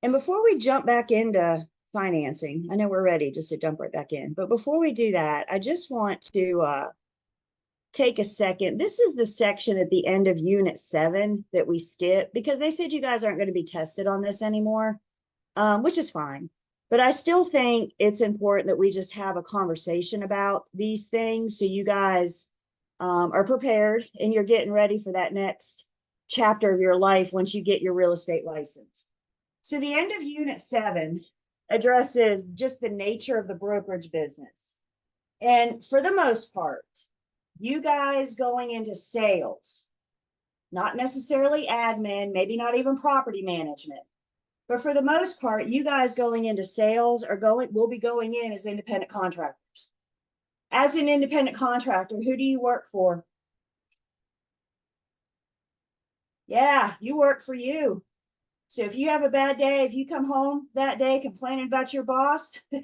And before we jump back into financing, I know we're ready just to jump right back in. But before we do that, I just want to take a second. This is the section at the end of Unit 7 that we skip because they said you guys aren't going to be tested on this anymore, which is fine. But I still think it's important that we just have a conversation about these things so you guys are prepared and you're getting ready for that next chapter of your life once you get your real estate license. So the end of Unit 7 addresses just the nature of the brokerage business. And for the most part, you guys going into sales, not necessarily admin, maybe not even property management, but for the most part, you guys going into sales will be going in as independent contractors. As an independent contractor, who do you work for? Yeah, you work for you. So if you have a bad day, if you come home that day complaining about your boss, you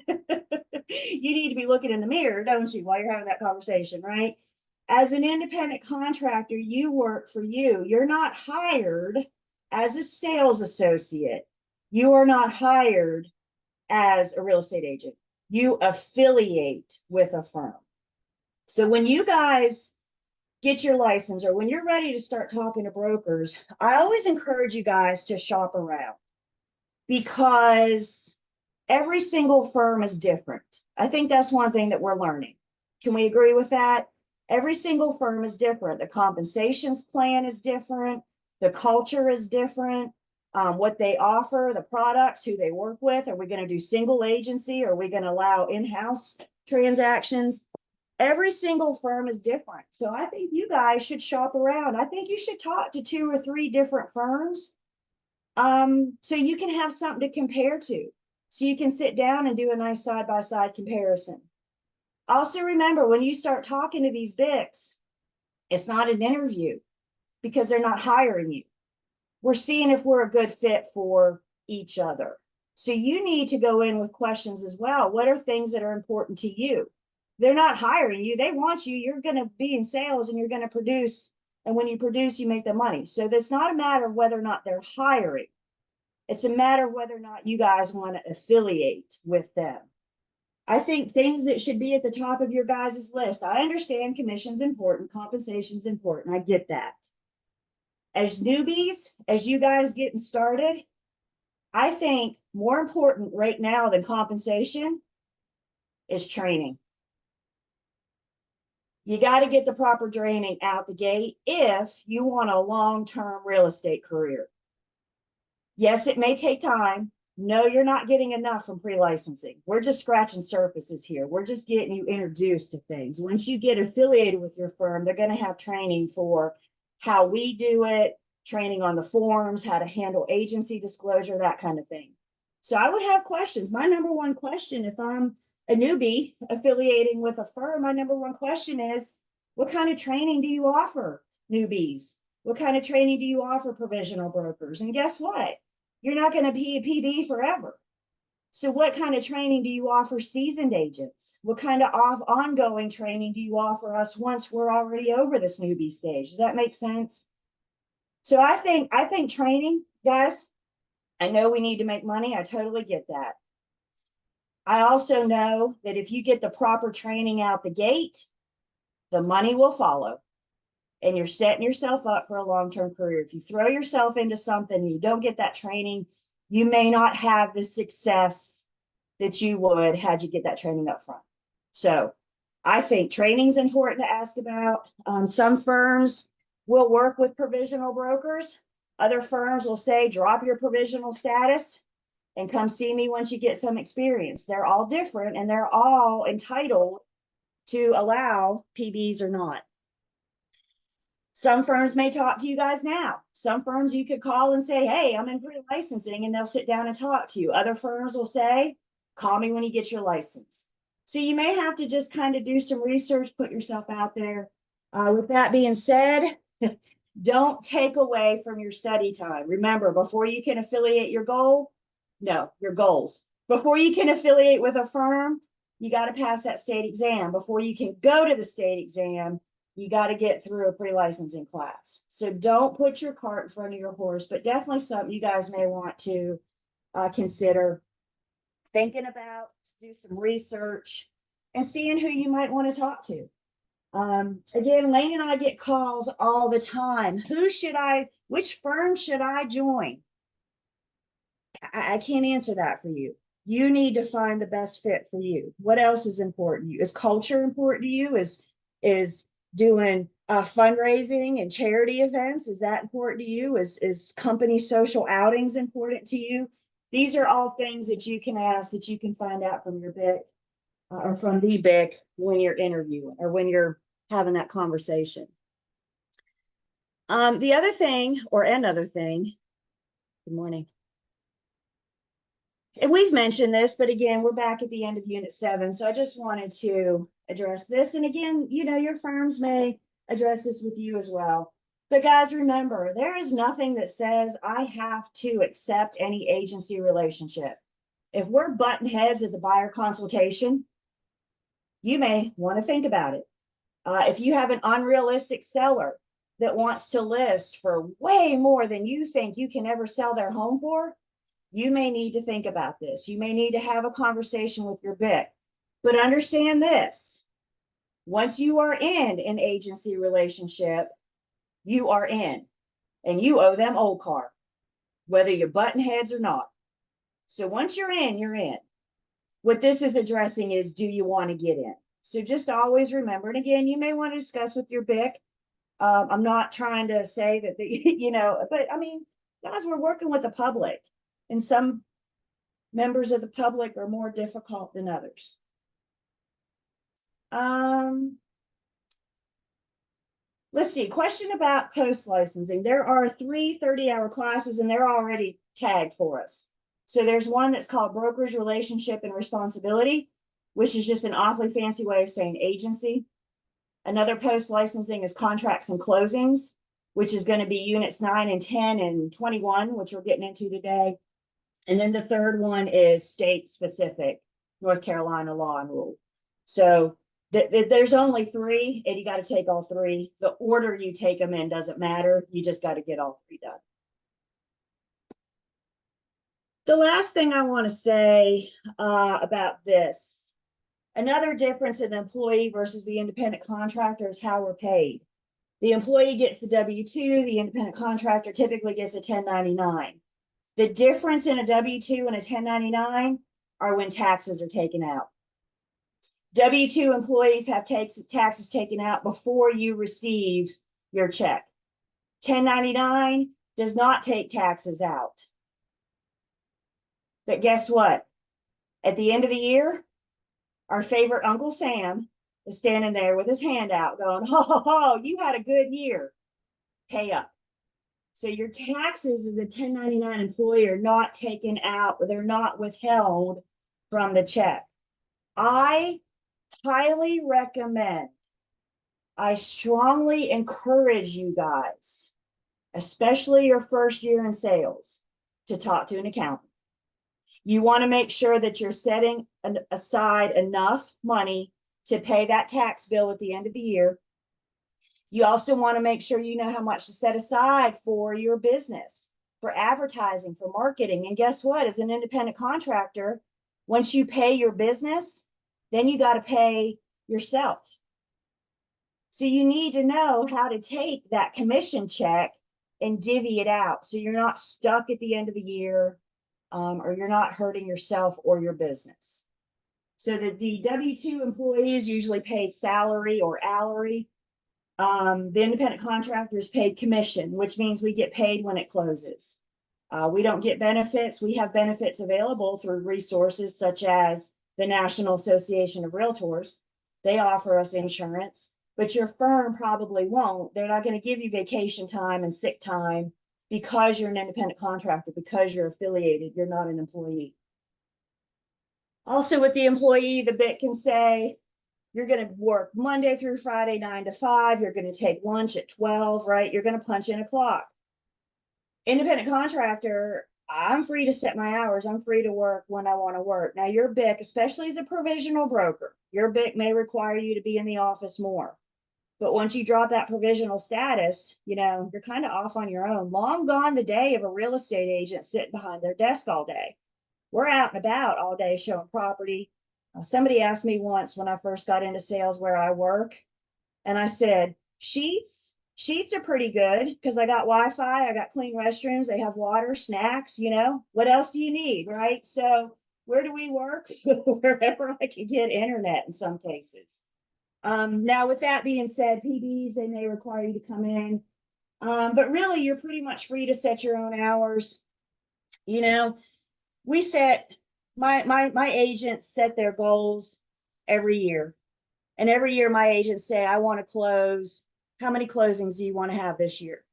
need to be looking in the mirror, don't you, while you're having that conversation, right? As an independent contractor, you work for you. You're not hired as a sales associate. You are not hired as a real estate agent. You affiliate with a firm. So when you guys get your license or when you're ready to start talking to brokers, I always encourage you guys to shop around because every single firm is different. I think that's one thing that we're learning. Can we agree with that? Every single firm is different. The compensations plan is different. The culture is different. What they offer, the products, who they work with. Are we going to do single agency? Are we going to allow in-house transactions? Every single firm is different. So I think you guys should shop around. I think you should talk to 2 or 3 different firms so you can have something to compare to. So you can sit down and do a nice side-by-side comparison. Also remember, when you start talking to these BICs, it's not an interview because they're not hiring you. We're seeing if we're a good fit for each other. So you need to go in with questions as well. What are things that are important to you? They're not hiring you. They want you. You're going to be in sales and you're going to produce. And when you produce, you make the money. So that's not a matter of whether or not they're hiring. It's a matter of whether or not you guys want to affiliate with them. I think things that should be at the top of your guys' list. I understand commission's important, compensation's important. I get that. As newbies, as you guys getting started, I think more important right now than compensation is training. You got to get the proper training out the gate if you want a long-term real estate career. Yes, it may take time. No, you're not getting enough from pre-licensing. We're just scratching surfaces here. We're just getting you introduced to things. Once you get affiliated with your firm, they're going to have training for how we do it, training on the forms, how to handle agency disclosure, that kind of thing. So I would have questions. My number one question, if I'm a newbie affiliating with a firm, my number one question is, what kind of training do you offer newbies? What kind of training do you offer provisional brokers? And guess what? You're not going to be a PB forever. So what kind of training do you offer seasoned agents? What kind of ongoing training do you offer us once we're already over this newbie stage? Does that make sense? So I think training, guys, I know we need to make money. I totally get that. I also know that if you get the proper training out the gate, the money will follow. And you're setting yourself up for a long-term career. If you throw yourself into something and you don't get that training, you may not have the success that you would had you get that training up front. So I think training is important to ask about. Some firms will work with provisional brokers. Other firms will say, drop your provisional status and come see me once you get some experience. They're all different and they're all entitled to allow PBs or not. Some firms may talk to you guys now. Some firms you could call and say, hey, I'm in pre-licensing, and they'll sit down and talk to you. Other firms will say, call me when you get your license. So you may have to just kind of do some research, put yourself out there. With that being said, don't take away from your study time. Remember, before you can affiliate your goals. Before you can affiliate with a firm, you got to pass that state exam. Before you can go to the state exam, you got to get through a pre-licensing class. So don't put your cart in front of your horse, but definitely something you guys may want to consider thinking about, do some research, and seeing who you might want to talk to. Again, Lane and I get calls all the time. Which firm should I join? I can't answer that for you. You need to find the best fit for you. What else is important to you? Is culture important to you? Is doing fundraising and charity events, is that important to you? Is company social outings important to you? These are all things that you can ask, that you can find out from your BIC or from the BIC when you're interviewing or when you're having that conversation. The other thing, or another thing, good morning. And we've mentioned this, but again, we're back at the end of Unit 7. So I just wanted to address this. And again, you know, your firms may address this with you as well. But guys, remember, there is nothing that says I have to accept any agency relationship. If we're butting heads at the buyer consultation, you may want to think about it. If you have an unrealistic seller that wants to list for way more than you think you can ever sell their home for, you may need to think about this. You may need to have a conversation with your BIC. But understand this, once you are in an agency relationship, you are in, and you owe them old car, whether you're button heads or not. So once you're in, you're in. What this is addressing is, do you want to get in? So just always remember, and again, you may want to discuss with your BIC. I'm not trying to say that, you know, but I mean, guys, we're working with the public, and some members of the public are more difficult than others. Let's see, question about post licensing. There are 3 30-hour classes, and they're already tagged for us. So there's one that's called Brokerage Relationship and Responsibility, which is just an awfully fancy way of saying agency. Another post licensing is Contracts and Closings, which is going to be units 9 and 10 and 21, which we're getting into today. And then the third one is state specific, North Carolina law and rule. So there's only 3, and you got to take all 3. The order you take them in doesn't matter. You just got to get all 3 done. The last thing I want to say about this, another difference in the employee versus the independent contractor is how we're paid. The employee gets the W-2, the independent contractor typically gets a 1099. The difference in a W-2 and a 1099 are when taxes are taken out. W-2 employees have taxes taken out before you receive your check. 1099 does not take taxes out. But guess what? At the end of the year, our favorite Uncle Sam is standing there with his hand out going, oh, you had a good year. Pay up. So your taxes as a 1099 employee are not taken out, or they're not withheld from the check. I highly recommend, I strongly encourage you guys, especially your first year in sales, to talk to an accountant. You want to make sure that you're setting aside enough money to pay that tax bill at the end of the year. You also want to make sure you know how much to set aside for your business, for advertising, for marketing. And guess what? As an independent contractor, once you pay your business, then you got to pay yourself. So you need to know how to take that commission check and divvy it out, so you're not stuck at the end of the year, or you're not hurting yourself or your business. So the W-2 employee is usually paid salary or hourly. The independent contractor is paid commission, which means we get paid when it closes. We don't get benefits. We have benefits available through resources such as the National Association of Realtors. They offer us insurance, but your firm probably won't. They're not going to give you vacation time and sick time because you're an independent contractor, because you're affiliated, you're not an employee. Also with the employee, the BIC can say, you're going to work Monday through Friday, 9 to 5. You're going to take lunch at 12, right? You're going to punch in a clock. Independent contractor, I'm free to set my hours. I'm free to work when I want to work. Now your BIC, especially as a provisional broker, your BIC may require you to be in the office more. But once you drop that provisional status, you're kind of off on your own. Long gone the day of a real estate agent sitting behind their desk all day. We're out and about all day showing property. Somebody asked me once when I first got into sales where I work, and I said, Sheets are pretty good because I got Wi-Fi, I got clean restrooms, they have water, snacks, what else do you need, right? So where do we work? Wherever I can get internet in some cases. Now, with that being said, PBs, they may require you to come in. But really, you're pretty much free to set your own hours. We set my agents set their goals every year. And every year my agents say, I want to close. How many closings do you want to have this year?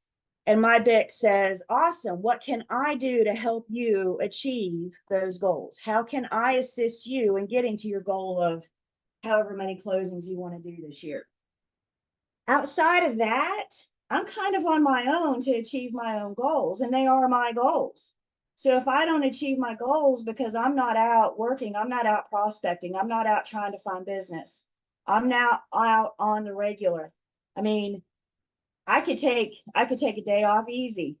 And my BIC says, awesome. What can I do to help you achieve those goals? How can I assist you in getting to your goal of however many closings you want to do this year? Outside of that, I'm kind of on my own to achieve my own goals, and they are my goals. So if I don't achieve my goals because I'm not out working, I'm not out prospecting, I'm not out trying to find business, I'm now out on the regular. I mean, I could take a day off easy,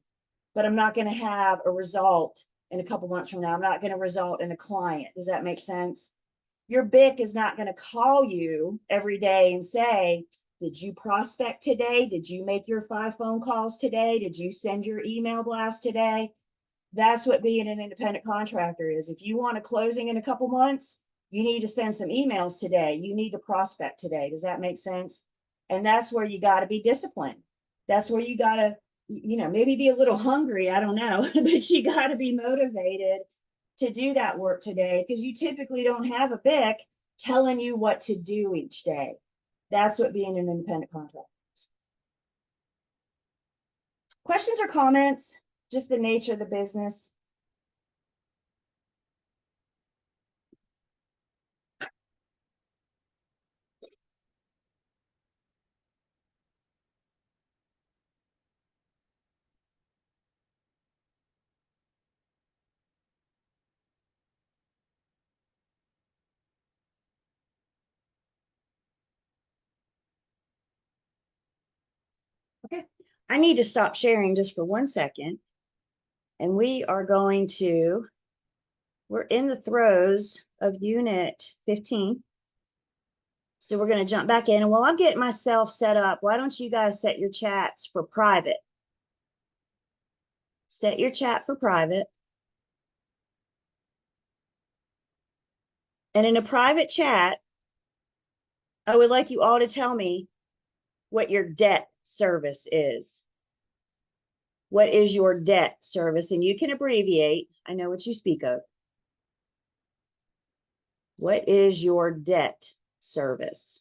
but I'm not going to have a result in a couple months from now. I'm not going to result in a client. Does that make sense? Your BIC is not going to call you every day and say, did you prospect today? Did you make your 5 phone calls today? Did you send your email blast today? That's what being an independent contractor is. If you want a closing in a couple months, you need to send some emails today. You need to prospect today. Does that make sense? And that's where you got to be disciplined. That's where you got to, maybe be a little hungry. I don't know, but you got to be motivated to do that work today because you typically don't have a BIC telling you what to do each day. That's what being an independent contractor is. Questions or comments? Just the nature of the business. Okay, I need to stop sharing just for 1 second. And we are going to, we're in the throes of unit 15. So we're going to jump back in. And while I'm getting myself set up, why don't you guys set your chats for private? Set your chat for private. And in a private chat, I would like you all to tell me what your debt service is. What is your debt service? And you can abbreviate. I know what you speak of. What is your debt service?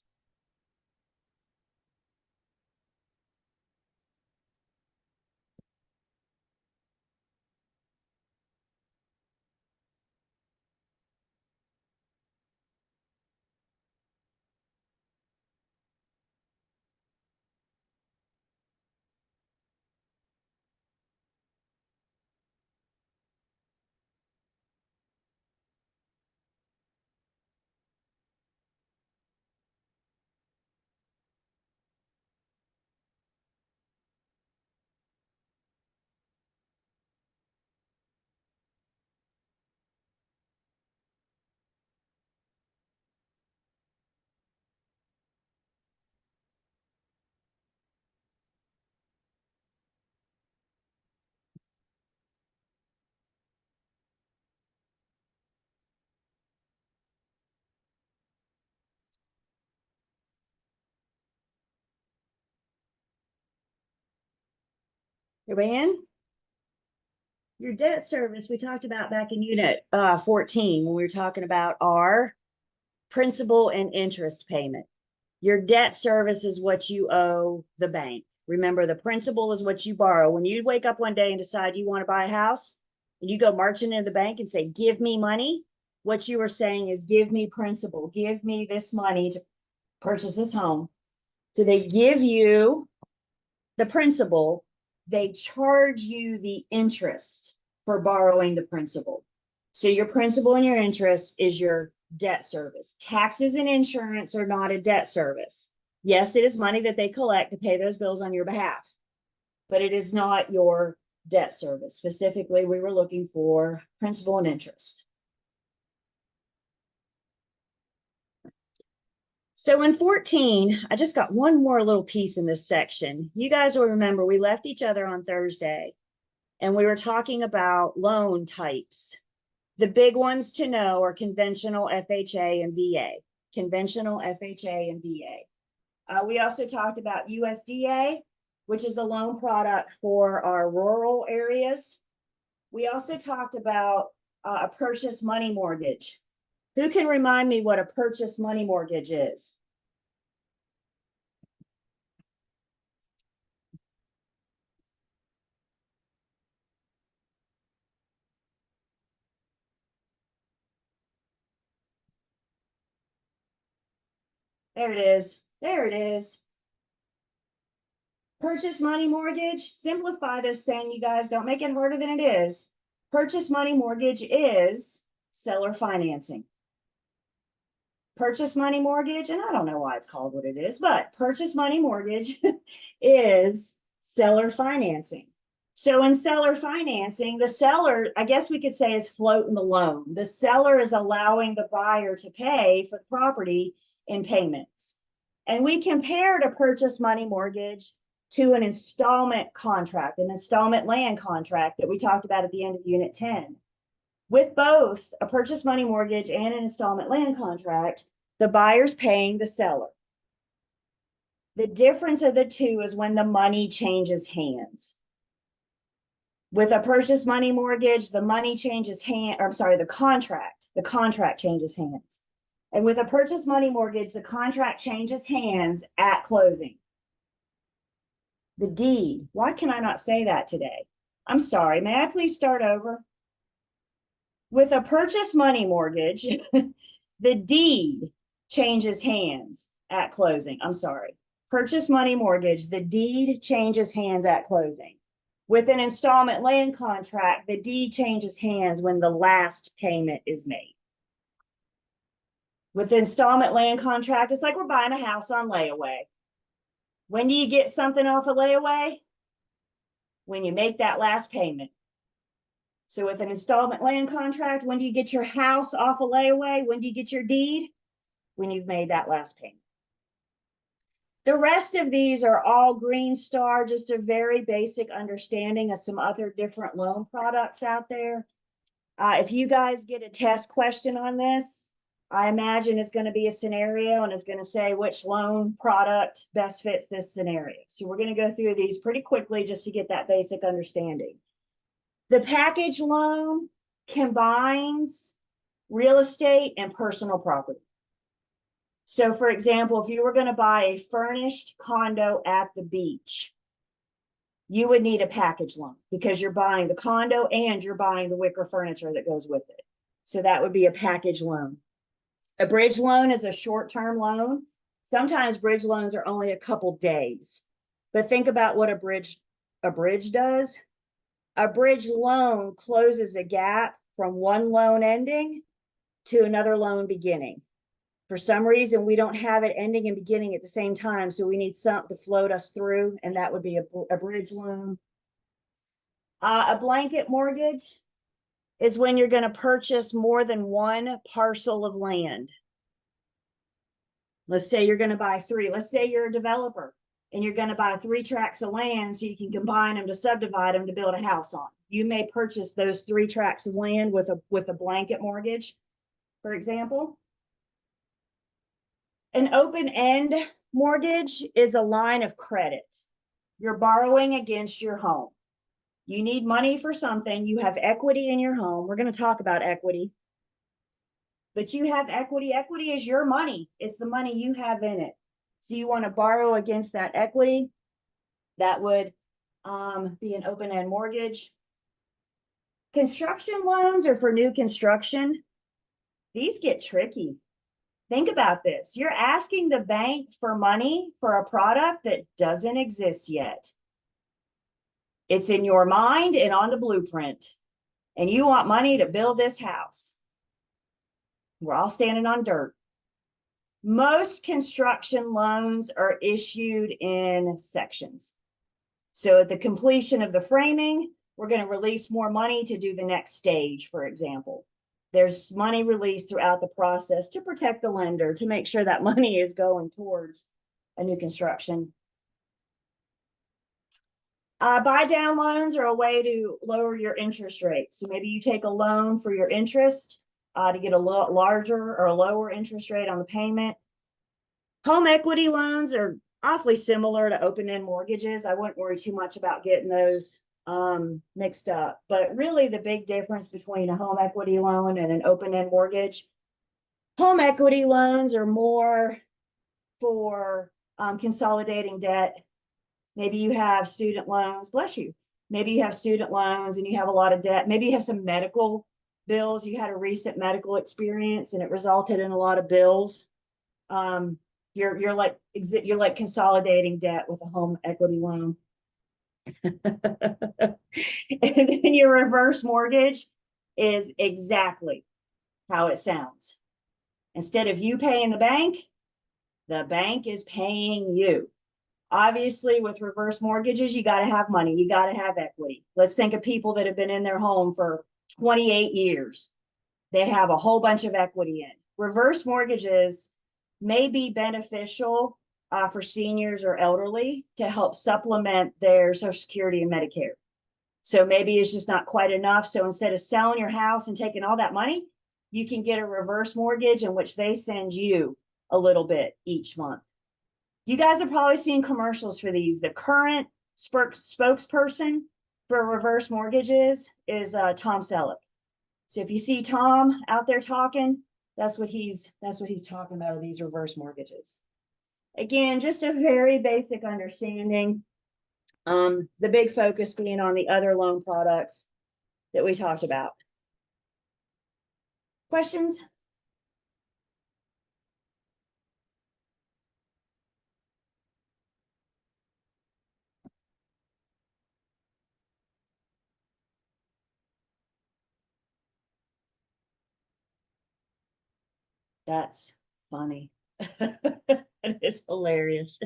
Everybody in? Your debt service, we talked about back in unit 14 when we were talking about our principal and interest payment. Your debt service is what you owe the bank. Remember, the principal is what you borrow. When you wake up one day and decide you want to buy a house, and you go marching into the bank and say, give me money, what you are saying is, give me principal, give me this money to purchase this home. So they give you the principal, they charge you the interest for borrowing the principal. So your principal and your interest is your debt service. Taxes and insurance are not a debt service. Yes, it is money that they collect to pay those bills on your behalf, but it is not your debt service. Specifically, we were looking for principal and interest. So in 14, I just got one more little piece in this section. You guys will remember we left each other on Thursday and we were talking about loan types. The big ones to know are conventional FHA and VA. Conventional FHA and VA. We also talked about USDA, which is a loan product for our rural areas. We also talked about a purchase money mortgage. Who can remind me what a purchase money mortgage is? There it is. There it is. Purchase money mortgage. Simplify this thing, you guys. Don't make it harder than it is. Purchase money mortgage is seller financing. Purchase money mortgage, and I don't know why it's called what it is, but purchase money mortgage is seller financing. So in seller financing, the seller, I guess we could say, is floating the loan. The seller is allowing the buyer to pay for the property in payments. And we compared a purchase money mortgage to an installment contract, an installment land contract that we talked about at the end of Unit 10. With both a purchase money mortgage and an installment land contract, the buyer's paying the seller. The difference of the two is when the money changes hands. With a purchase money mortgage, the money changes hand, or I'm sorry, the contract changes hands. And with a purchase money mortgage, the contract changes hands at closing. The deed, why can I not say that today? I'm sorry, may I please start over? With a purchase money mortgage, the deed changes hands at closing. I'm sorry. Purchase money mortgage, the deed changes hands at closing. With an installment land contract, the deed changes hands when the last payment is made. With the installment land contract, it's like we're buying a house on layaway. When do you get something off a layaway? When you make that last payment. So with an installment land contract, when do you get your house off a layaway? When do you get your deed? When you've made that last payment. The rest of these are all Green Star, just a very basic understanding of some other different loan products out there. If you guys get a test question on this, I imagine it's going to be a scenario and it's going to say which loan product best fits this scenario. So we're going to go through these pretty quickly just to get that basic understanding. The package loan combines real estate and personal property. So for example, if you were going to buy a furnished condo at the beach, you would need a package loan because you're buying the condo and you're buying the wicker furniture that goes with it. So that would be a package loan. A bridge loan is a short-term loan. Sometimes bridge loans are only a couple days, but think about what a bridge does. A bridge loan closes a gap from one loan ending to another loan beginning. For some reason, we don't have it ending and beginning at the same time, so we need something to float us through, and that would be a bridge loan. A blanket mortgage is when you're going to purchase more than one parcel of land. Let's say you're going to buy 3. Let's say you're a developer and you're going to buy 3 tracts of land so you can combine them to subdivide them to build a house on. You may purchase those 3 tracts of land with a blanket mortgage, for example. An open-end mortgage is a line of credit. You're borrowing against your home. You need money for something. You have equity in your home. We're going to talk about equity. But you have equity. Equity is your money. It's the money you have in it. So you want to borrow against that equity. That would be an open-end mortgage. Construction loans are for new construction. These get tricky. Think about this. You're asking the bank for money for a product that doesn't exist yet. It's in your mind and on the blueprint. And you want money to build this house. We're all standing on dirt. Most construction loans are issued in sections. So at the completion of the framing, we're going to release more money to do the next stage, for example. There's money released throughout the process to protect the lender, to make sure that money is going towards a new construction. Buy down loans are a way to lower your interest rate. So maybe you take a loan for your interest to get a larger or a lower interest rate on the payment. Home equity loans are awfully similar to open-end mortgages. I wouldn't worry too much about getting those mixed up. But really the big difference between a home equity loan and an open-end mortgage, home equity loans are more for consolidating debt. Maybe you have student loans, bless you. Maybe you have student loans and you have a lot of debt. Maybe you have some medical bills. You had a recent medical experience and it resulted in a lot of bills. You're like consolidating debt with a home equity loan. And then your reverse mortgage is exactly how it sounds. Instead of you paying the bank is paying you. Obviously, with reverse mortgages, you got to have money. You got to have equity. Let's think of people that have been in their home for 28 years. They have a whole bunch of equity in. Reverse mortgages may be beneficial for seniors or elderly to help supplement their Social Security and Medicare. So maybe it's just not quite enough. So instead of selling your house and taking all that money, you can get a reverse mortgage in which they send you a little bit each month. You guys have probably seen commercials for these. The current spokesperson for reverse mortgages is Tom Selleck. So if you see Tom out there talking, that's what he's talking about, are these reverse mortgages. Again, just a very basic understanding. The big focus being on the other loan products that we talked about. Questions? That's funny. It is hilarious.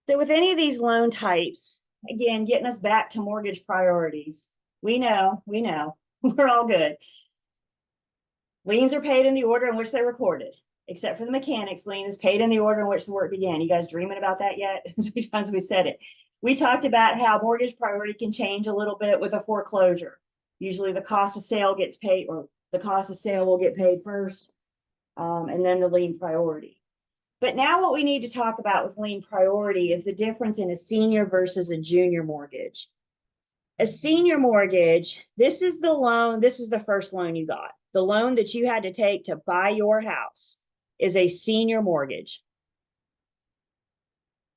So with any of these loan types, again, getting us back to mortgage priorities, we know, we're all good. Liens are paid in the order in which they're recorded, except for the mechanics lien is paid in the order in which the work began. You guys dreaming about that yet? As many times we said it. We talked about how mortgage priority can change a little bit with a foreclosure. Usually the cost of sale gets paid, or the cost of sale will get paid first, and then the lien priority. But now what we need to talk about with lien priority is the difference in a senior versus a junior mortgage. A senior mortgage, this is the loan, this is the first loan you got. The loan that you had to take to buy your house is a senior mortgage.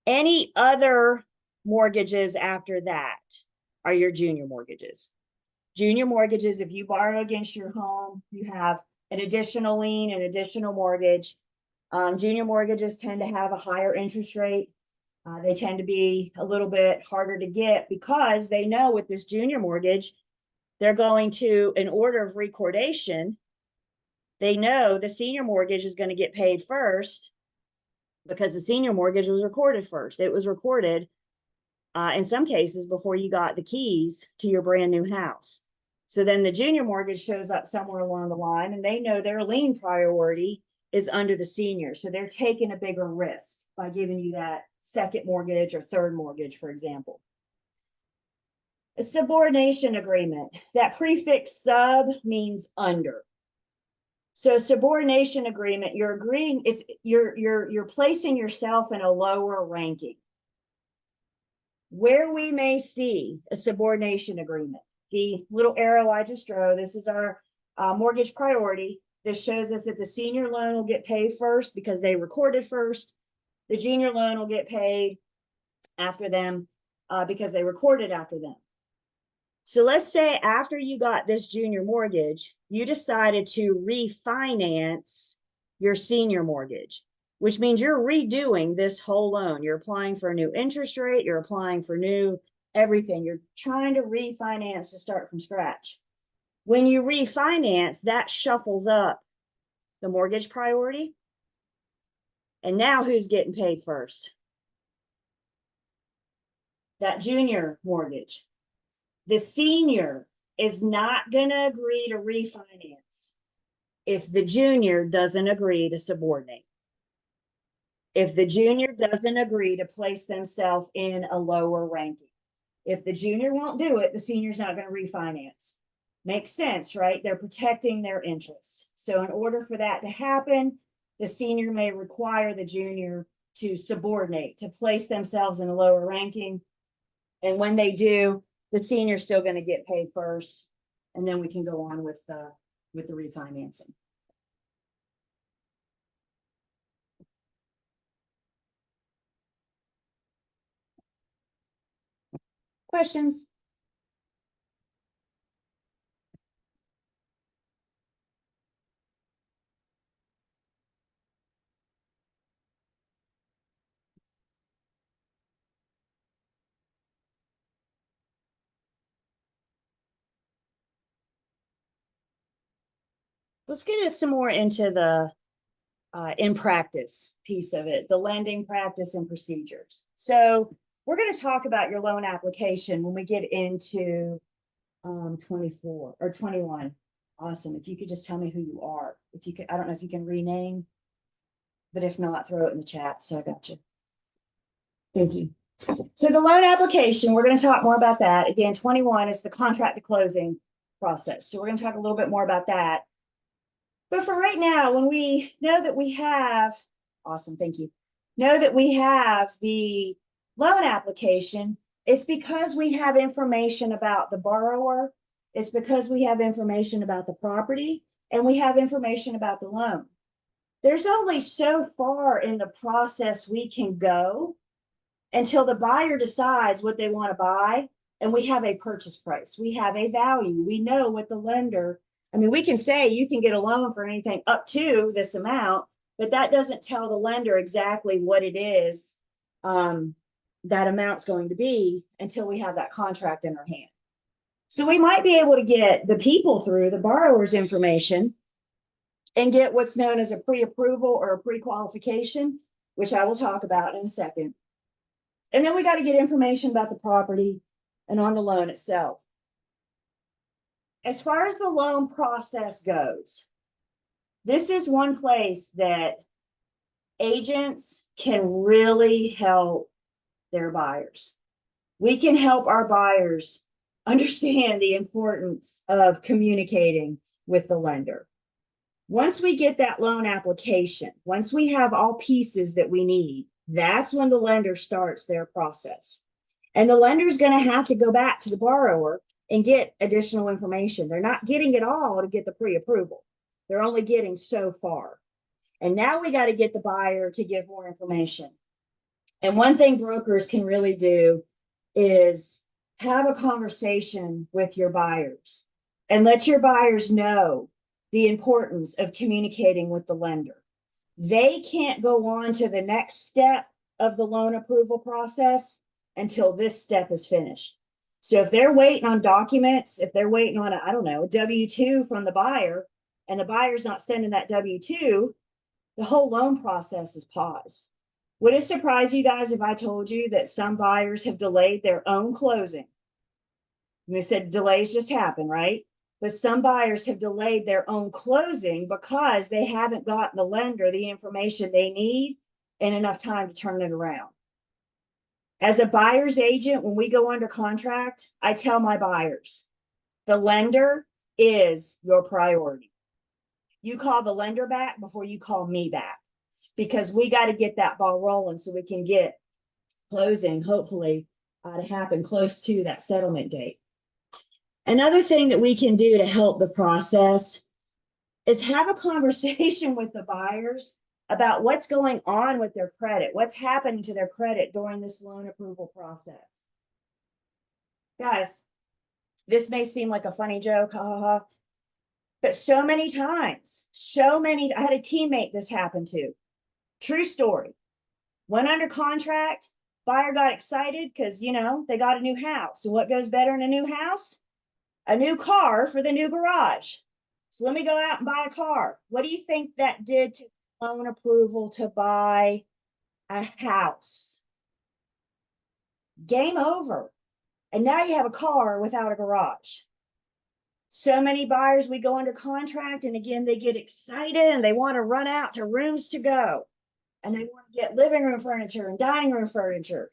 Any other mortgages after that are your junior mortgages. Junior mortgages, if you borrow against your home, you have an additional lien, an additional mortgage. Junior mortgages tend to have a higher interest rate. They tend to be a little bit harder to get because they know with this junior mortgage, they're going to, in order of recordation, they know the senior mortgage is going to get paid first because the senior mortgage was recorded first. It was recorded in some cases before you got the keys to your brand new house. So then the junior mortgage shows up somewhere along the line and they know their lien priority is under the senior. So they're taking a bigger risk by giving you that second mortgage or third mortgage, for example. A subordination agreement, that prefix sub means under. So subordination agreement, you're agreeing, it's you're placing yourself in a lower ranking. Where we may see a subordination agreement, the little arrow I just drew, this is our mortgage priority. This shows us that the senior loan will get paid first because they recorded first. The junior loan will get paid after them because they recorded after them. So let's say after you got this junior mortgage, you decided to refinance your senior mortgage, which means you're redoing this whole loan. You're applying for a new interest rate. You're applying for new everything. You're trying to refinance to start from scratch. When you refinance, that shuffles up the mortgage priority. And now who's getting paid first? That junior mortgage. The senior is not going to agree to refinance if the junior doesn't agree to subordinate. If the junior doesn't agree to place themselves in a lower ranking. If the junior won't do it, the senior's not going to refinance. Makes sense, right? They're protecting their interests. So in order for that to happen, the senior may require the junior to subordinate, to place themselves in a lower ranking. And when they do, the senior's still going to get paid first. And then we can go on with the refinancing. Questions? Let's get some more into the in practice piece of it, the lending practice and procedures. So we're going to talk about your loan application when we get into 24 or 21. Awesome. If you could just tell me who you are. If you could, I don't know if you can rename, but if not, throw it in the chat. So I got you. Thank you. So the loan application, we're going to talk more about that. Again, 21 is the contract to closing process. So we're going to talk a little bit more about that. But for right now, when we know that we have, awesome, thank you, know that we have the loan application, it's because we have information about the borrower, it's because we have information about the property, and we have information about the loan. There's only so far in the process we can go until the buyer decides what they want to buy, and we have a purchase price, we have a value, we know what the lender, I mean, we can say you can get a loan for anything up to this amount, but that doesn't tell the lender exactly what it is that amount's going to be until we have that contract in our hand. So we might be able to get the people through the borrower's information and get what's known as a pre-approval or a pre-qualification, which I will talk about in a second. And then we got to get information about the property and on the loan itself. As far as the loan process goes, this is one place that agents can really help their buyers. We can help our buyers understand the importance of communicating with the lender. Once we get that loan application, once we have all pieces that we need, that's when the lender starts their process. And the lender is going to have to go back to the borrower and get additional information. They're not getting it all to get the pre-approval. They're only getting so far. And now we got to get the buyer to give more information. And one thing brokers can really do is have a conversation with your buyers and let your buyers know the importance of communicating with the lender. They can't go on to the next step of the loan approval process until this step is finished. So if they're waiting on documents, if they're waiting on, I don't know, a W-2 from the buyer, and the buyer's not sending that W-2, the whole loan process is paused. Would it surprise you guys if I told you that some buyers have delayed their own closing? And they said delays just happen, right? But some buyers have delayed their own closing because they haven't gotten the lender the information they need in enough time to turn it around. As a buyer's agent, when we go under contract, I tell my buyers, the lender is your priority. You call the lender back before you call me back, because we got to get that ball rolling so we can get closing, hopefully, to happen close to that settlement date. Another thing that we can do to help the process is have a conversation with the buyers about what's going on with their credit, what's happening to their credit during this loan approval process. Guys, this may seem like a funny joke, but so many times, I had a teammate this happened to. True story. Went under contract, Buyer got excited because, you know, they got a new house. And what goes better in a new house? A new car for the new garage. So let me go out and buy a car. What do you think that did to loan approval to buy a house? Game over. And now you have a car without a garage. So many buyers, we go under contract, and again, they get excited and they want to run out to Rooms To Go, and they want to get living room furniture and dining room furniture.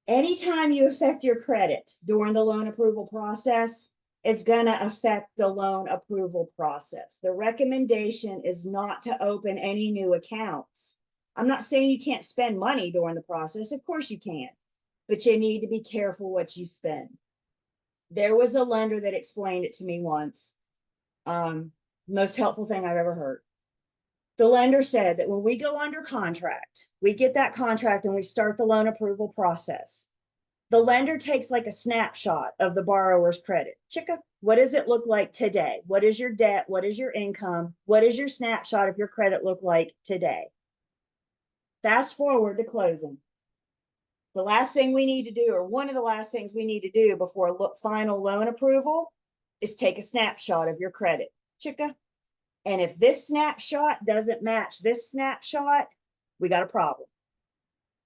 Anytime you affect your credit during the loan approval process, it's going to affect the loan approval process. The recommendation is not to open any new accounts. I'm not saying you can't spend money during the process. Of course you can, but you need to be careful what you spend. There was a lender that explained it to me once. Most helpful thing I've ever heard. The lender said that when we go under contract, we get that contract and we start the loan approval process. The lender takes like a snapshot of the borrower's credit. Chicka, what does it look like today? What is your debt? What is your income? What does your snapshot of your credit look like today? Fast forward to closing. The last thing we need to do, or one of the last things we need to do before final loan approval, is take a snapshot of your credit. Chicka. And if this snapshot doesn't match this snapshot, we got a problem.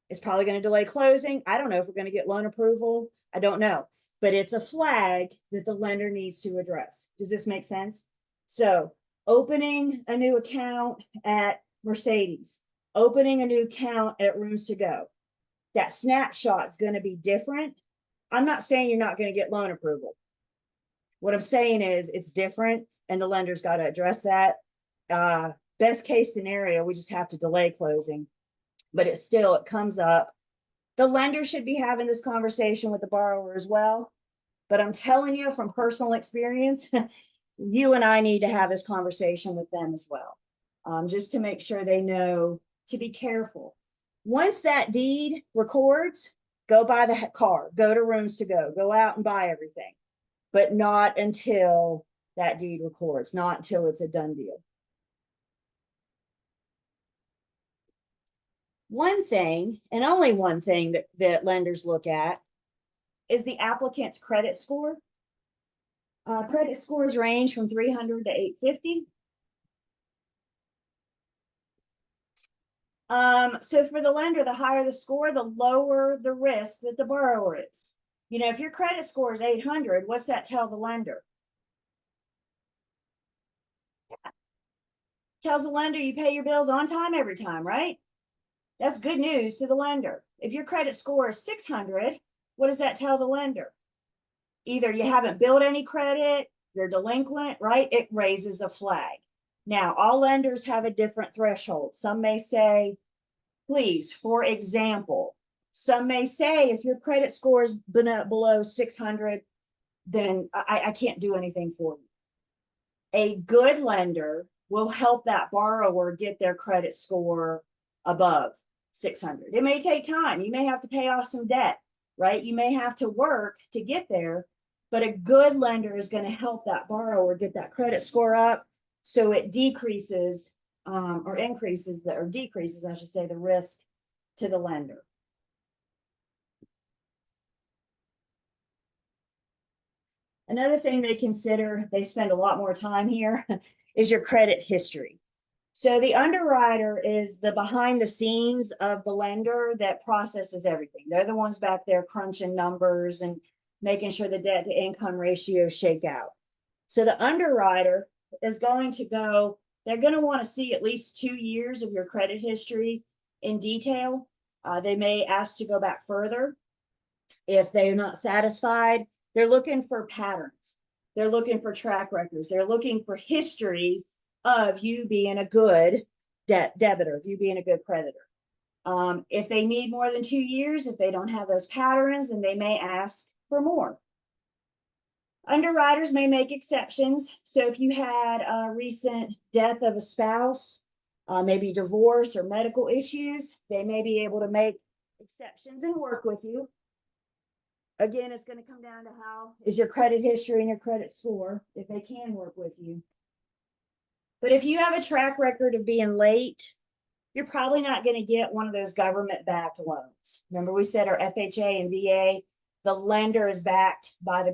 It's probably going to delay closing. I don't know if we're going to get loan approval. I don't know, but it's a flag that the lender needs to address. Does this make sense? So opening a new account at Mercedes, opening a new account at Rooms To Go, that snapshot is going to be different. I'm not saying you're not going to get loan approval. What I'm saying is it's different, and the lender's got to address that. Best case scenario, we just have to delay closing, but it comes up. The lender should be having this conversation with the borrower as well. But I'm telling you from personal experience, you and I need to have this conversation with them as well, just to make sure they know to be careful. Once that deed records, go buy the car, go to Rooms To Go, go out and buy everything, but not until that deed records, not until it's a done deal. One thing, and only one thing that lenders look at, is the applicant's credit score. Credit scores range from 300 to 850. So for the lender, the higher the score, the lower the risk that the borrower is. You know, if your credit score is 800, what's that tell the lender? Yeah. Tells the lender you pay your bills on time every time, right? That's good news to the lender. If your credit score is 600, what does that tell the lender? Either you haven't built any credit, you're delinquent, right? It raises a flag. Now, all lenders have a different threshold. Some may say, please, for example, some may say if your credit score is below 600, then I can't do anything for you. A good lender will help that borrower get their credit score above 600. It may take time. You may have to pay off some debt, right? You may have to work to get there, but a good lender is going to help that borrower get that credit score up so it decreases or increases or decreases, I should say, the risk to the lender. Another thing they consider, they spend a lot more time here, is your credit history. So the underwriter is the behind the scenes of the lender that processes everything. They're the ones back there crunching numbers and making sure the debt to income ratios shake out. So the underwriter is going to go, they're going to want to see at least 2 years of your credit history in detail. They may ask to go back further. If they're not satisfied, they're looking for patterns. They're looking for track records. They're looking for history of you being a good debtor, you being a good creditor. If they need more than 2 years, if they don't have those patterns, then they may ask for more. Underwriters may make exceptions. So if you had a recent death of a spouse, maybe divorce or medical issues, they may be able to make exceptions and work with you. Again, it's going to come down to how is your credit history and your credit score, if they can work with you. But if you have a track record of being late, you're probably not going to get one of those government-backed loans. Remember, we said our FHA and VA, the lender is backed by the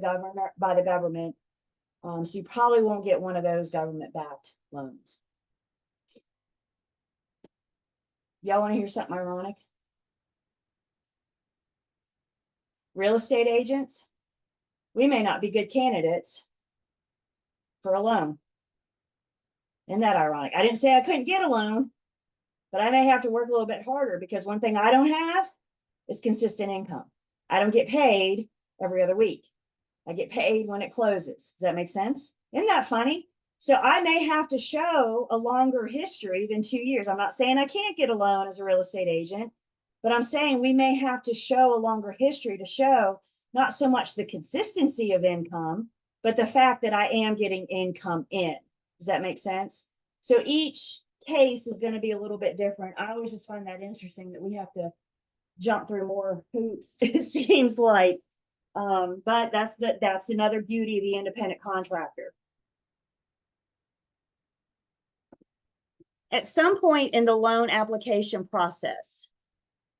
government. So you probably won't get one of those government-backed loans. Y'all want to hear something ironic? Real estate agents, we may not be good candidates for a loan. Isn't that ironic? I didn't say I couldn't get a loan, but I may have to work a little bit harder because one thing I don't have is consistent income. I don't get paid every other week. I get paid when it closes. Does that make sense? Isn't that funny? So I may have to show a longer history than 2 years. I'm not saying I can't get a loan as a real estate agent, but I'm saying we may have to show a longer history to show not so much the consistency of income, but the fact that I am getting income in. Does that make sense? So each case is going to be a little bit different. I always just find that interesting that we have to jump through more hoops, it seems like. But that's another beauty of the independent contractor. At some point in the loan application process,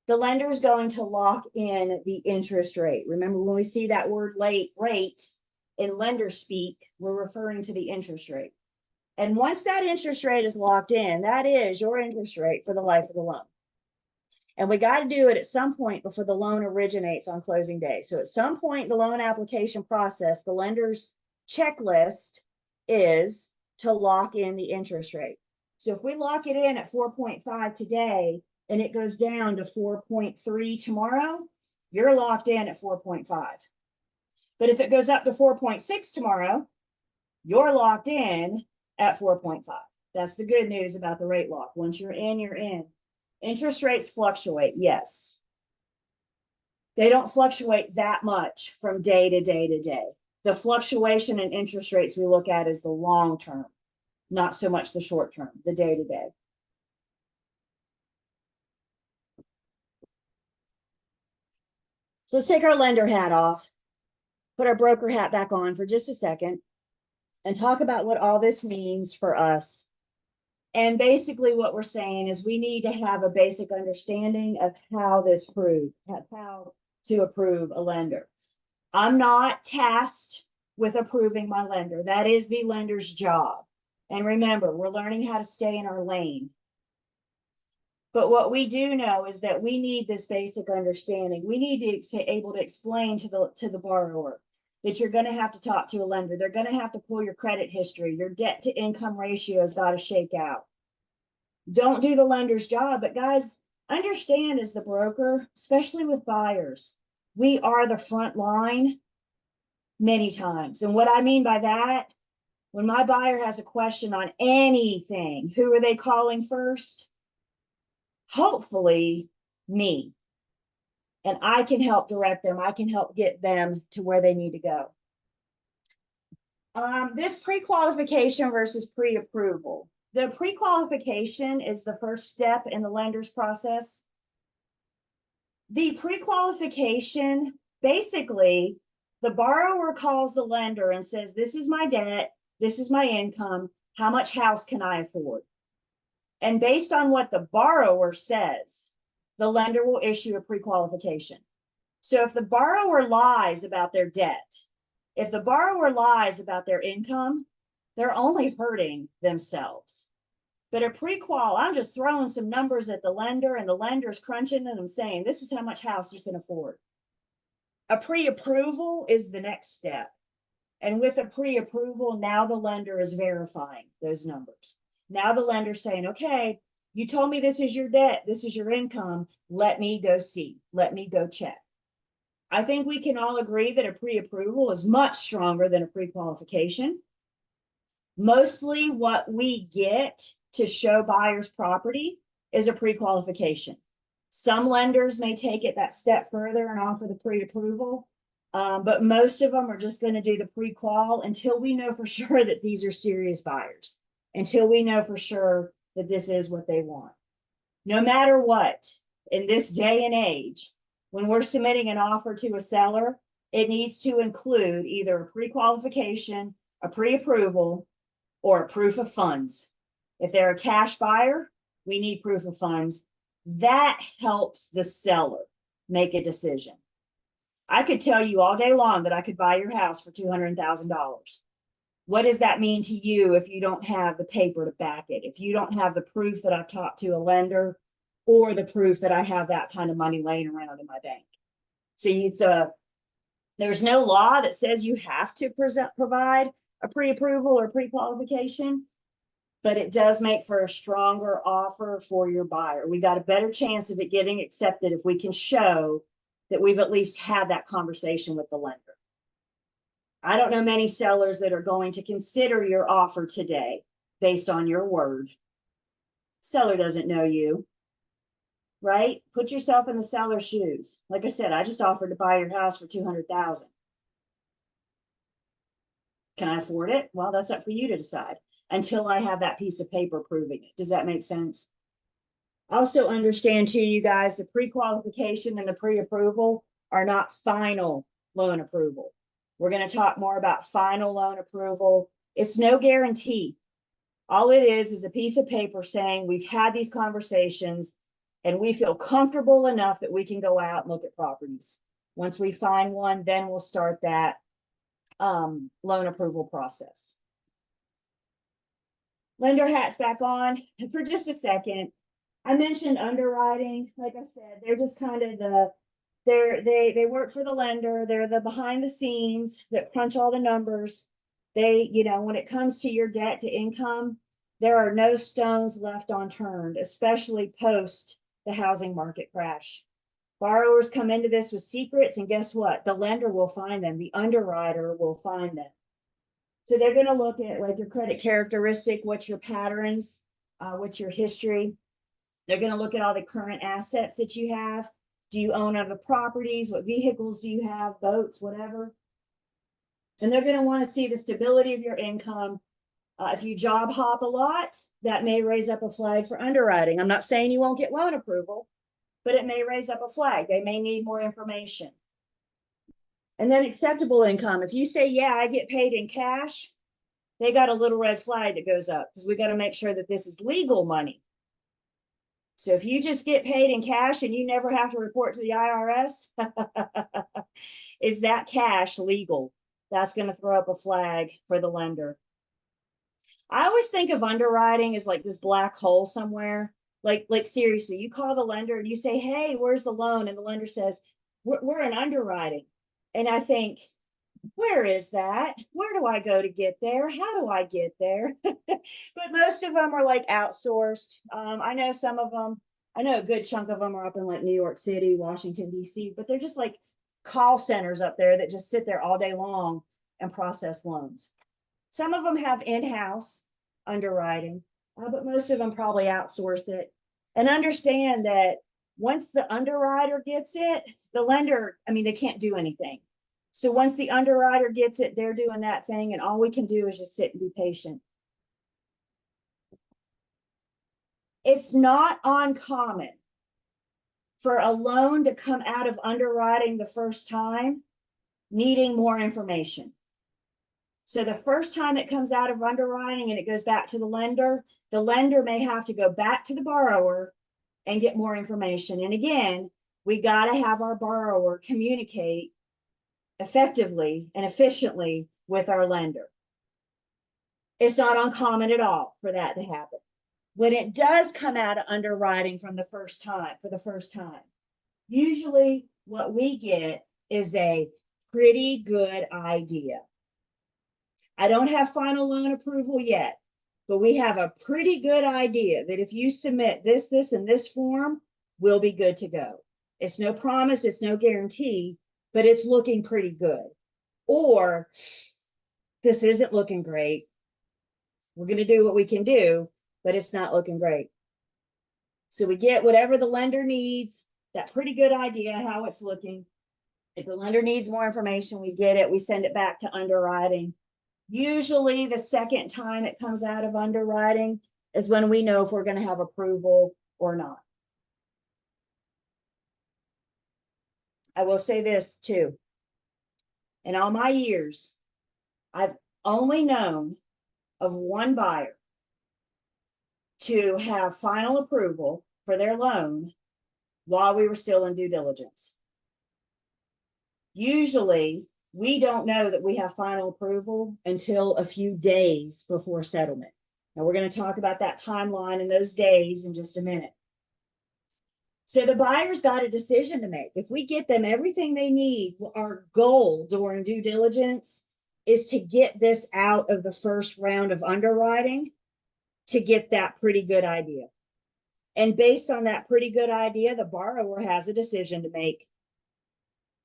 the lender is going to lock in the interest rate. Remember, when we see that word rate in lender speak, we're referring to the interest rate. And once that interest rate is locked in, that is your interest rate for the life of the loan. And we got to do it at some point before the loan originates on closing day. So at some point in the loan application process, the lender's checklist is to lock in the interest rate. So if we lock it in at 4.5 today and it goes down to 4.3 tomorrow, you're locked in at 4.5. But if it goes up to 4.6 tomorrow, you're locked in at 4.5. That's the good news about the rate lock. Once you're in, you're in. Interest rates fluctuate, yes. They don't fluctuate that much from day to day to day. The fluctuation in interest rates we look at is the long term, not so much the short term, the day to day. So let's take our lender hat off, put our broker hat back on for just a second, and talk about what all this means for us. And basically what we're saying is we need to have a basic understanding of how to approve a lender. I'm not tasked with approving my lender. That is the lender's job. And remember, we're learning how to stay in our lane. But what we do know is that we need this basic understanding. We need to be able to explain to the borrower that you're going to have to talk to a lender. They're going to have to pull your credit history. Your debt to income ratio has got to shake out. Don't do the lender's job. But guys, understand as the broker, especially with buyers, we are the front line many times. And what I mean by that, when my buyer has a question on anything, who are they calling first? Hopefully me. And I can help direct them. I can help get them to where they need to go. This pre-qualification versus pre-approval. The pre-qualification is the first step in the lender's process. The pre-qualification, basically, the borrower calls the lender and says, this is my debt, this is my income, how much house can I afford? And based on what the borrower says, the lender will issue a pre-qualification. So if the borrower lies about their debt, if the borrower lies about their income, they're only hurting themselves. But a pre-qual, I'm just throwing some numbers at the lender and the lender's crunching and I'm saying, this is how much house you can afford. A pre-approval is the next step. And with a pre-approval, now the lender is verifying those numbers. Now the lender's saying, okay, you told me this is your debt, this is your income, let me go see, let me go check. I think we can all agree that a pre-approval is much stronger than a pre-qualification. Mostly what we get to show buyers property is a pre-qualification. Some lenders may take it that step further and offer the pre-approval, but most of them are just going to do the pre-qual until we know for sure that these are serious buyers, until we know for sure that this is what they want. No matter what, in this day and age, when we're submitting an offer to a seller, it needs to include either a pre-qualification, a pre-approval, or a proof of funds. If they're a cash buyer, we need proof of funds. That helps the seller make a decision. I could tell you all day long that I could buy your house for $200,000. What does that mean to you if you don't have the paper to back it? If you don't have the proof that I've talked to a lender or the proof that I have that kind of money laying around in my bank? So there's no law that says you have to provide a pre-approval or pre-qualification, but it does make for a stronger offer for your buyer. We got a better chance of it getting accepted if we can show that we've at least had that conversation with the lender. I don't know many sellers that are going to consider your offer today based on your word. Seller doesn't know you, right? Put yourself in the seller's shoes. Like I said, I just offered to buy your house for $200,000. Can I afford it? Well, that's up for you to decide until I have that piece of paper proving it. Does that make sense? Also understand too, you guys, the pre-qualification and the pre-approval are not final loan approval. We're going to talk more about final loan approval. It's no guarantee. All it is a piece of paper saying we've had these conversations and we feel comfortable enough that we can go out and look at properties. Once we find one, then we'll start that loan approval process. Lender hats back on for just a second. I mentioned underwriting. Like I said, they're just kind of they work for the lender. They're the behind the scenes that crunch all the numbers. They, when it comes to your debt to income, there are no stones left unturned, especially post the housing market crash. Borrowers come into this with secrets, and guess what? The lender will find them. The underwriter will find them. So they're going to look at like your credit characteristic, what's your patterns, what's your history. They're going to look at all the current assets that you have. Do you own other properties? What vehicles do you have? Boats, whatever. And they're going to want to see the stability of your income. If you job hop a lot, that may raise up a flag for underwriting. I'm not saying you won't get loan approval, but it may raise up a flag. They may need more information. And then acceptable income. If you say, yeah, I get paid in cash, they got a little red flag that goes up because we got to make sure that this is legal money. So if you just get paid in cash and you never have to report to the IRS, is that cash legal? That's going to throw up a flag for the lender. I always think of underwriting as like this black hole somewhere. Like seriously, you call the lender and you say, hey, where's the loan? And the lender says, we're in underwriting. And I think, where is that? Where do I go to get there? How do I get there? But most of them are like outsourced. I know some of them, I know a good chunk of them are up in like New York City, Washington, D.C., but they're just like call centers up there that just sit there all day long and process loans. Some of them have in-house underwriting, but most of them probably outsource it. And understand that once the underwriter gets it, the lender, they can't do anything. So once the underwriter gets it, they're doing that thing, and all we can do is just sit and be patient. It's not uncommon for a loan to come out of underwriting the first time needing more information. So the first time it comes out of underwriting and it goes back to the lender may have to go back to the borrower and get more information. And again, we got to have our borrower communicate effectively and efficiently with our lender. It's not uncommon at all for that to happen. When it does come out of underwriting for the first time, usually what we get is a pretty good idea. I don't have final loan approval yet, but we have a pretty good idea that if you submit this, and this form, we'll be good to go. It's no promise, it's no guarantee, but it's looking pretty good. Or this isn't looking great. We're going to do what we can do, but it's not looking great. So we get whatever the lender needs, that pretty good idea how it's looking. If the lender needs more information, we get it. We send it back to underwriting. Usually the second time it comes out of underwriting is when we know if we're going to have approval or not. I will say this too. In all my years, I've only known of one buyer to have final approval for their loan while we were still in due diligence. Usually, we don't know that we have final approval until a few days before settlement. Now, we're going to talk about that timeline and those days in just a minute. So the buyer's got a decision to make. If we get them everything they need, our goal during due diligence is to get this out of the first round of underwriting to get that pretty good idea. And based on that pretty good idea, the borrower has a decision to make.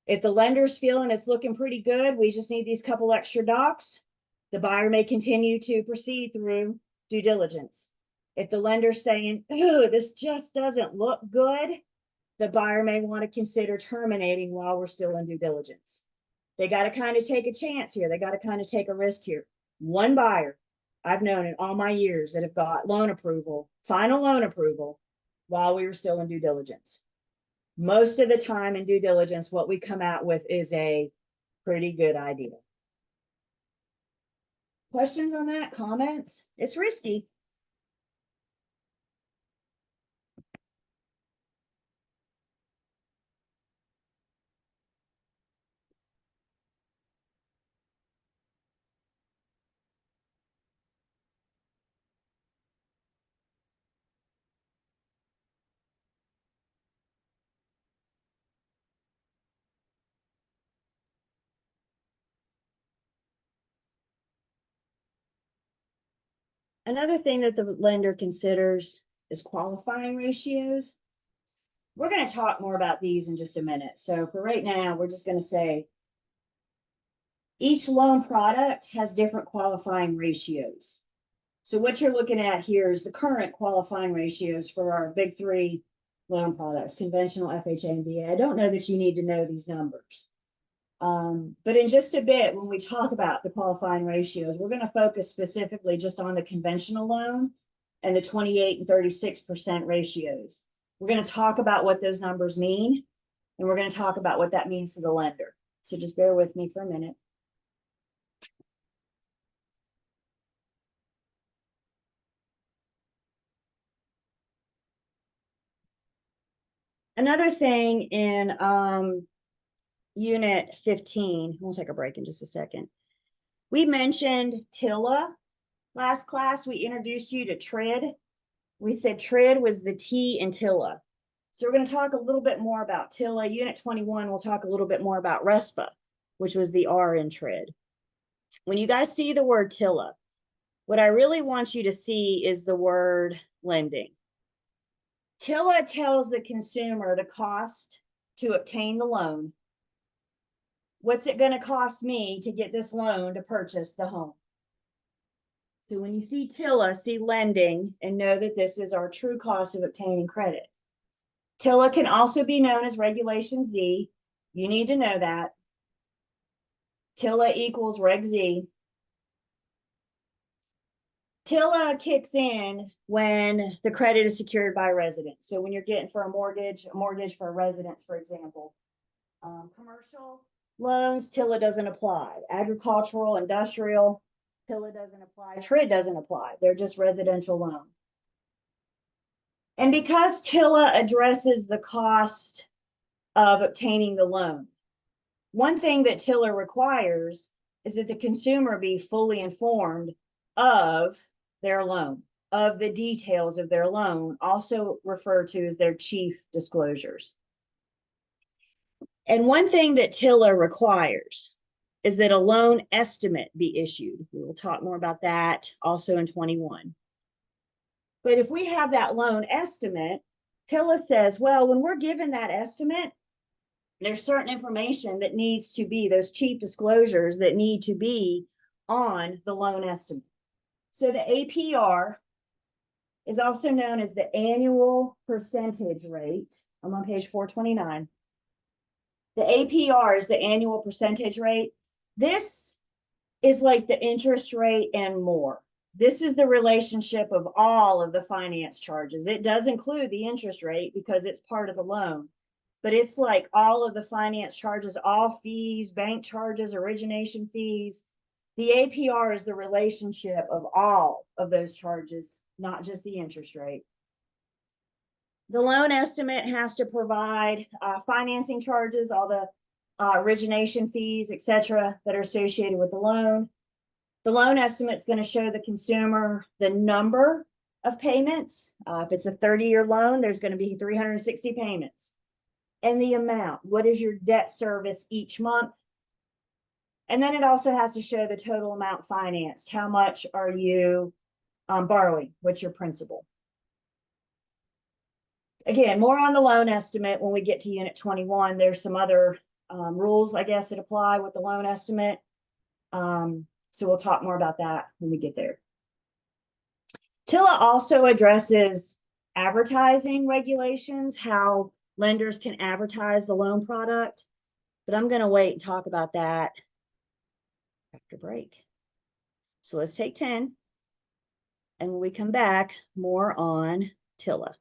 If the lender's feeling it's looking pretty good, we just need these couple extra docs, the buyer may continue to proceed through due diligence. If the lender's saying, oh, this just doesn't look good, the buyer may want to consider terminating while we're still in due diligence. They got to kind of take a chance here. They got to kind of take a risk here. One buyer I've known in all my years that have got loan approval, final loan approval, while we were still in due diligence. Most of the time in due diligence, what we come out with is a pretty good idea. Questions on that? Comments? It's risky. Another thing that the lender considers is qualifying ratios. We're going to talk more about these in just a minute. So for right now, we're just going to say each loan product has different qualifying ratios. So what you're looking at here is the current qualifying ratios for our big three loan products, conventional, FHA, and VA. I don't know that you need to know these numbers. But in just a bit, when we talk about the qualifying ratios, we're going to focus specifically just on the conventional loan and the 28 and 36% ratios. We're going to talk about what those numbers mean, and we're going to talk about what that means to the lender. So just bear with me for a minute. Another thing in Unit 15, we'll take a break in just a second. We mentioned TILA last class. We introduced you to TRID. We said TRID was the T in TILA. So we're going to talk a little bit more about TILA. Unit 21, we'll talk a little bit more about RESPA, which was the R in TRID. When you guys see the word TILA, what I really want you to see is the word lending. TILA tells the consumer the cost to obtain the loan. What's it going to cost me to get this loan to purchase the home? So when you see TILA, see lending, and know that this is our true cost of obtaining credit. TILA can also be known as Regulation Z. You need to know that. TILA equals Reg Z. TILA kicks in when the credit is secured by a resident. So when you're getting for a mortgage for a residence, for example. Commercial loans, TILA doesn't apply. Agricultural, industrial, TILA doesn't apply. TRID doesn't apply. They're just residential loans. And because TILA addresses the cost of obtaining the loan, one thing that TILA requires is that the consumer be fully informed of their loan, of the details of their loan, also referred to as their chief disclosures. And one thing that TILA requires is that a loan estimate be issued. We will talk more about that also in 21. But if we have that loan estimate, TILA says, well, when we're given that estimate, there's certain information that needs to be, those chief disclosures that need to be on the loan estimate. So the APR is also known as the annual percentage rate. I'm on page 429. The APR is the annual percentage rate. This is like the interest rate and more. This is the relationship of all of the finance charges. It does include the interest rate because it's part of the loan, but it's like all of the finance charges, all fees, bank charges, origination fees. The APR is the relationship of all of those charges not just the interest rate. The loan estimate has to provide financing charges, all the origination fees, etc., that are associated with the loan. The loan estimate is going to show the consumer the number of payments. If it's a 30-year loan, there's going to be 360 payments. And the amount, what is your debt service each month? And then it also has to show the total amount financed. How much are you borrowing? What's your principal? Again, more on the loan estimate when we get to Unit 21. There's some other rules, I guess, that apply with the loan estimate. So we'll talk more about that when we get there. TILA also addresses advertising regulations, how lenders can advertise the loan product, but I'm going to wait and talk about that after break. So let's take 10, and when we come back, more on TILA.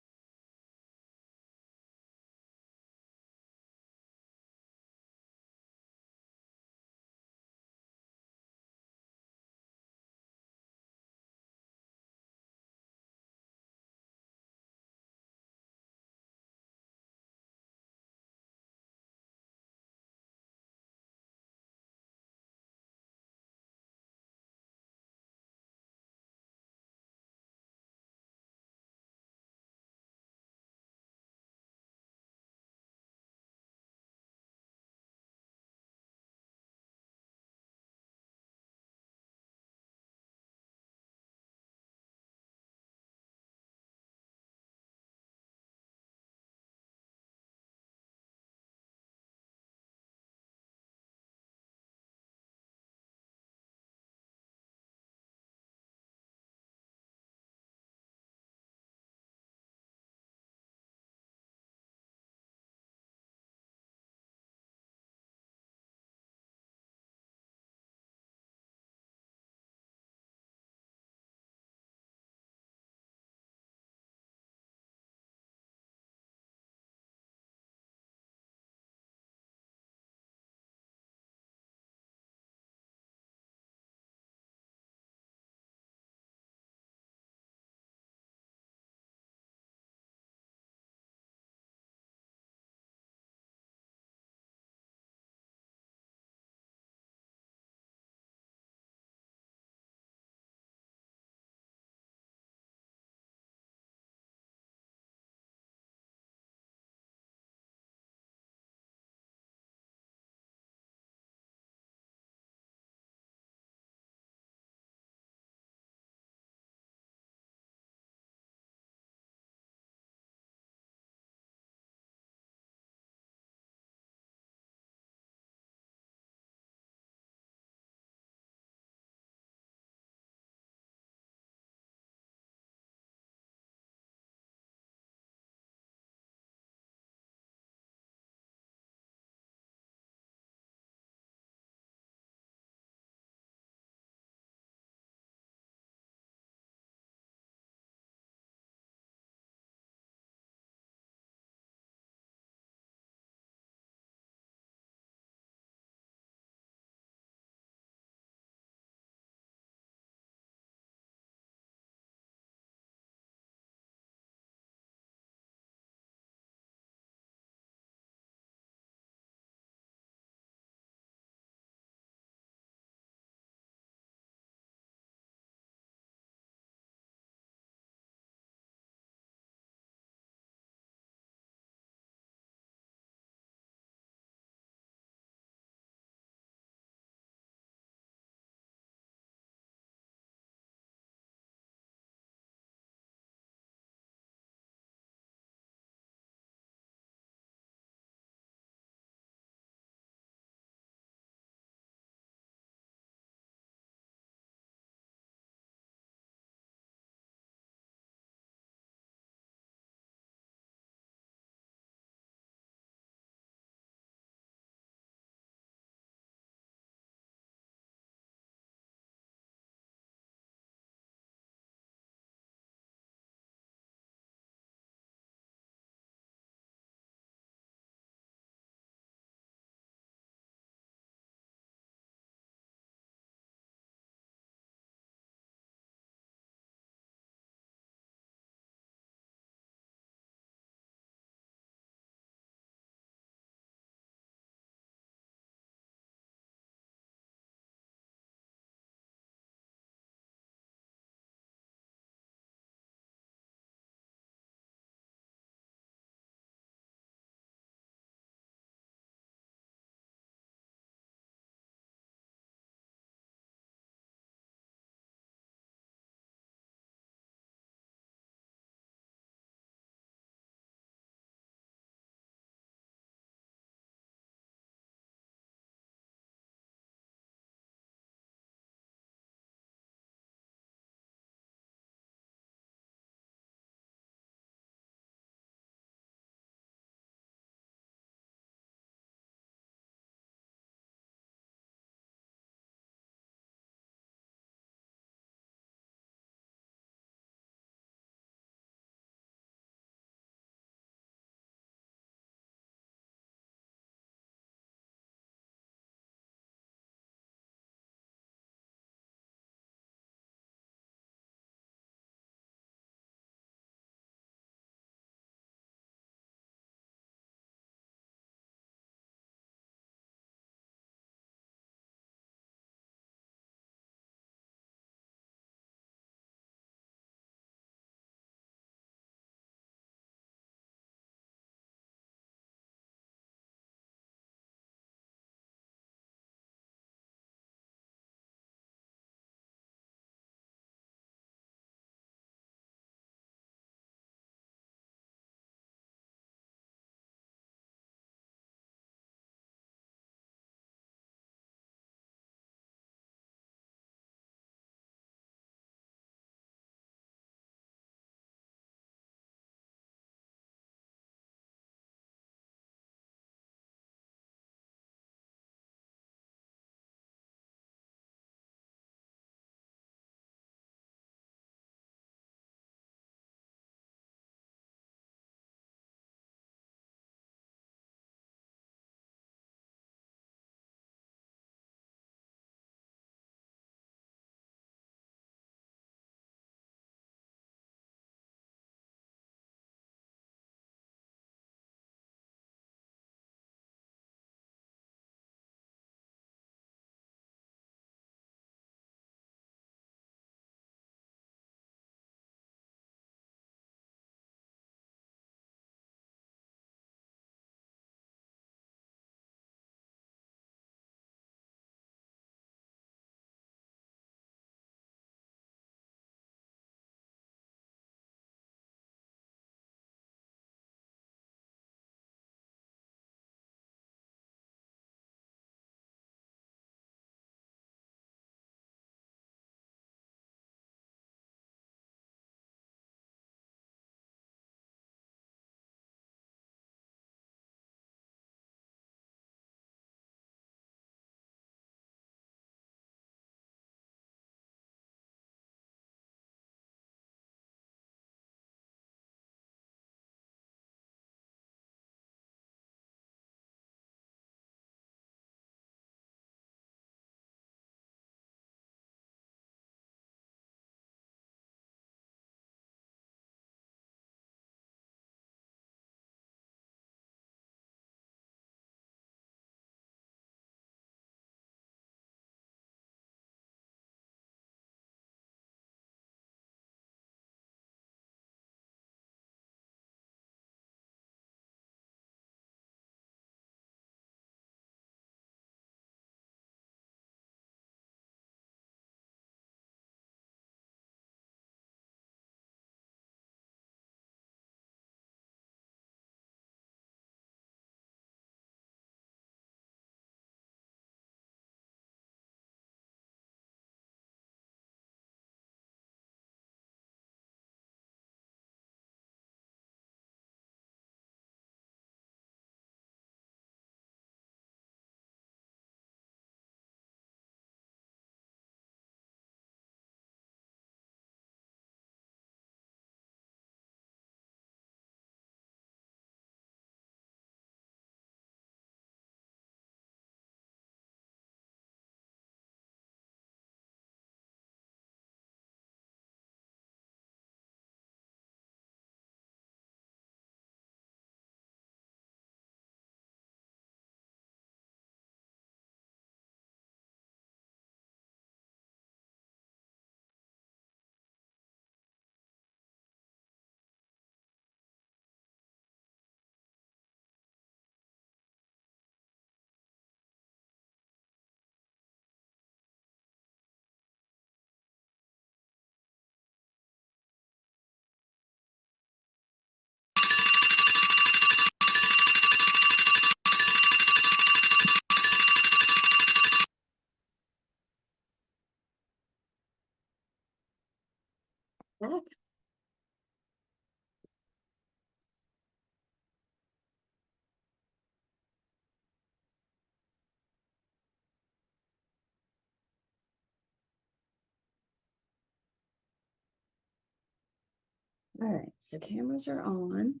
All right, so cameras are on.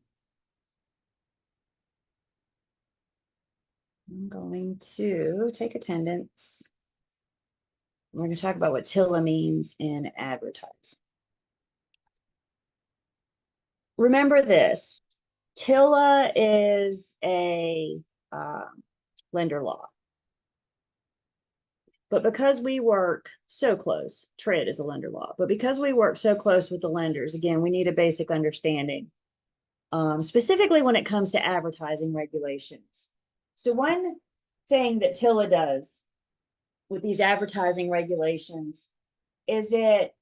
I'm going to take attendance. We're going to talk about what TILA means in advertising. Remember this, TILA is a lender law. But because we work so close, TRID is a lender law, but because we work so close with the lenders, again, we need a basic understanding, specifically when it comes to advertising regulations. So one thing that TILA does with these advertising regulations is it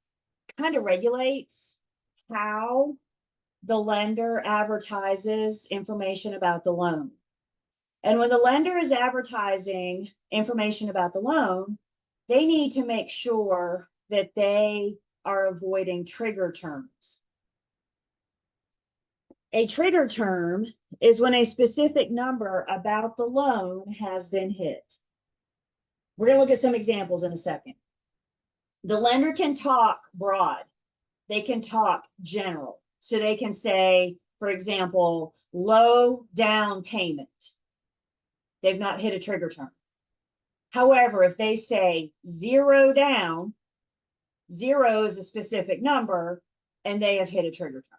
kind of regulates how the lender advertises information about the loan. And when the lender is advertising information about the loan, they need to make sure that they are avoiding trigger terms. A trigger term is when a specific number about the loan has been hit. We're going to look at some examples in a second. The lender can talk broad. They can talk general. So they can say, for example, low down payment. They've not hit a trigger term. However, if they say 0 down, 0 is a specific number, and they have hit a trigger term.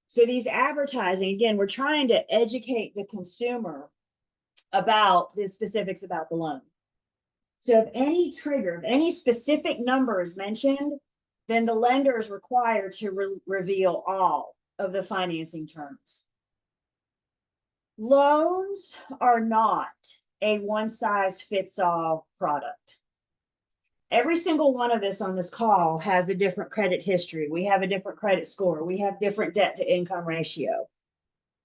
So these advertising, again, we're trying to educate the consumer about the specifics about the loan. So if any trigger, if any specific number is mentioned, then the lender is required to reveal all of the financing terms. Loans are not a one-size-fits-all product. Every single one of us on this call has a different credit history. We have a different credit score. We have different debt to income ratio.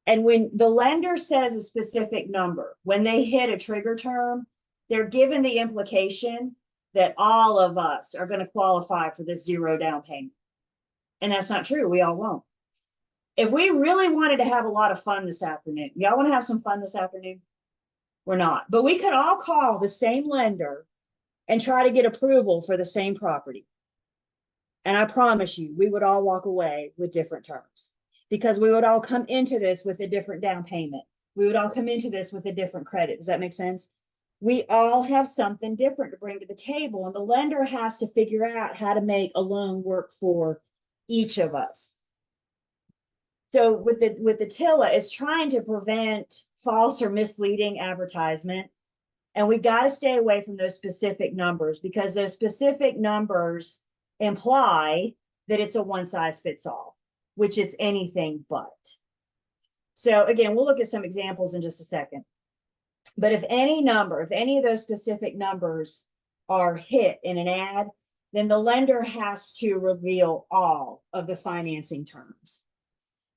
And when the lender says a specific number, when they hit a trigger term, they're given the implication that all of us are going to qualify for this 0 down payment. And that's not true. We all won't. If we really wanted to have a lot of fun this afternoon, y'all want to have some fun this afternoon? We're not. But we could all call the same lender and try to get approval for the same property. And I promise you, we would all walk away with different terms because we would all come into this with a different down payment. We would all come into this with a different credit. Does that make sense? We all have something different to bring to the table, and the lender has to figure out how to make a loan work for each of us. So with the TILA, it's trying to prevent false or misleading advertisement. And we got to stay away from those specific numbers because those specific numbers imply that it's a one size fits all, which it's anything but. So again, we'll look at some examples in just a second. But if any number, if any of those specific numbers are hit in an ad, then the lender has to reveal all of the financing terms.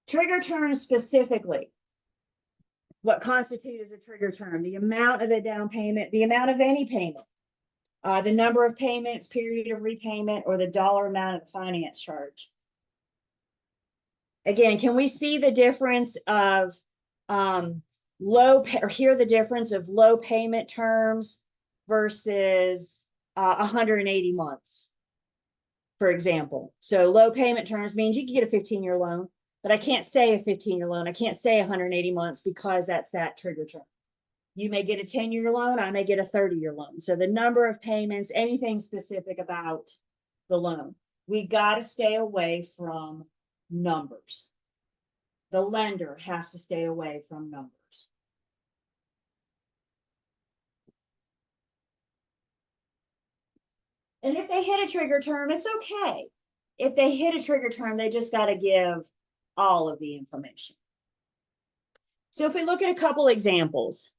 Trigger terms specifically, what constitutes a trigger term? The amount of the down payment, the amount of any payment, the number of payments, period of repayment, or the dollar amount of the finance charge. Again, can we see the difference of hear the difference of low payment terms versus 180 months, for example? So low payment terms means you can get a 15-year loan, but I can't say a 15-year loan. I can't say 180 months because that's that trigger term. You may get a 10-year loan. I may get a 30-year loan. So the number of payments, anything specific about the loan. We got to stay away from numbers. The lender has to stay away from numbers. And if they hit a trigger term, it's okay. If they hit a trigger term, they just got to give all of the information. So if we look at a couple examples,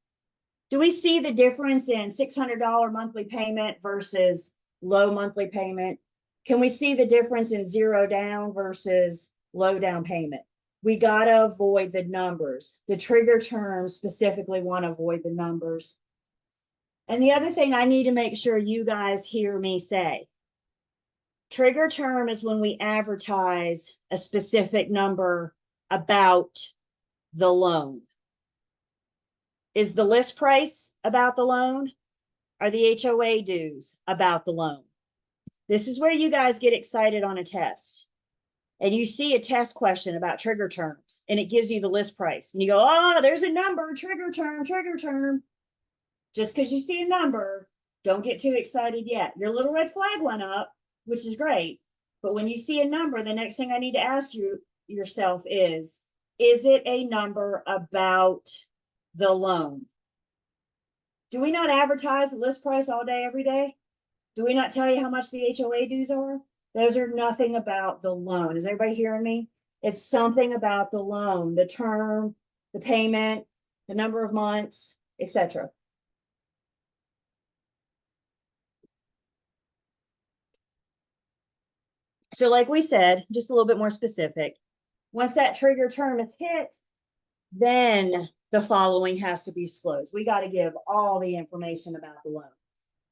do we see the difference in $600 monthly payment versus low monthly payment? Can we see the difference in 0 down versus low down payment? We got to avoid the numbers. The trigger terms specifically want to avoid the numbers. And the other thing I need to make sure you guys hear me say, trigger term is when we advertise a specific number about the loan. Is the list price about the loan? Are the HOA dues about the loan? This is where you guys get excited on a test. and you see a test question about trigger terms and it gives you the list price and you go, oh, there's a number, trigger term. Just because you see a number, don't get too excited yet. Your little red flag went up, which is great. But when you see a number, the next thing I need to ask yourself is it a number about the loan? Do we not advertise the list price all day, every day? Do we not tell you how much the HOA dues are? Those are nothing about the loan. Is everybody hearing me? It's something about the loan, the term, the payment, the number of months, etc. So like we said, just a little bit more specific. Once that trigger term is hit, then the following has to be disclosed. We got to give all the information about the loan.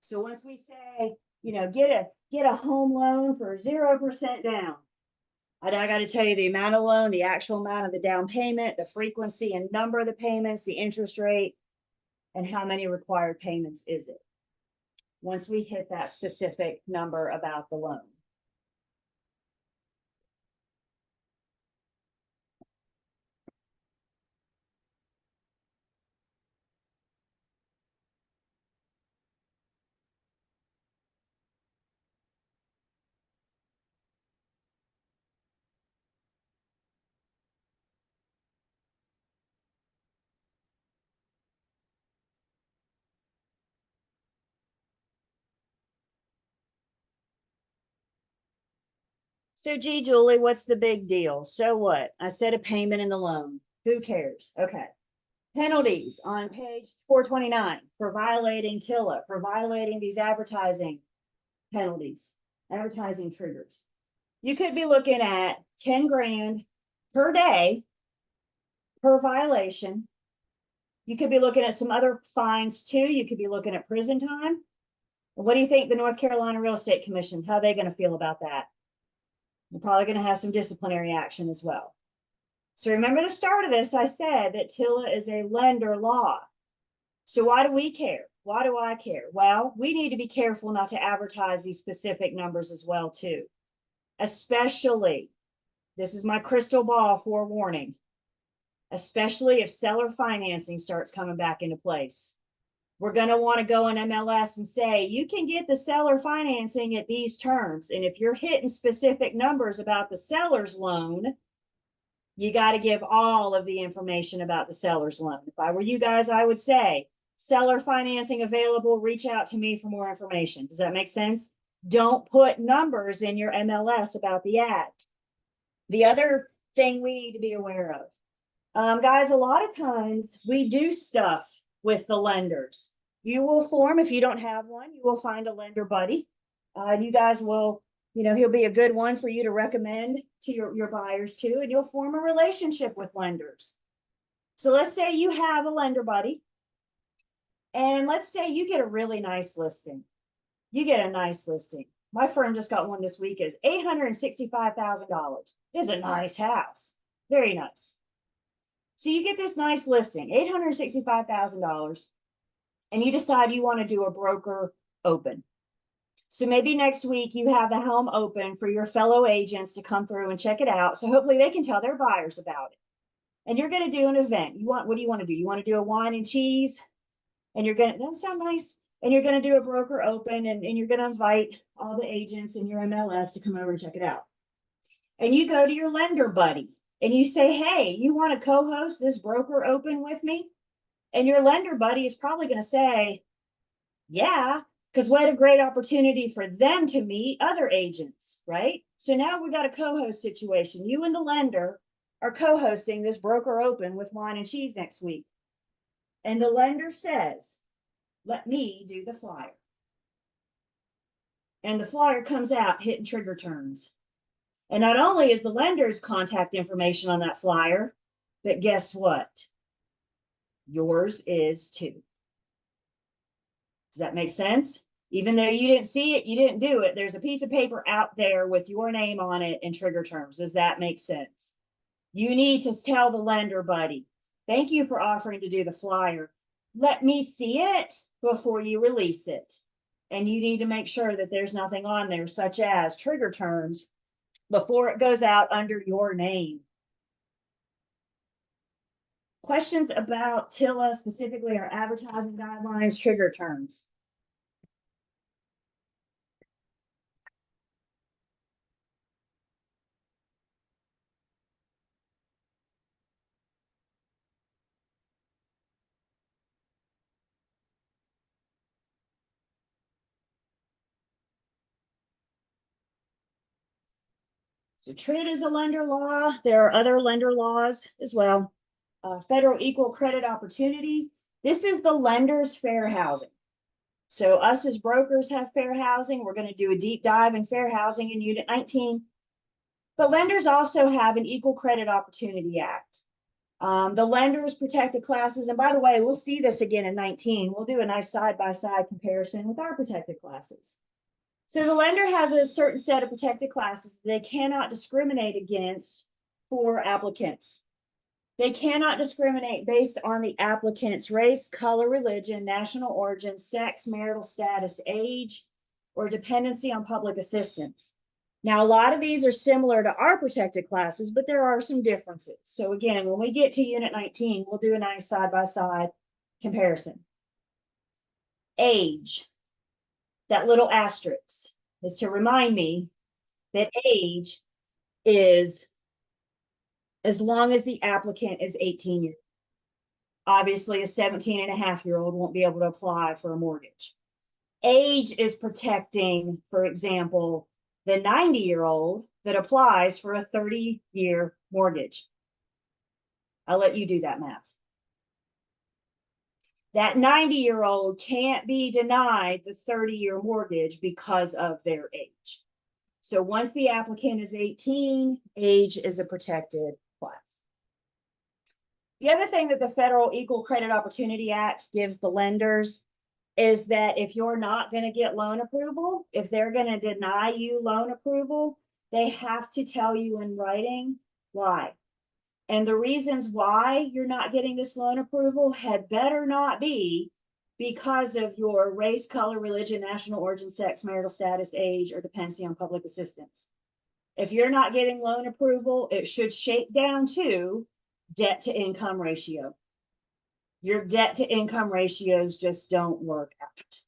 So once we say, get a home loan for 0% down, I got to tell you the amount of loan, the actual amount of the down payment, the frequency and number of the payments, the interest rate, and how many required payments is it once we hit that specific number about the loan. So, gee, Julie, what's the big deal? So what? I said a payment in the loan. Who cares? Okay. Penalties on page 429 for violating TILA, for violating these advertising penalties, advertising triggers. You could be looking at 10 grand per day per violation. You could be looking at some other fines too. You could be looking at prison time. What do you think the North Carolina Real Estate Commission, how are they going to feel about that? We're probably going to have some disciplinary action as well. So remember the start of this, I said that TILA is a lender law. So why do we care? Why do I care? Well, we need to be careful not to advertise these specific numbers as well too. Especially, this is my crystal ball forewarning, especially if seller financing starts coming back into place. We're going to want to go on MLS and say, you can get the seller financing at these terms. And if you're hitting specific numbers about the seller's loan, you got to give all of the information about the seller's loan. If I were you guys, I would say, seller financing available, reach out to me for more information. Does that make sense? Don't put numbers in your MLS about the ad. The other thing we need to be aware of, guys, a lot of times we do stuff with the lenders. You will form, if you don't have one, you will find a lender buddy. You guys will, he'll be a good one for you to recommend to your buyers too, and you'll form a relationship with lenders. So let's say you have a lender buddy, and let's say you get a really nice listing. You get a nice listing. My firm just got one this week, is $865,000. It's a nice house, very nice. So you get this nice listing, $865,000, and you decide you want to do a broker open. So maybe next week you have the home open for your fellow agents to come through and check it out. So hopefully they can tell their buyers about it. And you're going to do an event. What do you want to do? You want to do a wine and cheese? And doesn't sound nice. And you're going to do a broker open, and you're going to invite all the agents in your MLS to come over and check it out. And you go to your lender buddy and you say, hey, you want to co-host this broker open with me? And your lender buddy is probably going to say, yeah, because what a great opportunity for them to meet other agents, right? So now we got a co-host situation. You and the lender are co-hosting this broker open with wine and cheese next week. And the lender says, let me do the flyer. And the flyer comes out hitting trigger terms. And not only is the lender's contact information on that flyer, but guess what? Yours is too. Does that make sense? Even though you didn't see it, you didn't do it, there's a piece of paper out there with your name on it in trigger terms. Does that make sense? You need to tell the lender buddy, thank you for offering to do the flyer. Let me see it before you release it. And you need to make sure that there's nothing on there, such as trigger terms before it goes out under your name. Questions about TILA, specifically our advertising guidelines, trigger terms. So TRID is a lender law. There are other lender laws as well. Federal Equal Credit Opportunity. This is the lender's fair housing. So us as brokers have fair housing. We're going to do a deep dive in fair housing in Unit 19. But lenders also have an Equal Credit Opportunity Act. The lenders protected classes, and by the way, we'll see this again in 19. We'll do a nice side-by-side comparison with our protected classes. So the lender has a certain set of protected classes they cannot discriminate against for applicants. They cannot discriminate based on the applicant's race, color, religion, national origin, sex, marital status, age, or dependency on public assistance. Now, a lot of these are similar to our protected classes, but there are some differences. So again, when we get to Unit 19, we'll do a nice side-by-side comparison. Age. That little asterisk is to remind me that age is as long as the applicant is 18 years. Obviously, a 17-and-a-half-year-old won't be able to apply for a mortgage. Age is protecting, for example, the 90-year-old that applies for a 30-year mortgage. I'll let you do that math. That 90-year-old can't be denied the 30-year mortgage because of their age. So once the applicant is 18, age is a protected class. The other thing that the Federal Equal Credit Opportunity Act gives the lenders is that if you're not going to get loan approval, if they're going to deny you loan approval, they have to tell you in writing why. And the reasons why you're not getting this loan approval had better not be because of your race, color, religion, national origin, sex, marital status, age, or dependency on public assistance. If you're not getting loan approval, it should shake down to debt to income ratio. Your debt to income ratios just don't work out.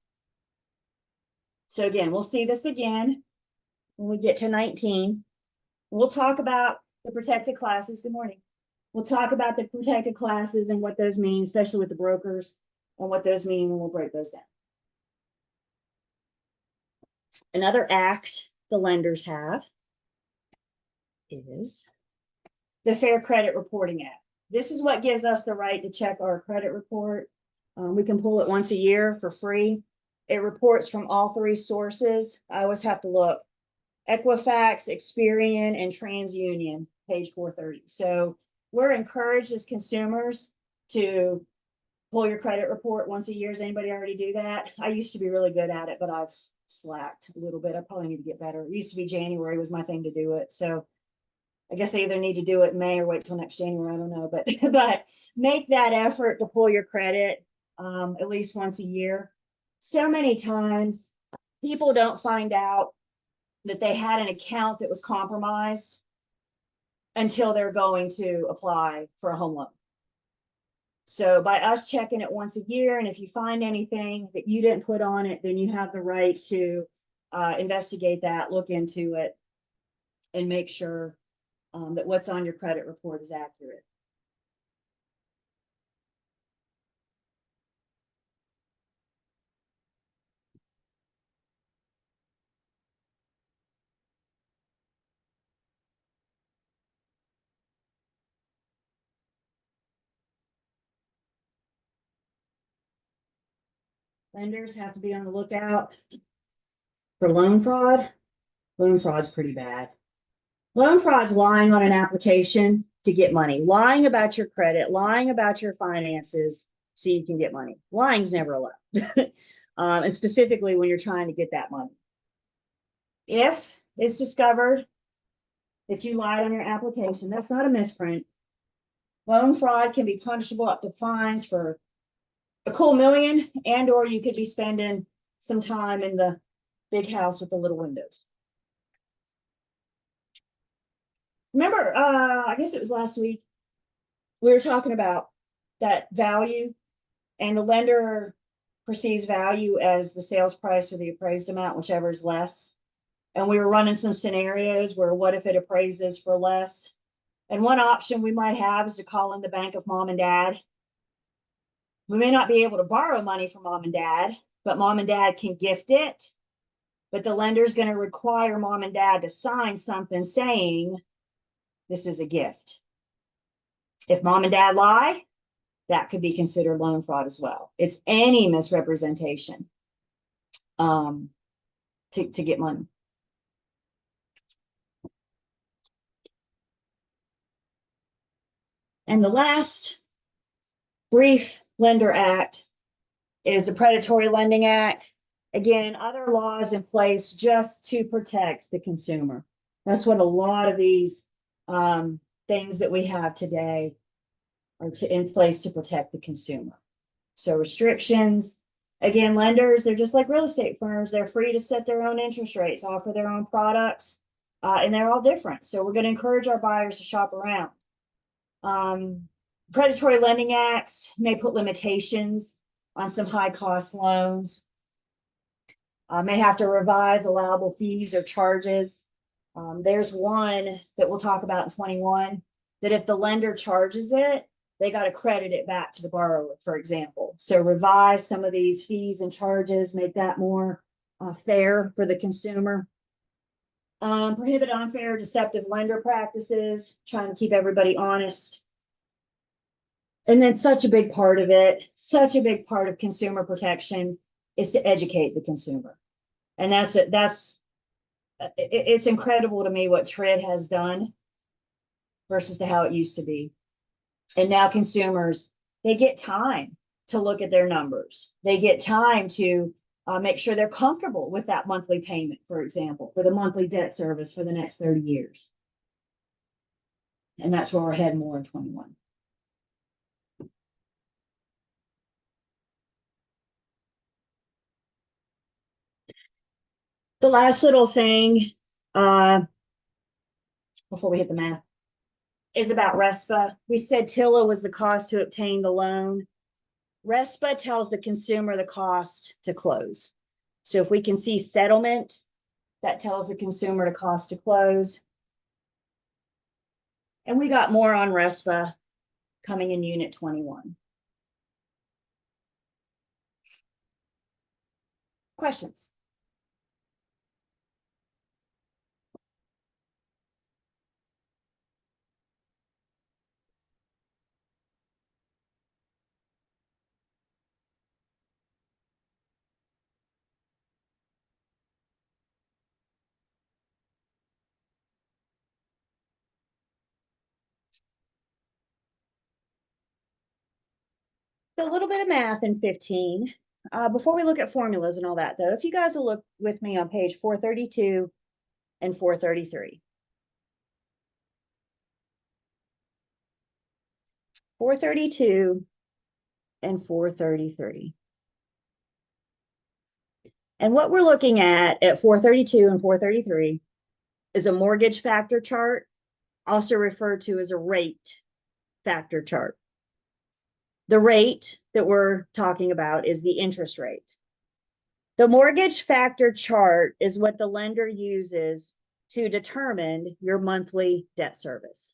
So again, we'll see this again when we get to 19. We'll talk about the protected classes. Good morning. We'll talk about the protected classes and what those mean, especially with the brokers, and what those mean, and we'll break those down. Another act the lenders have is the Fair Credit Reporting Act. This is what gives us the right to check our credit report. We can pull it once a year for free. It reports from all three sources. I always have to look. Equifax, Experian, and TransUnion, page 430. So we're encouraged as consumers to pull your credit report once a year. Does anybody already do that? I used to be really good at it, but I've slacked a little bit. I probably need to get better. It used to be January was my thing to do it. So I guess I either need to do it in May or wait till next January. I don't know, but make that effort to pull your credit at least once a year. So many times people don't find out that they had an account that was compromised until they're going to apply for a home loan. So by us checking it once a year, and if you find anything that you didn't put on it, then you have the right to investigate that, look into it, and make sure that what's on your credit report is accurate. Lenders have to be on the lookout for loan fraud. Loan fraud's pretty bad. Loan fraud's lying on an application to get money, lying about your credit, lying about your finances so you can get money. Lying's never allowed, and specifically when you're trying to get that money. If it's discovered that you lied on your application, that's not a misprint. Loan fraud can be punishable up to fines for a cool million, and or you could be spending some time in the big house with the little windows. remember, I guess it was last week, we were talking about that value, and the lender perceives value as the sales price or the appraised amount, whichever is less. And we were running some scenarios where what if it appraises for less? And one option we might have is to call in the bank of mom and dad. We may not be able to borrow money from mom and dad, but mom and dad can gift it. But the lender is going to require mom and dad to sign something saying this is a gift. If mom and dad lie, that could be considered loan fraud as well. It's any misrepresentation to get money. And the last brief lender act is the Predatory Lending Act. Again, other laws in place just to protect the consumer. That's what a lot of these things that we have today are in place to protect the consumer. So restrictions, again, lenders, they're just like real estate firms. They're free to set their own interest rates, offer their own products, and they're all different. So we're going to encourage our buyers to shop around. Predatory lending acts may put limitations on some high cost loans, may have to revise allowable fees or charges. There's one that we'll talk about in 21, that if the lender charges it, they got to credit it back to the borrower, for example. So revise some of these fees and charges, make that more fair for the consumer. Prohibit unfair, deceptive lender practices, trying to keep everybody honest. And then such a big part of it, such a big part of consumer protection is to educate the consumer. And it's incredible to me what TRID has done versus to how it used to be. And now consumers, they get time to look at their numbers. They get time to make sure they're comfortable with that monthly payment, for example, for the monthly debt service for the next 30 years. And that's where we're heading more in 21. The last little thing before we hit the math is about RESPA. We said TILA was the cost to obtain the loan. RESPA tells the consumer the cost to close. So if we can see settlement, that tells the consumer the cost to close. And we got more on RESPA coming in Unit 21. Questions? A little bit of math in 15. Before we look at formulas and all that, though, if you guys will look with me on page 432 and 433. 432 and 433. And what we're looking at 432 and 433 is a mortgage factor chart, also referred to as a rate factor chart. The rate that we're talking about is the interest rate. The mortgage factor chart is what the lender uses to determine your monthly debt service,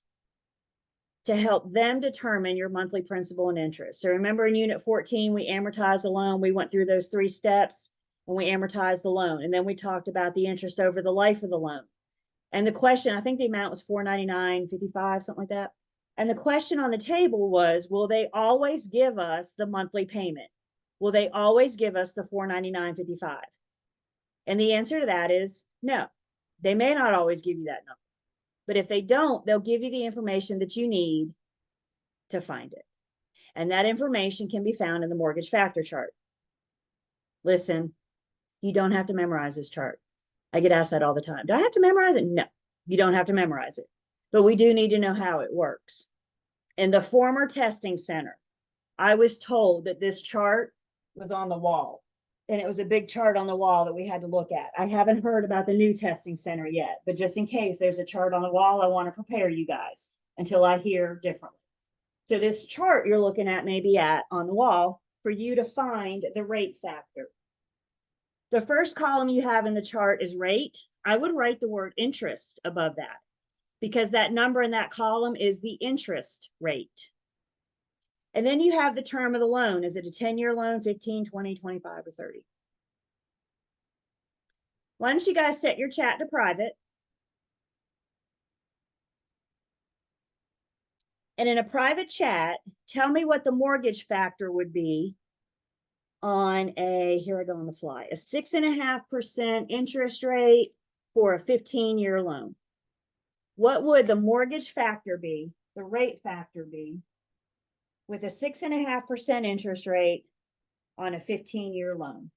to help them determine your monthly principal and interest. So remember in Unit 14, we amortized the loan. We went through those 3 steps and we amortized the loan. And then we talked about the interest over the life of the loan. And the question, I think the amount was $499.55, something like that. And the question on the table was, will they always give us the monthly payment? Will they always give us the $499.55? And the answer to that is no. They may not always give you that number. But if they don't, they'll give you the information that you need to find it. And that information can be found in the mortgage factor chart. Listen, you don't have to memorize this chart. I get asked that all the time. Do I have to memorize it? No, you don't have to memorize it. But we do need to know how it works. In the former testing center, I was told that this chart was on the wall. And it was a big chart on the wall that we had to look at. I haven't heard about the new testing center yet, but just in case there's a chart on the wall, I want to prepare you guys until I hear differently. So this chart you're looking at may be on the wall for you to find the rate factor. The first column you have in the chart is rate. I would write the word interest above that because that number in that column is the interest rate. And then you have the term of the loan. Is it a 10-year loan, 15, 20, 25, or 30? Why don't you guys set your chat to private? And in a private chat, tell me what the mortgage factor would be on here I go on the fly, a 6.5% interest rate for a 15-year loan. What would the mortgage factor be, the rate factor be, with a 6.5% interest rate on a 15-year loan?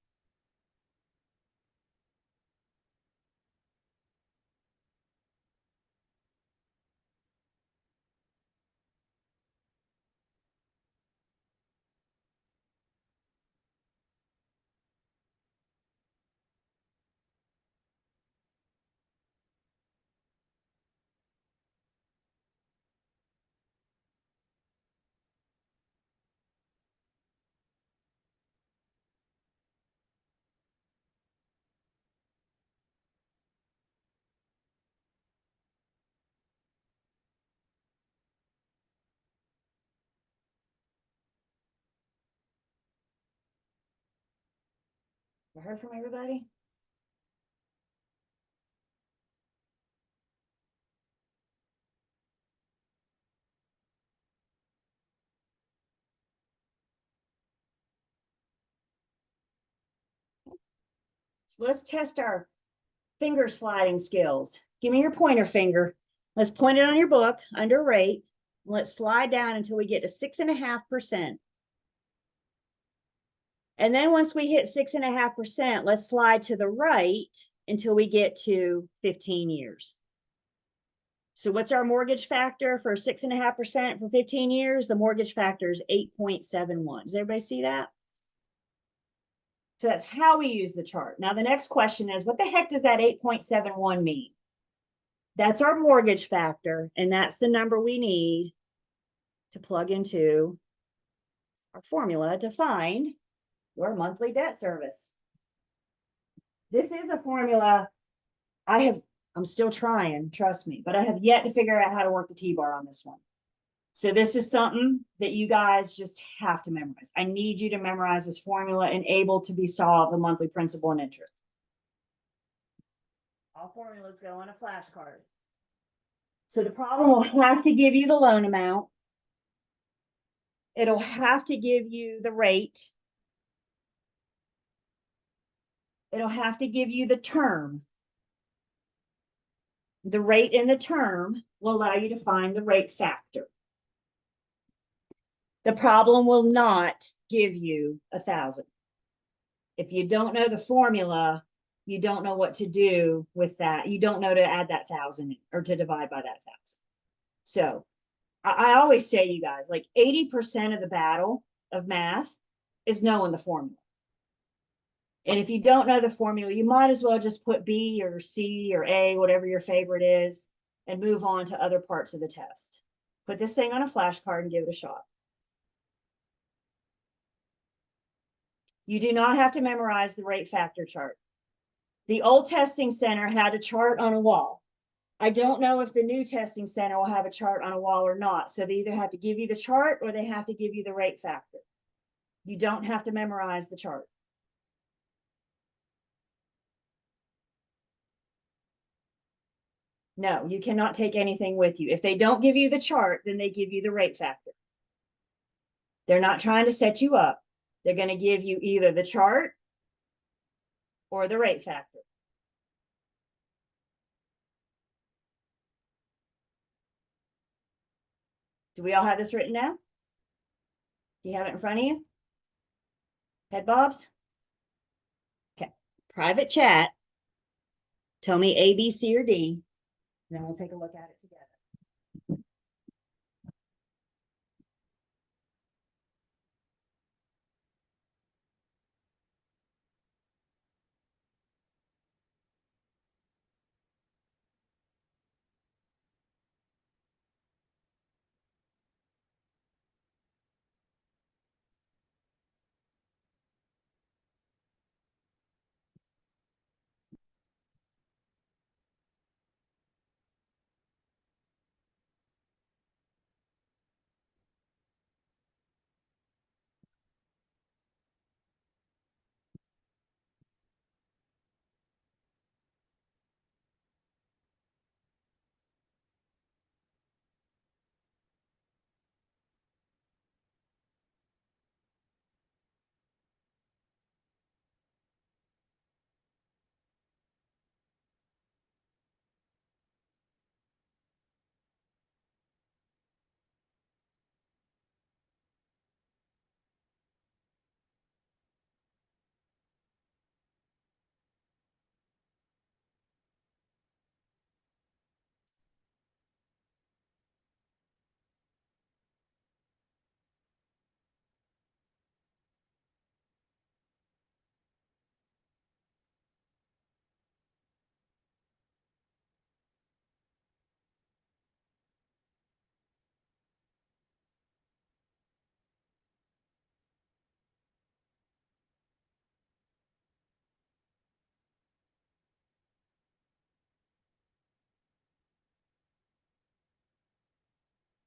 I heard from everybody. So let's test our finger sliding skills. Give me your pointer finger. Let's point it on your book under rate. Let's slide down until we get to 6.5%. And then once we hit 6.5%, let's slide to the right until we get to 15 years. So what's our mortgage factor for 6.5% for 15 years? The mortgage factor is 8.71. Does everybody see that? So that's how we use the chart. Now the next question is, what the heck does that 8.71 mean? That's our mortgage factor, and that's the number we need to plug into our formula to find your monthly debt service. This is a formula I'm still trying, trust me, but I have yet to figure out how to work the T-bar on this one. So this is something that you guys just have to memorize. I need you to memorize this formula and able to be solved the monthly principal and interest. All formulas go on a flashcard. So the problem will have to give you the loan amount. It'll have to give you the rate. It'll have to give you the term. The rate and the term will allow you to find the rate factor. The problem will not give you 1,000. If you don't know the formula, you don't know what to do with that. You don't know to add that 1,000 or to divide by that 1,000. So I always say, you guys, like 80% of the battle of math is knowing the formula. And if you don't know the formula, you might as well just put B or C or A, whatever your favorite is, and move on to other parts of the test. Put this thing on a flashcard and give it a shot. You do not have to memorize the rate factor chart. The old testing center had a chart on a wall. I don't know if the new testing center will have a chart on a wall or not. So they either have to give you the chart or they have to give you the rate factor. You don't have to memorize the chart. No, you cannot take anything with you. If they don't give you the chart, then they give you the rate factor. They're not trying to set you up. They're going to give you either the chart or the rate factor. Do we all have this written down? Do you have it in front of you? Head bobs? Okay. Private chat. Tell me A, B, C, or D. And then we'll take a look at it together.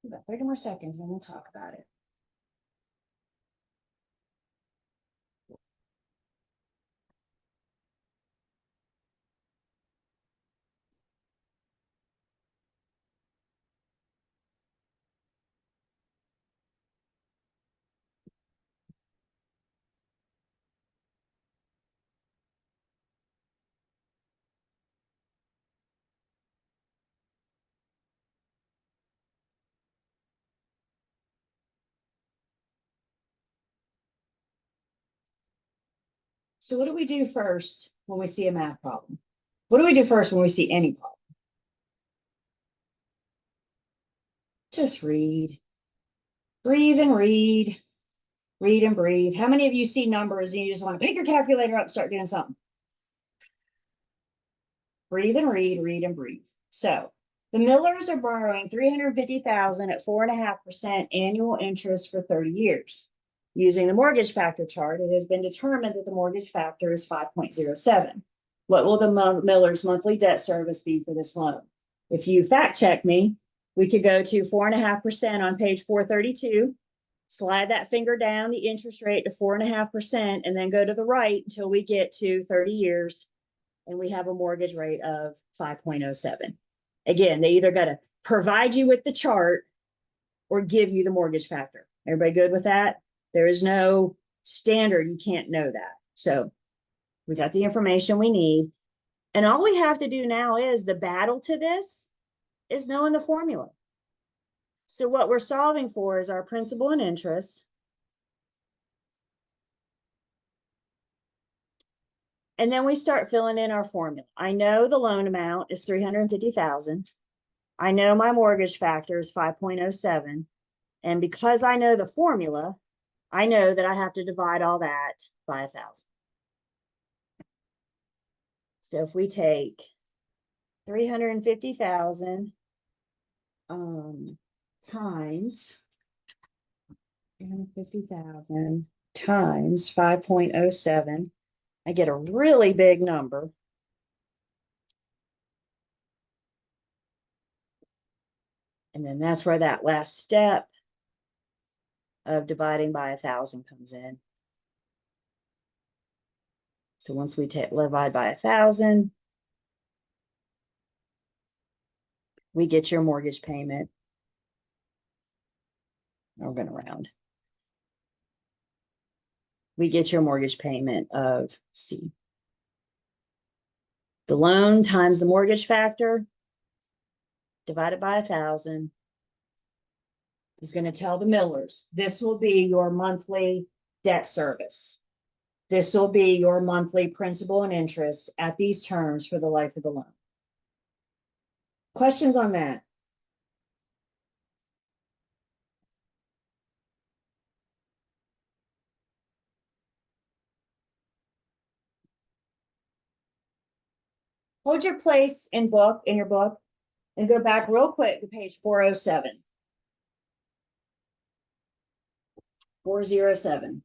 About 30 more seconds and we'll talk about it. So what do we do first when we see a math problem? What do we do first when we see any problem? Just read. Breathe and read. Read and breathe. How many of you see numbers and you just want to pick your calculator up, start doing something? Breathe and read and breathe. So the Millers are borrowing $350,000 at 4.5% annual interest for 30 years. Using the mortgage factor chart, it has been determined that the mortgage factor is 5.07. What will the Millers' monthly debt service be for this loan? If you fact check me, we could go to 4.5% on page 432, slide that finger down the interest rate to 4.5%, and then go to the right until we get to 30 years, and we have a mortgage rate of 5.07. Again, they either got to provide you with the chart or give you the mortgage factor. Everybody good with that? There is no standard. You can't know that. So we got the information we need. And all we have to do now is the battle to this is knowing the formula. So what we're solving for is our principal and interest. And then we start filling in our formula. I know the loan amount is $350,000. I know my mortgage factor is 5.07. And because I know the formula, I know that I have to divide all that by 1,000. So if we take 350,000 times 350,000 times 5.07, I get a really big number. And then that's where that last step of dividing by 1,000 comes in. So once we divide by 1,000, we get your mortgage payment. We're going to round. We get your mortgage payment of C. The loan times the mortgage factor divided by 1,000 is going to tell the Millers, this will be your monthly debt service. This will be your monthly principal and interest at these terms for the life of the loan. Questions on that? Hold your place in your book and go back real quick to page 407. 407.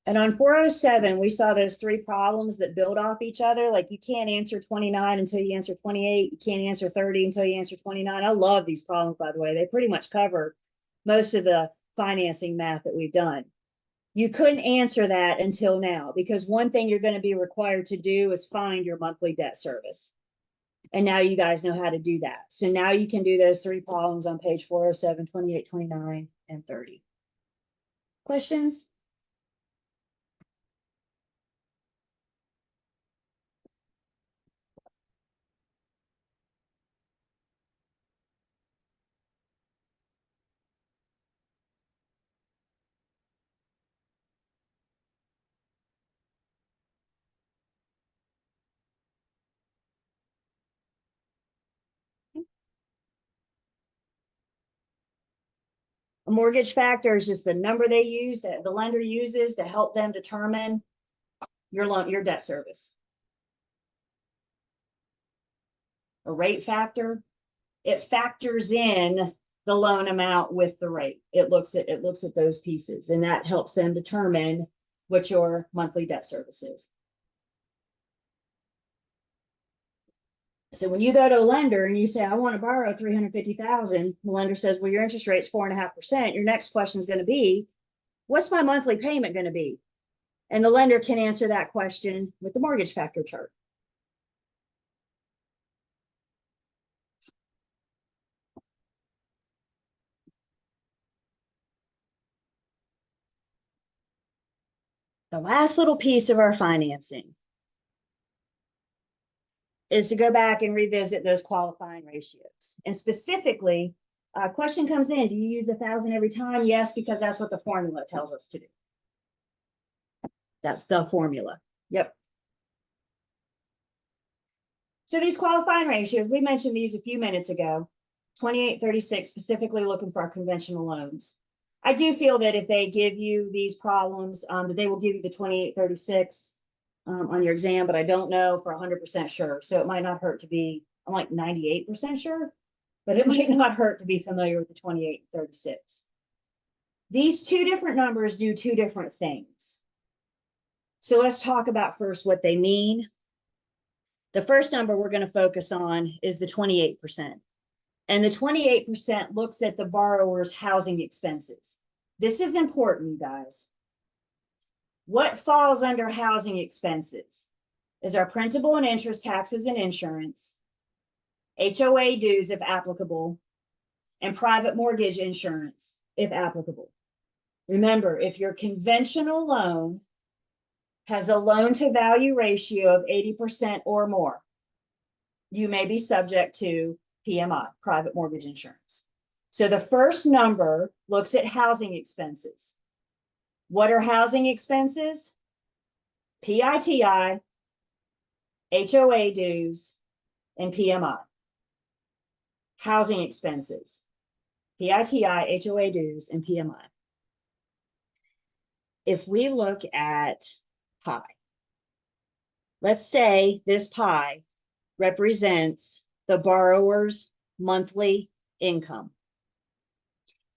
And on 407, we saw those three problems that build off each other. Like you can't answer 29 until you answer 28. You can't answer 30 until you answer 29. I love these problems, by the way. They pretty much cover most of the financing math that we've done. You couldn't answer that until now because one thing you're going to be required to do is find your monthly debt service. And now you guys know how to do that. So now you can do those three problems on page 407, 28, 29, and 30. Questions? A mortgage factor is just the number they use, that the lender uses to help them determine your loan, your debt service. A rate factor, it factors in the loan amount with the rate. It looks at those pieces, and that helps them determine what your monthly debt service is. So when you go to a lender and you say, I want to borrow 350,000, the lender says, well, your interest rate's 4.5%. Your next question is going to be, what's my monthly payment going to be? And the lender can answer that question with the mortgage factor chart. The last little piece of our financing is to go back and revisit those qualifying ratios. And specifically, a question comes in, do you use 1,000 every time? Yes, because that's what the formula tells us to do. That's the formula. Yep. So these qualifying ratios, we mentioned these a few minutes ago, 2836, specifically looking for our conventional loans. I do feel that if they give you these problems, that they will give you the 2836 on your exam, but I don't know for 100% sure. So it might not hurt to be, I'm like 98% sure, but it might not hurt to be familiar with the 2836. These two different numbers do two different things. So let's talk about first what they mean. The first number we're going to focus on is the 28%. And the 28% looks at the borrower's housing expenses. This is important, you guys. What falls under housing expenses is our principal and interest, taxes and insurance, HOA dues if applicable, and private mortgage insurance if applicable. Remember, if your conventional loan has a loan to value ratio of 80% or more, you may be subject to PMI, private mortgage insurance. So the first number looks at housing expenses. What are housing expenses? PITI, HOA dues, and PMI. Housing expenses, PITI, HOA dues, and PMI. If we look at pie, let's say this pie represents the borrower's monthly income.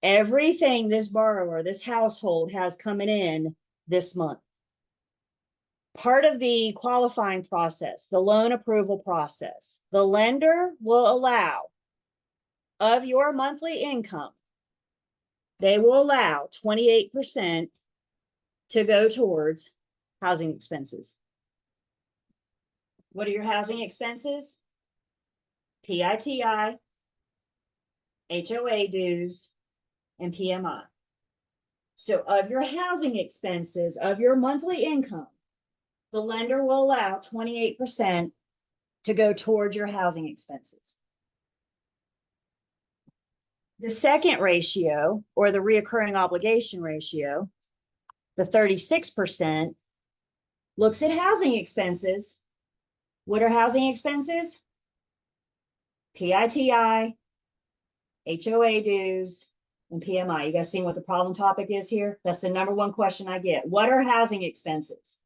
Everything this borrower, this household has coming in this month. Part of the qualifying process, the loan approval process, the lender will allow of your monthly income, they will allow 28% to go towards housing expenses. What are your housing expenses? PITI, HOA dues, and PMI. So of your housing expenses, of your monthly income, the lender will allow 28% to go towards your housing expenses. The second ratio, or the reoccurring obligation ratio, the 36%, looks at housing expenses. What are housing expenses? PITI, HOA dues, and PMI. You guys seeing what the problem topic is here? That's the number one question I get. What are housing expenses?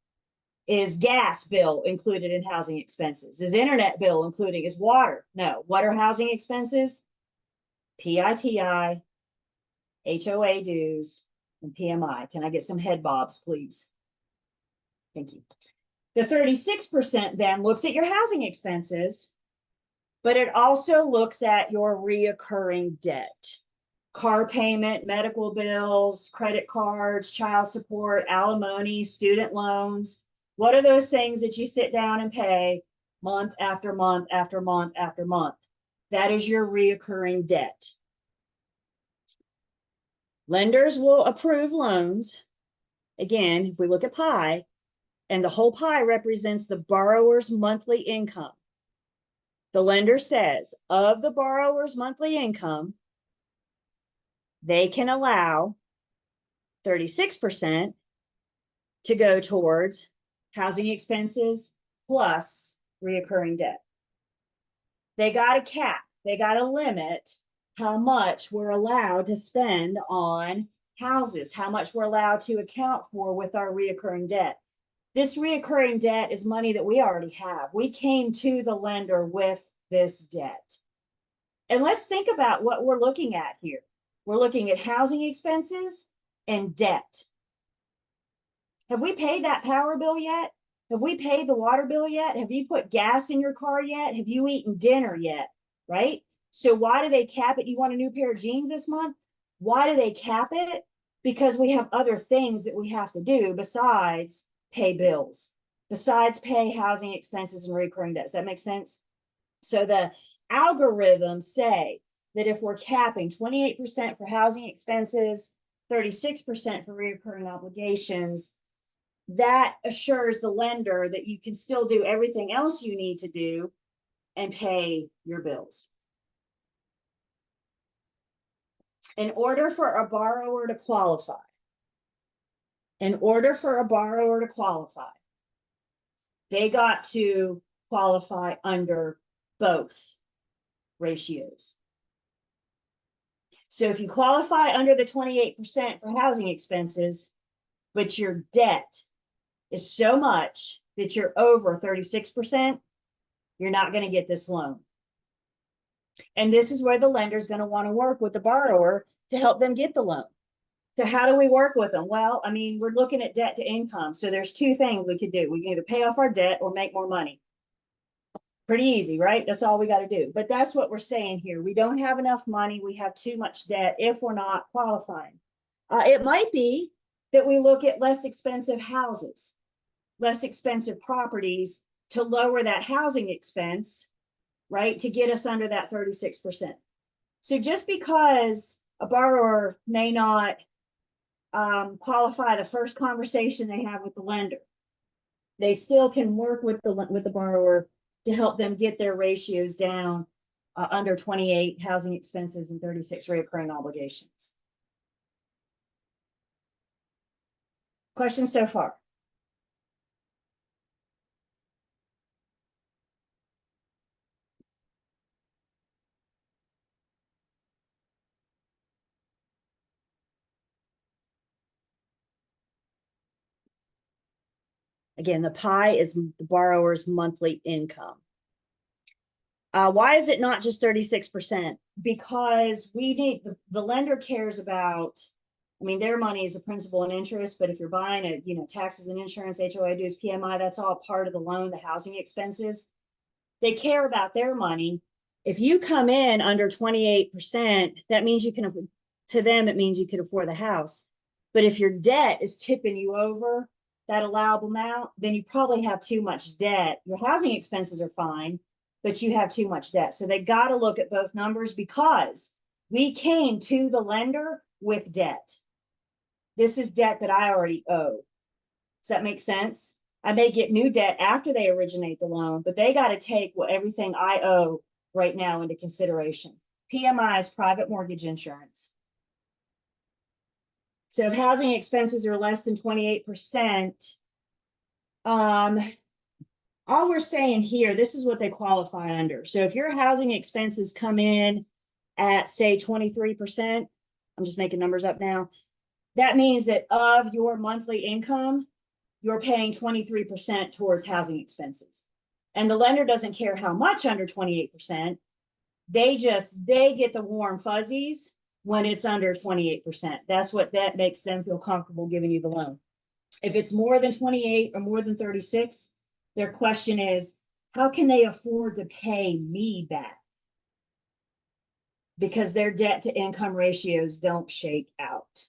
Is gas bill included in housing expenses? Is internet bill included? Is water? No. What are housing expenses? PITI, HOA dues, and PMI. Can I get some head bobs, please? Thank you. The 36% then looks at your housing expenses, but it also looks at your reoccurring debt. Car payment, medical bills, credit cards, child support, alimony, student loans. What are those things that you sit down and pay month after month after month after month? That is your reoccurring debt. Lenders will approve loans. Again, if we look at pie, and the whole pie represents the borrower's monthly income. The lender says, of the borrower's monthly income, they can allow 36% to go towards housing expenses plus reoccurring debt. They got a cap, they got a limit how much we're allowed to spend on houses, how much we're allowed to account for with our reoccurring debt. This reoccurring debt is money that we already have. We came to the lender with this debt. And let's think about what we're looking at here. We're looking at housing expenses and debt. Have we paid that power bill yet? Have we paid the water bill yet? Have you put gas in your car yet? Have you eaten dinner yet? Right? So why do they cap it? You want a new pair of jeans this month? Why do they cap it? Because we have other things that we have to do besides pay bills, besides pay housing expenses and recurring debt. Does that make sense? So the algorithms say that if we're capping 28% for housing expenses, 36% for recurring obligations, that assures the lender that you can still do everything else you need to do and pay your bills. In order for a borrower to qualify, they got to qualify under both ratios. So if you qualify under the 28% for housing expenses, but your debt is so much that you're over 36%, you're not going to get this loan. And this is where the lender is going to want to work with the borrower to help them get the loan. So how do we work with them? Well, I mean, we're looking at debt to income. So there's two things we could do. We can either pay off our debt or make more money. Pretty easy, right? That's all we got to do. But that's what we're saying here. We don't have enough money. We have too much debt if we're not qualifying. It might be that we look at less expensive houses, less expensive properties to lower that housing expense, right? To get us under that 36%. So just because a borrower may not qualify the first conversation they have with the lender, they still can work with the borrower to help them get their ratios down under 28 housing expenses and 36 recurring obligations. Questions so far? Again, the pie is the borrower's monthly income. Why is it not just 36%? Because we need, the lender cares about, I mean, their money is the principal and interest, but if you're buying a, taxes and insurance, HOA dues, PMI, that's all part of the loan, the housing expenses. They care about their money. If you come in under 28%, that means you can, to them, it means you can afford the house. But if your debt is tipping you over that allowable amount, then you probably have too much debt. Your housing expenses are fine, but you have too much debt. So they got to look at both numbers because we came to the lender with debt. This is debt that I already owe. Does that make sense? I may get new debt after they originate the loan, but they got to take everything I owe right now into consideration. PMI is private mortgage insurance. So if housing expenses are less than 28%, all we're saying here, this is what they qualify under. So if your housing expenses come in at, say, 23%, I'm just making numbers up now, that means that of your monthly income, you're paying 23% towards housing expenses. And the lender doesn't care how much under 28%. They get the warm fuzzies when it's under 28%. That makes them feel comfortable giving you the loan. If it's more than 28 or more than 36, their question is, how can they afford to pay me back? Because their debt to income ratios don't shake out.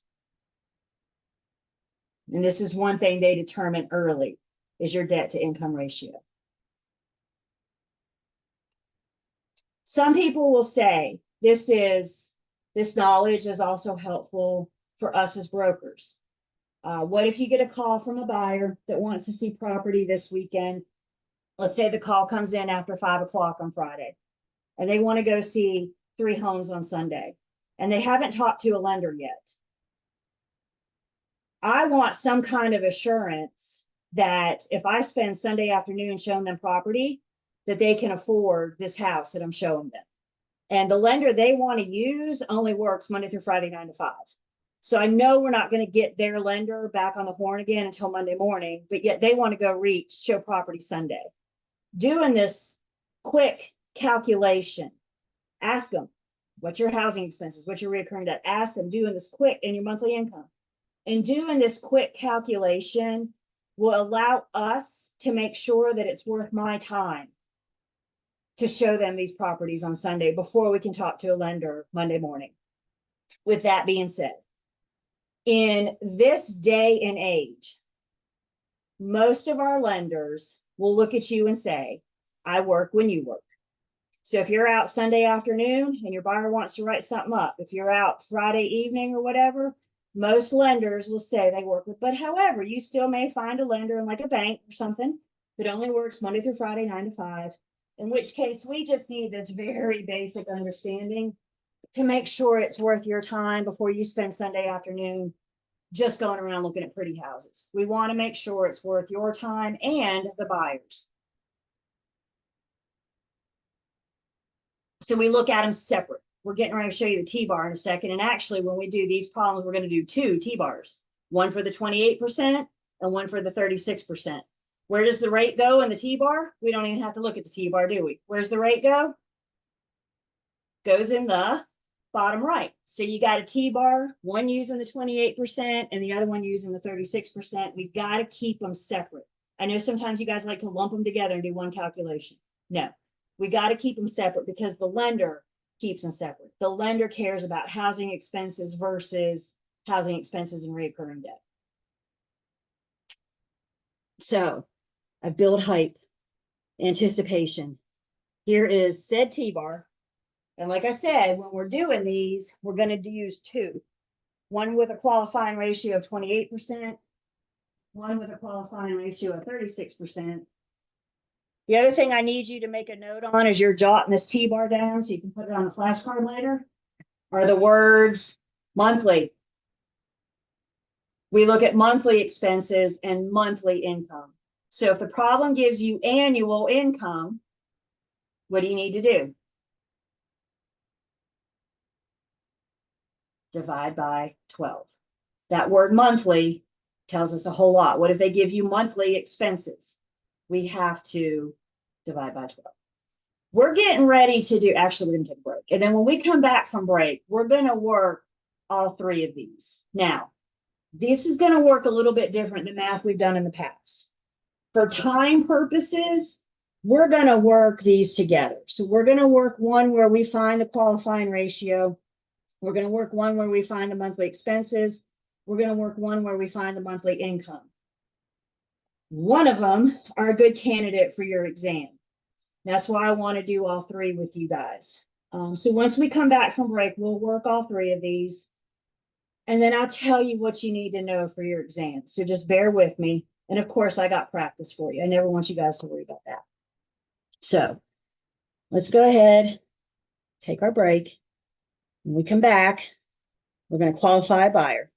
And this is one thing they determine early, is your debt to income ratio. Some people will say this knowledge is also helpful for us as brokers. What if you get a call from a buyer that wants to see property this weekend? Let's say the call comes in after 5 o'clock on Friday, and they want to go see 3 homes on Sunday, and they haven't talked to a lender yet. I want some kind of assurance that if I spend Sunday afternoon showing them property, that they can afford this house that I'm showing them. And the lender they want to use only works Monday through Friday, 9 to 5. So I know we're not going to get their lender back on the horn again until Monday morning, but yet they want to go show property Sunday. Doing this quick calculation, ask them, what's your housing expenses? What's your recurring debt? Ask them, doing this quick in your monthly income. And doing this quick calculation will allow us to make sure that it's worth my time to show them these properties on Sunday before we can talk to a lender Monday morning. With that being said, in this day and age, most of our lenders will look at you and say, I work when you work. So if you're out Sunday afternoon and your buyer wants to write something up, if you're out Friday evening or whatever, most lenders will say they work with, but however, you still may find a lender in like a bank or something that only works Monday through Friday, 9 to 5, in which case we just need this very basic understanding to make sure it's worth your time before you spend Sunday afternoon just going around looking at pretty houses. We want to make sure it's worth your time and the buyers. So we look at them separate. We're getting ready to show you the T-bar in a second. And actually, when we do these problems, we're going to do 2 T-bars, one for the 28% and one for the 36%. Where does the rate go in the T-bar? We don't even have to look at the T-bar, do we? Where's the rate go? Goes in the bottom right. So you got a T-bar, one using the 28% and the other one using the 36%. We've got to keep them separate. I know sometimes you guys like to lump them together and do one calculation. No, we got to keep them separate because the lender keeps them separate. The lender cares about housing expenses versus housing expenses and recurring debt. So I've built hype, anticipation. Here is said T-bar. And like I said, when we're doing these, we're going to use 2. One with a qualifying ratio of 28%, one with a qualifying ratio of 36%. The other thing I need you to make a note on as you're jotting this T-bar down so you can put it on a flashcard later are the words monthly. We look at monthly expenses and monthly income. So if the problem gives you annual income, what do you need to do? Divide by 12. That word monthly tells us a whole lot. What if they give you monthly expenses? We have to divide by 12. We're getting ready to do, actually, we're going to take a break. And then when we come back from break, we're going to work all 3 of these. Now, this is going to work a little bit different than math we've done in the past. For time purposes, we're going to work these together. So we're going to work one where we find the qualifying ratio. We're going to work one where we find the monthly expenses. We're going to work one where we find the monthly income. One of them are a good candidate for your exam. That's why I want to do all 3 with you guys. So once we come back from break, we'll work all 3 of these. And then I'll tell you what you need to know for your exam. So just bear with me. And of course, I got practice for you. I never want you guys to worry about that. So let's go ahead, take our break. When we come back, we're going to qualify a buyer.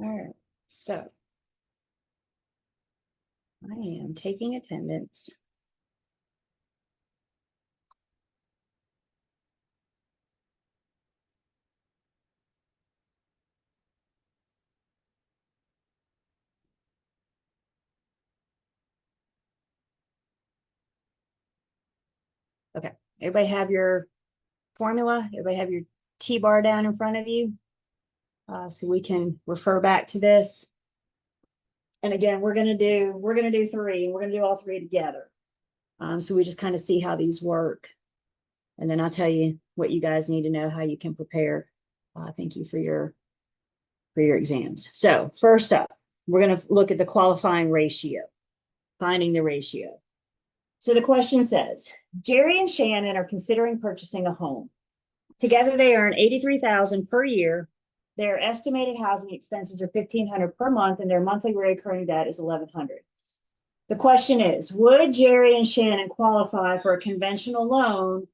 All right, so I am taking attendance. Okay, everybody have your formula? Everybody have your T-bar down in front of you? So we can refer back to this. And again, we're gonna do 3, and we're gonna do all 3 together. So we just kind of see how these work. And then I'll tell you what you guys need to know, how you can prepare. Thank you for your exams. So first up, we're going to look at the qualifying ratio, finding the ratio. So the question says, Jerry and Shannon are considering purchasing a home. Together they earn $83,000 per year. Their estimated housing expenses are $1,500 per month, and their monthly recurring debt is $1,100. The question is, would Jerry and Shannon qualify for a conventional loan,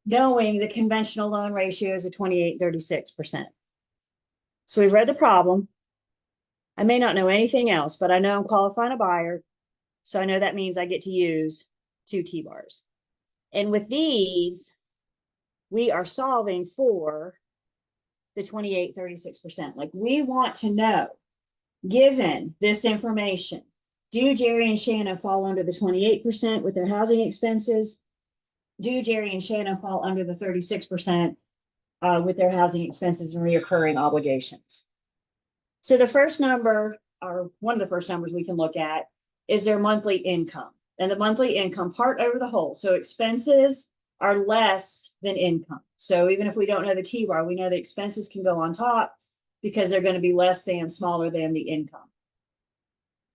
knowing the conventional loan ratio is a 28-36%? So we've read the problem. I may not know anything else, but I know I'm qualifying a buyer. So I know that means I get to use 2 T-bars. And with these, we are solving for the 28-36%. Like, we want to know, given this information, do Jerry and Shannon fall under the 28% with their housing expenses? Do Jerry and Shannon fall under the 36% with their housing expenses and reoccurring obligations? So the first number, or one of the first numbers we can look at, is their monthly income. And the monthly income part over the whole. So expenses are less than income. So even if we don't know the T-bar, we know the expenses can go on top because they're going to be less than, smaller than the income.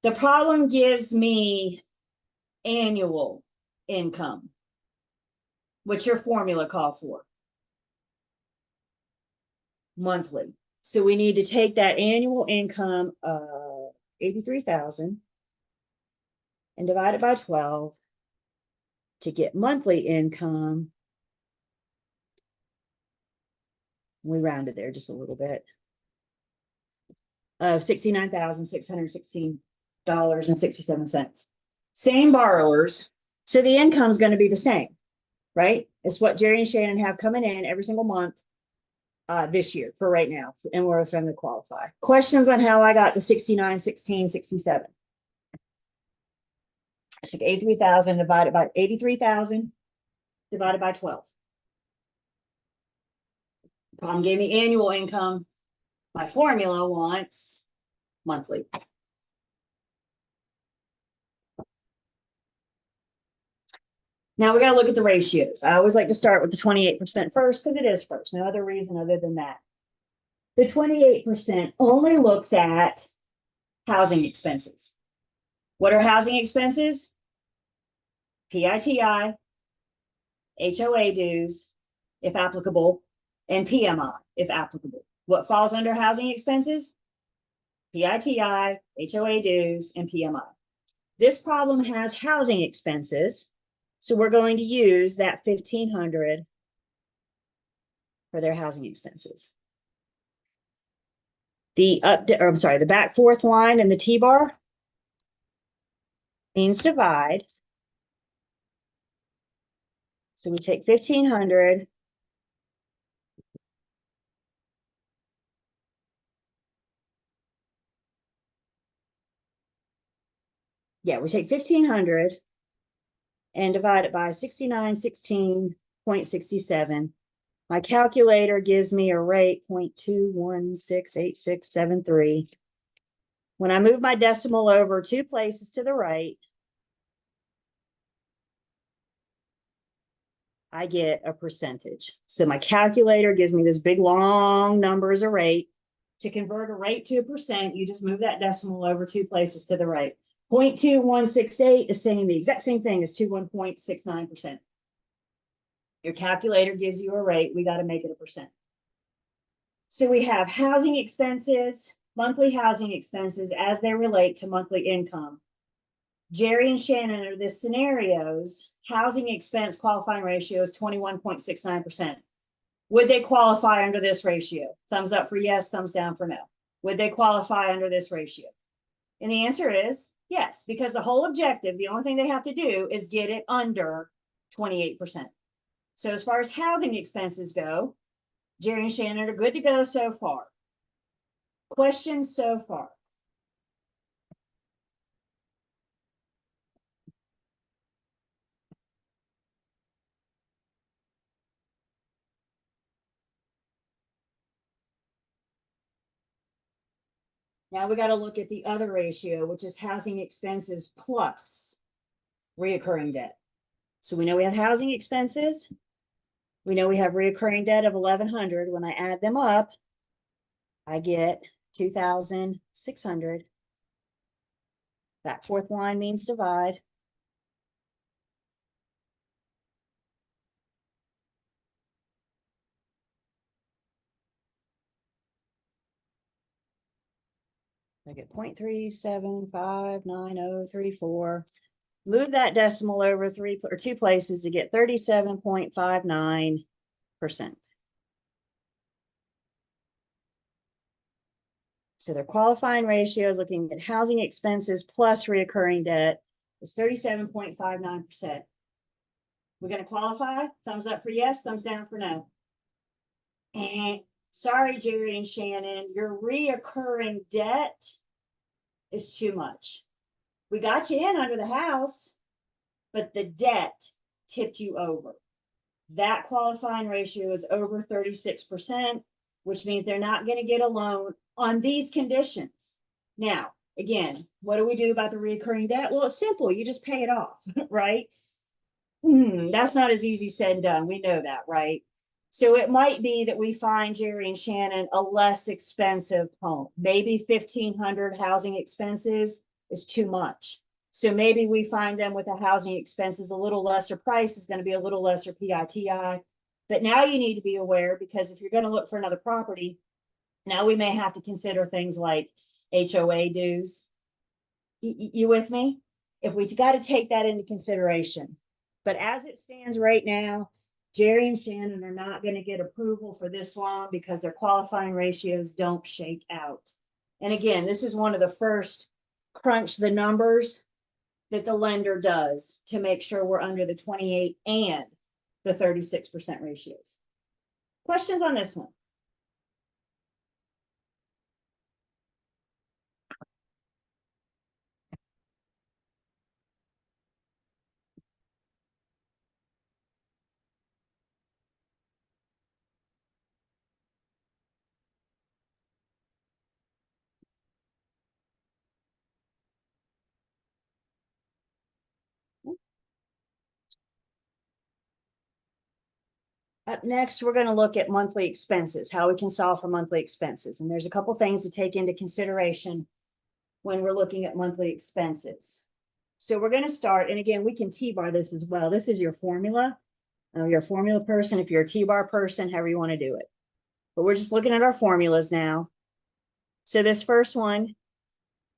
The problem gives me annual income. What's your formula call for? Monthly. So we need to take that annual income of $83,000 and divide it by 12 to get monthly income. We rounded there just a little bit, of $69,616.67. Same borrowers. So the income is going to be the same, right? It's what Jerry and Shannon have coming in every single month this year for right now, and we're going to qualify. Questions on how I got the 69,1667? I took 83,000 divided by 83,000 divided by 12. Problem gave me annual income. My formula wants monthly. Now we got to look at the ratios. I always like to start with the 28% first because it is first. No other reason other than that. The 28% only looks at housing expenses. What are housing expenses? PITI, HOA dues, if applicable, and PMI, if applicable. What falls under housing expenses? PITI, HOA dues, and PMI. This problem has housing expenses, so we're going to use that $1,500 for their housing expenses. The back fourth line in the T-bar means divide. So we take 1,500 we take 1,500 and divide it by 6916.67. My calculator gives me a rate 0.2168673. When I move my decimal over 2 places to the right, I get a percentage. So my calculator gives me this big long number as a rate. To convert a rate to a percent, you just move that decimal over 2 places to the right. 0.2168 is saying the exact same thing as 21.69%. Your calculator gives you a rate. We got to make it a percent. So we have housing expenses, monthly housing expenses as they relate to monthly income. Jerry and Shannon are the scenarios. Housing expense qualifying ratio is 21.69%. Would they qualify under this ratio? Thumbs up for yes, thumbs down for no. Would they qualify under this ratio? And the answer is yes, because the whole objective, the only thing they have to do is get it under 28%. So as far as housing expenses go, Jerry and Shannon are good to go so far. Questions so far? Now we got to look at the other ratio, which is housing expenses plus reoccurring debt. So we know we have housing expenses. We know we have reoccurring debt of 1,100. When I add them up, I get 2,600. That fourth line means divide. I get 0.37590034. Move that decimal over 2 places to get 37.59%. So their qualifying ratios, looking at housing expenses plus reoccurring debt, is 37.59%. We're going to qualify? Thumbs up for yes, thumbs down for no. And sorry, Jerry and Shannon, your reoccurring debt is too much. We got you in under the house, but the debt tipped you over. That qualifying ratio is over 36%, which means they're not going to get a loan on these conditions. Now, again, what do we do about the recurring debt? Well, it's simple. You just pay it off, right? That's not as easy said and done. We know that, right? So it might be that we find Jerry and Shannon a less expensive home. Maybe 1,500 housing expenses is too much. So maybe we find them with a housing expenses a little lesser price is going to be a little lesser PITI. But now you need to be aware, because if you're going to look for another property, now we may have to consider things like HOA dues. You with me? If we've got to take that into consideration. But as it stands right now, Jerry and Shannon are not going to get approval for this loan because their qualifying ratios don't shake out. And again, this is one of the first crunch the numbers that the lender does to make sure we're under the 28 and the 36% ratios. Questions on this one? Up next, we're going to look at monthly expenses, how we can solve for monthly expenses. And there's a couple things to take into consideration when we're looking at monthly expenses. So we're going to start, and again, we can T-bar this as well. This is your formula. You're a formula person. If you're a T-bar person, however you want to do it. But we're just looking at our formulas now. So this first one,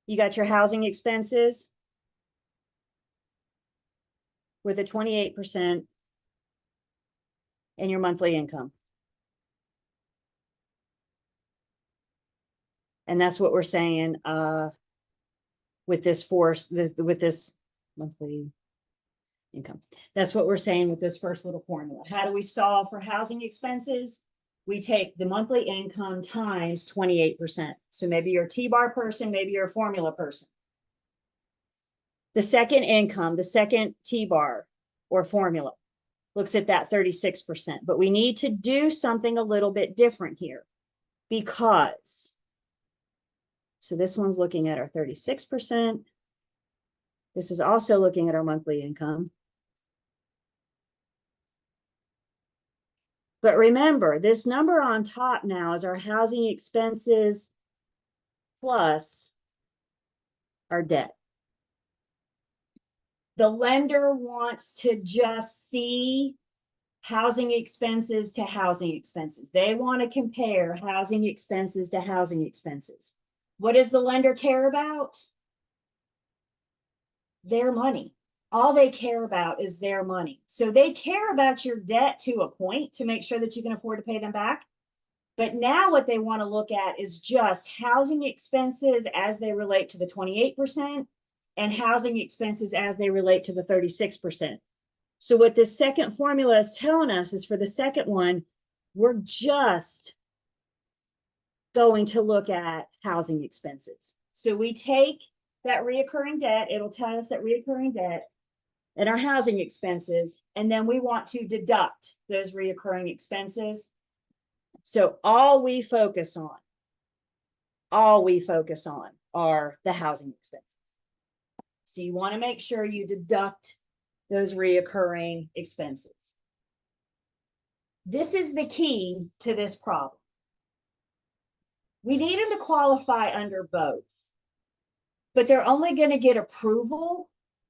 you got your housing expenses with a 28% and your monthly income. And that's what we're saying with this with this monthly income. That's what we're saying with this first little formula. How do we solve for housing expenses? We take the monthly income times 28%. So maybe you're a T-bar person, maybe you're a formula person. The second income, the second T-bar or formula, looks at that 36%. But we need to do something a little bit different here, because, so this one's looking at our 36%. This is also looking at our monthly income. But remember, this number on top now is our housing expenses plus our debt. The lender wants to just see housing expenses to housing expenses. They want to compare housing expenses to housing expenses. What does the lender care about? Their money. All they care about is their money. So they care about your debt to a point to make sure that you can afford to pay them back. But now what they want to look at is just housing expenses as they relate to the 28% and housing expenses as they relate to the 36%. So what this second formula is telling us is for the second one, we're just going to look at housing expenses. So we take that reoccurring debt, it'll tell us that reoccurring debt and our housing expenses, and then we want to deduct those reoccurring expenses. So all we focus on are the housing expenses. So you want to make sure you deduct those reoccurring expenses. This is the key to this problem. We need them to qualify under both, but they're only going to get approval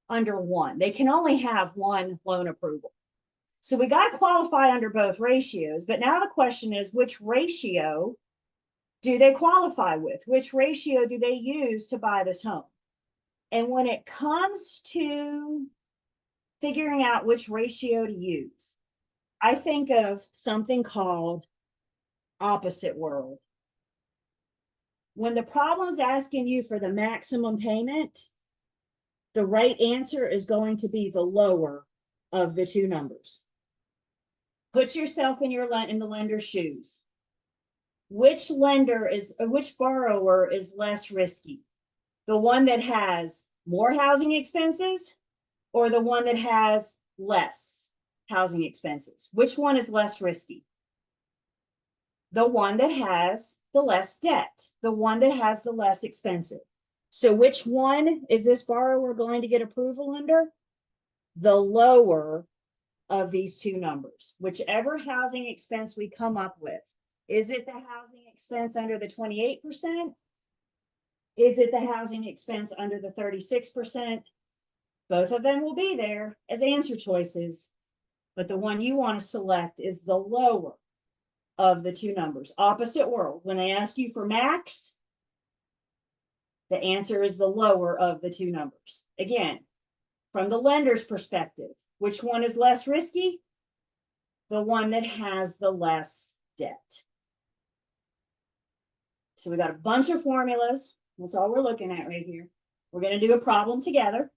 under one. They can only have one loan approval. So we got to qualify under both ratios, but now the question is, which ratio do they qualify with? Which ratio do they use to buy this home? And when it comes to figuring out which ratio to use, I think of something called opposite world. When the problem's asking you for the maximum payment, the right answer is going to be the lower of the two numbers. Put yourself in the lender's shoes. Which borrower is less risky? The one that has more housing expenses or the one that has less housing expenses? Which one is less risky? The one that has the less debt, the one that has the less expensive. So which one is this borrower going to get approval under? The lower of these two numbers, whichever housing expense we come up with. Is it the housing expense under the 28%? Is it the housing expense under the 36%? Both of them will be there as answer choices, but the one you want to select is the lower of the two numbers. Opposite world. When they ask you for max, the answer is the lower of the two numbers. Again, from the lender's perspective, which one is less risky? The one that has the less debt. So we got a bunch of formulas. That's all we're looking at right here. We're going to do a problem together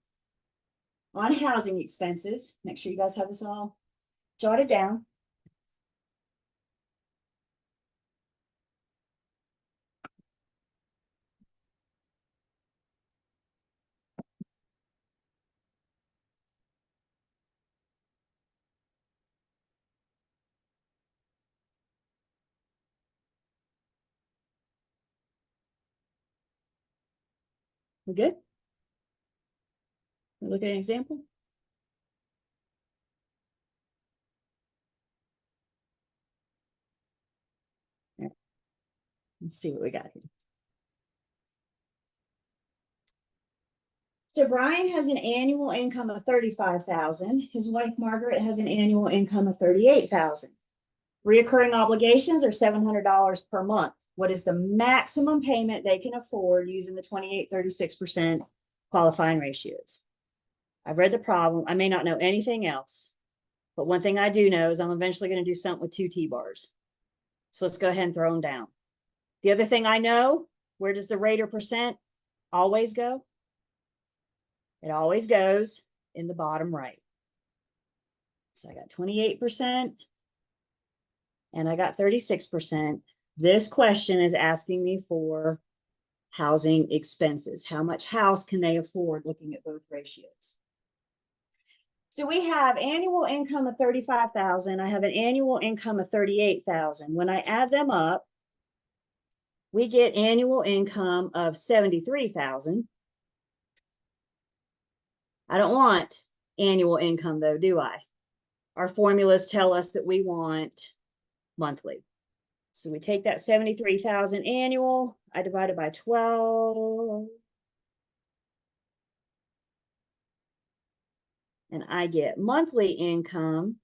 on housing expenses. Make sure you guys have this all jotted down. We good? We look at an example. Right. Let's see what we got here. So Brian has an annual income of $35,000. His wife Margaret has an annual income of $38,000. Reoccurring obligations are $700 per month. What is the maximum payment they can afford using the 28-36% qualifying ratios? I've read the problem. I may not know anything else, but one thing I do know is I'm eventually going to do something with two T-bars. So let's go ahead and throw them down. The other thing I know, where does the rate or percent always go? It always goes in the bottom right. So I got 28% and I got 36%. This question is asking me for housing expenses. How much house can they afford looking at both ratios? So we have annual income of $35,000. I have an annual income of $38,000. When I add them up, we get annual income of $73,000. I don't want annual income though, do I? Our formulas tell us that we want monthly. So we take that 73,000 annual, I divide it by 12. And I get monthly income.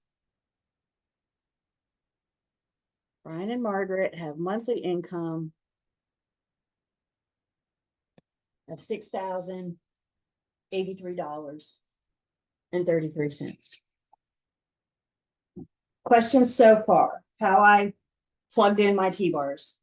Brian and Margaret have monthly income of $6,083.33. Questions so far? How I plugged in my T-bars.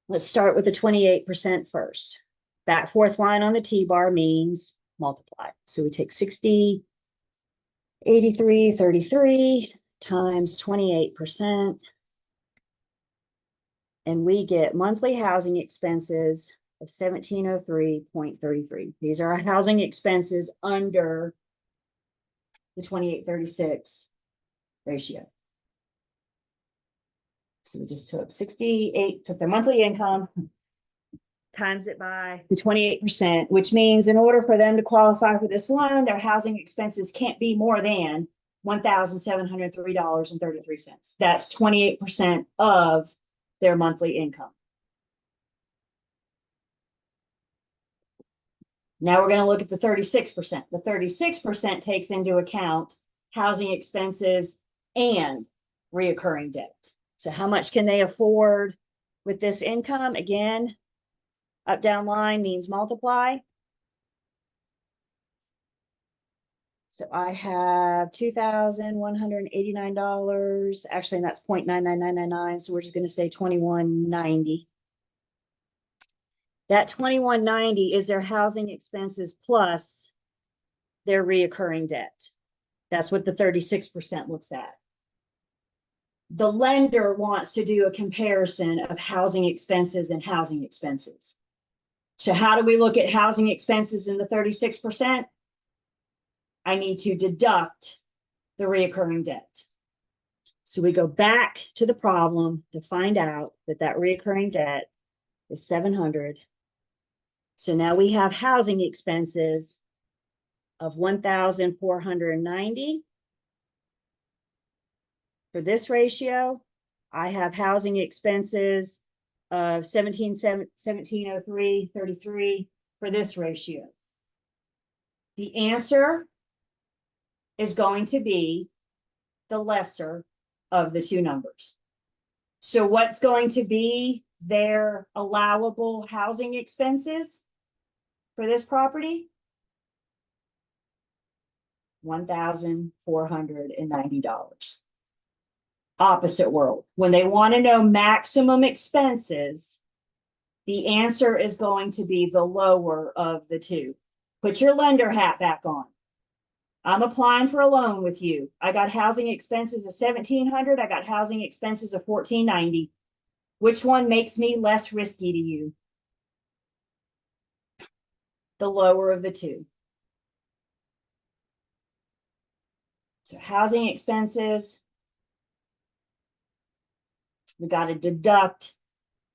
Let's start with the 28% first. That fourth line on the T-bar means multiply. So we take 60, 83, 33 times 28%. And we get monthly housing expenses of 1703.33. These are our housing expenses under the 2836 ratio. So we just took 68, took their monthly income, times it by the 28%, which means in order for them to qualify for this loan, their housing expenses can't be more than $1,703.33. That's 28% of their monthly income. Now we're going to look at the 36%. The 36% takes into account housing expenses and reoccurring debt. So how much can they afford with this income? Again, up down line means multiply. So I have $2,189. Actually, that's 0.99999. So we're just going to say 2190. That 2190 is their housing expenses plus their reoccurring debt. That's what the 36% looks at. The lender wants to do a comparison of housing expenses and housing expenses. So how do we look at housing expenses in the 36%? I need to deduct the reoccurring debt. So we go back to the problem to find out that that reoccurring debt is 700. So now we have housing expenses of 1,490. For this ratio, I have housing expenses of 1703.33 for this ratio. The answer is going to be the lesser of the two numbers. So what's going to be their allowable housing expenses for this property? $1,490. Opposite world. When they want to know maximum expenses, the answer is going to be the lower of the two. Put your lender hat back on. I'm applying for a loan with you. I got housing expenses of $1,700. I got housing expenses of $1,490. Which one makes me less risky to you? The lower of the two. So housing expenses, we got to deduct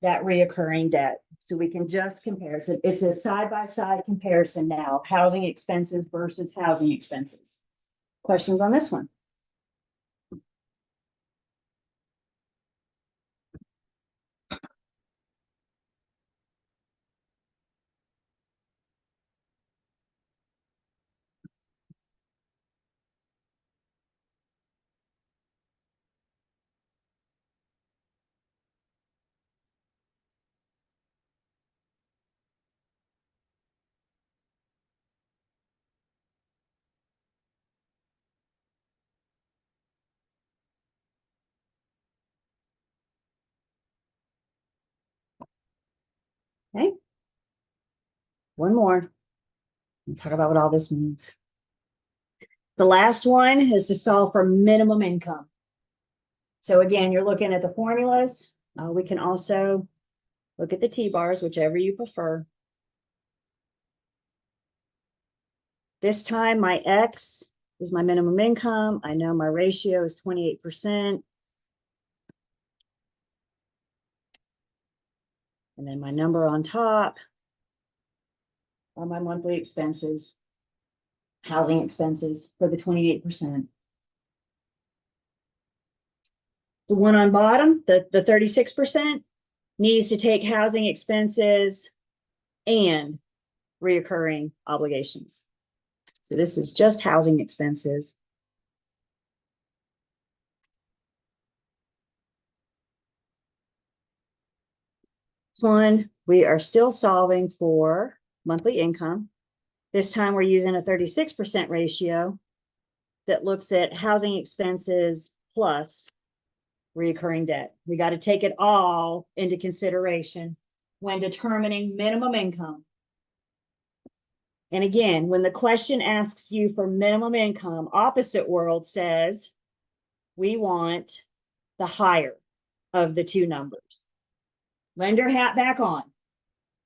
that reoccurring debt. So we can just compare. So it's a side-by-side comparison now, housing expenses versus housing expenses. Questions on this one? Okay. One more. We'll talk about what all this means. The last one is to solve for minimum income. So again, you're looking at the formulas. We can also look at the T-bars, whichever you prefer. This time my X is my minimum income. I know my ratio is 28%. And then my number on top are my monthly expenses, housing expenses for the 28%. The one on bottom, the 36%, needs to take housing expenses and reoccurring obligations. So this is just housing expenses. This one, we are still solving for monthly income. This time we're using a 36% ratio that looks at housing expenses plus recurring debt. We got to take it all into consideration when determining minimum income. And again, when the question asks you for minimum income, opposite world says we want the higher of the two numbers. Lender hat back on.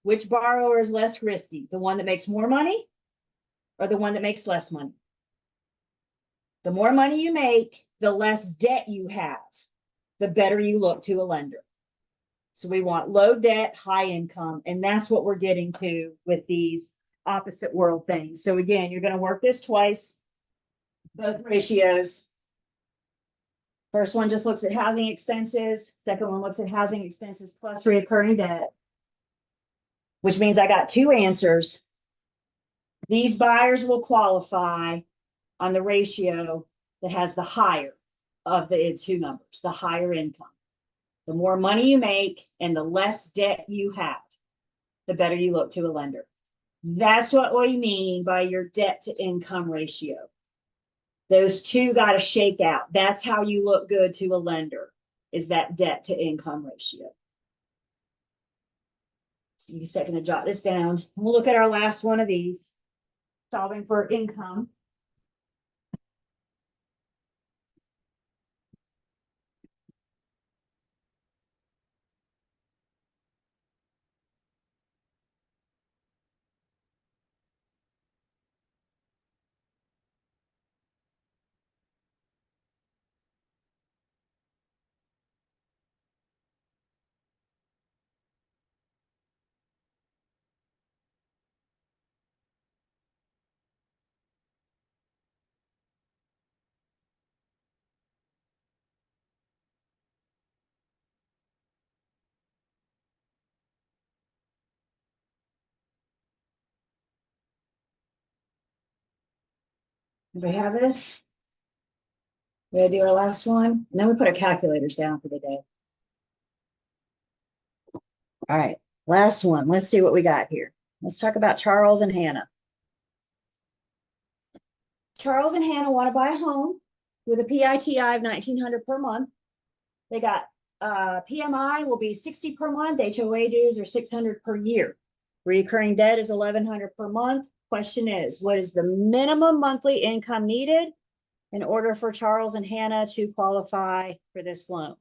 Which borrower is less risky? The one that makes more money or the one that makes less money? The more money you make, the less debt you have, the better you look to a lender. So we want low debt, high income, and that's what we're getting to with these opposite world things. So again, you're going to work this twice, both ratios. First one just looks at housing expenses. Second one looks at housing expenses plus recurring debt, which means I got two answers. These buyers will qualify on the ratio that has the higher of the two numbers, the higher income. The more money you make and the less debt you have, the better you look to a lender. That's what we mean by your debt to income ratio. Those two got to shake out. That's how you look good to a lender, is that debt to income ratio. So you a second to jot this down. We'll look at our last one of these, solving for income. Anybody have this? We're gonna do our last one, and then we put our calculators down for the day. All right, last one. Let's see what we got here. Let's talk about Charles and Hannah. Charles and Hannah want to buy a home with a PITI of $1,900 per month. They got PMI will be 60 per month. HOA dues are 600 per year. Recurring debt is 1,100 per month. Question is, what is the minimum monthly income needed in order for Charles and Hannah to qualify for this loan?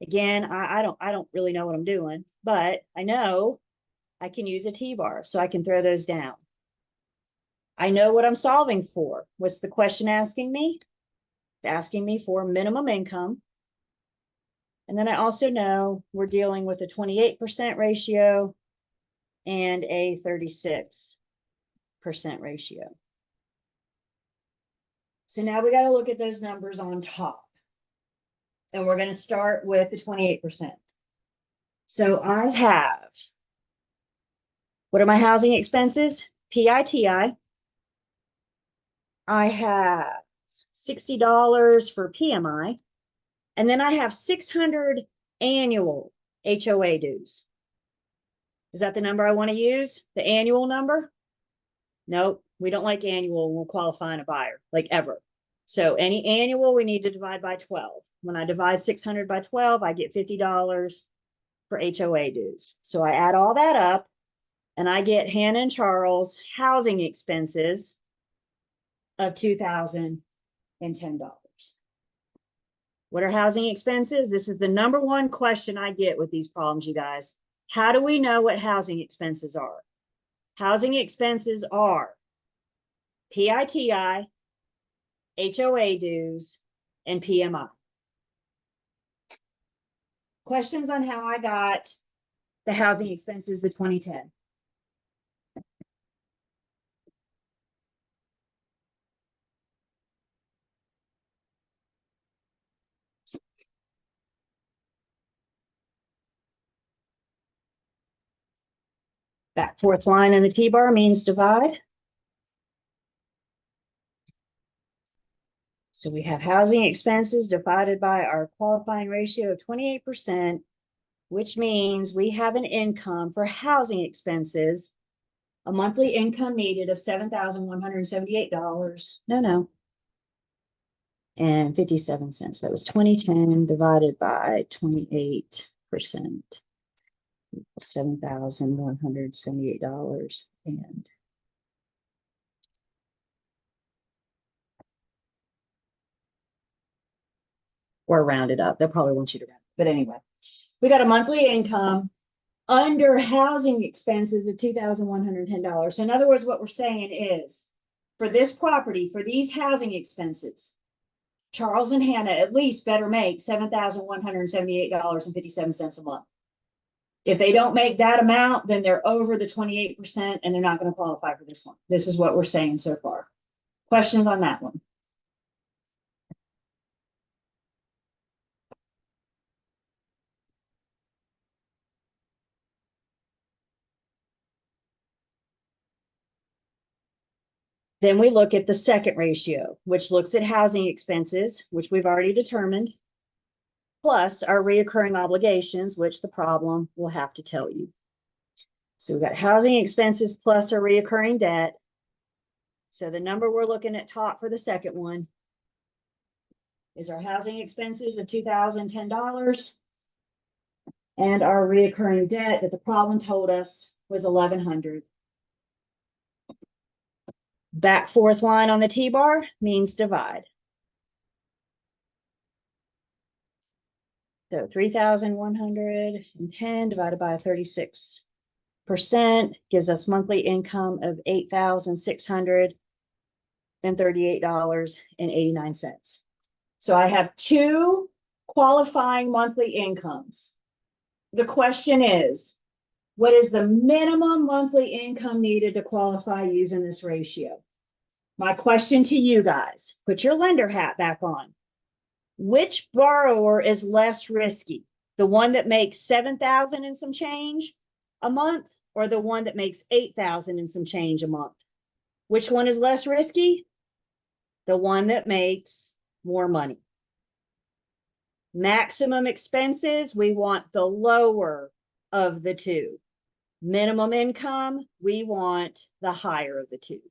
Again, I don't really know what I'm doing, but I know I can use a T-bar, so I can throw those down. I know what I'm solving for. What's the question asking me? It's asking me for minimum income. And then I also know we're dealing with a 28% ratio and a 36% ratio. So now we got to look at those numbers on top. And we're going to start with the 28%. So I have, what are my housing expenses? PITI. I have $60 for PMI. And then I have 600 annual HOA dues. Is that the number I want to use? The annual number? Nope, we don't like annual. We'll qualify a buyer, like ever. So any annual, we need to divide by 12. When I divide 600 by 12, I get $50 for HOA dues. So I add all that up and I get Hannah and Charles housing expenses of $2,010. What are housing expenses? This is the number one question I get with these problems, you guys. How do we know what housing expenses are? Housing expenses are PITI, HOA dues, and PMI. Questions on how I got the housing expenses, the 2010. That fourth line in the T-bar means divide. So we have housing expenses divided by our qualifying ratio of 28%. which means we have an income for housing expenses, a monthly income needed of $7,178. No. And 57 cents. That was 2010 divided by 28%. $7,178 and or round it up. They'll probably want you to round it. But anyway, we got a monthly income under housing expenses of $2,110. So in other words, what we're saying is for this property, for these housing expenses, Charles and Hannah at least better make $7,178.57 a month. If they don't make that amount, then they're over the 28% and they're not going to qualify for this one. This is what we're saying so far. Questions on that one? Then we look at the second ratio, which looks at housing expenses, which we've already determined, plus our reoccurring obligations, which the problem will have to tell you. So we've got housing expenses plus our reoccurring debt. So the number we're looking at top for the second one is our housing expenses of $2,010 and our reoccurring debt that the problem told us was $1,100. Back fourth line on the T-bar means divide. So 3,110 divided by 36% gives us monthly income of $8,638.89. So I have two qualifying monthly incomes. The question is, what is the minimum monthly income needed to qualify using this ratio? My question to you guys, put your lender hat back on. Which borrower is less risky? The one that makes $7,000 and some change a month, or the one that makes $8,000 and some change a month? Which one is less risky? The one that makes more money. Maximum expenses, we want the lower of the two. Minimum income, we want the higher of the two.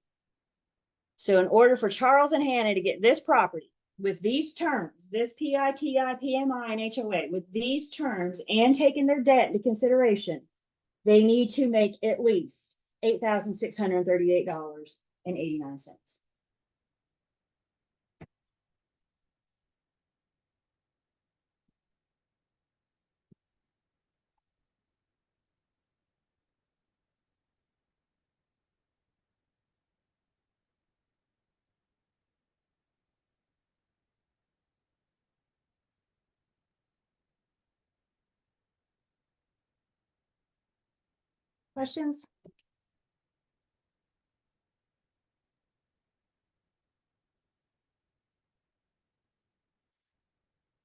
So in order for Charles and Hannah to get this property with these terms, this PITI, PMI, and HOA, with these terms and taking their debt into consideration, they need to make at least $8,638.89. Questions?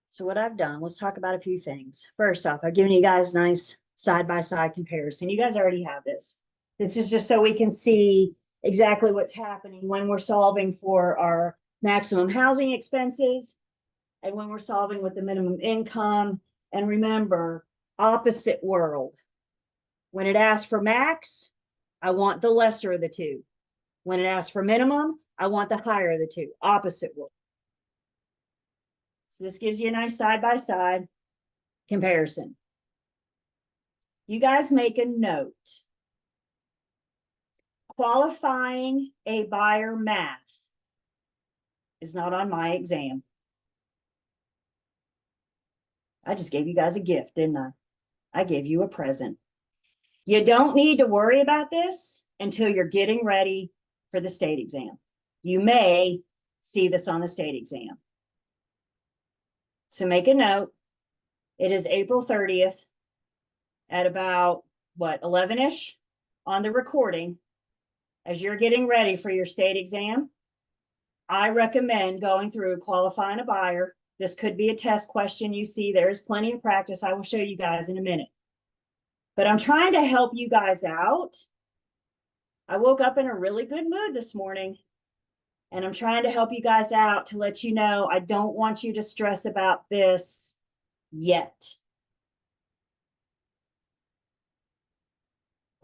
So what I've done, let's talk about a few things. First off, I've given you guys a nice side-by-side comparison. You guys already have this. This is just so we can see exactly what's happening when we're solving for our maximum housing expenses and when we're solving with the minimum income. And remember, opposite world. When it asks for max, I want the lesser of the two. When it asks for minimum, I want the higher of the two. Opposite world. So this gives you a nice side-by-side comparison. You guys make a note. Qualifying a buyer math is not on my exam. I just gave you guys a gift, didn't I? I gave you a present. You don't need to worry about this until you're getting ready for the state exam. You may see this on the state exam. So make a note. It is April 30th at about, what, 11-ish on the recording. As you're getting ready for your state exam, I recommend going through qualifying a buyer. This could be a test question you see. There's plenty of practice. I will show you guys in a minute. But I'm trying to help you guys out. I woke up in a really good mood this morning. And I'm trying to help you guys out to let you know I don't want you to stress about this yet.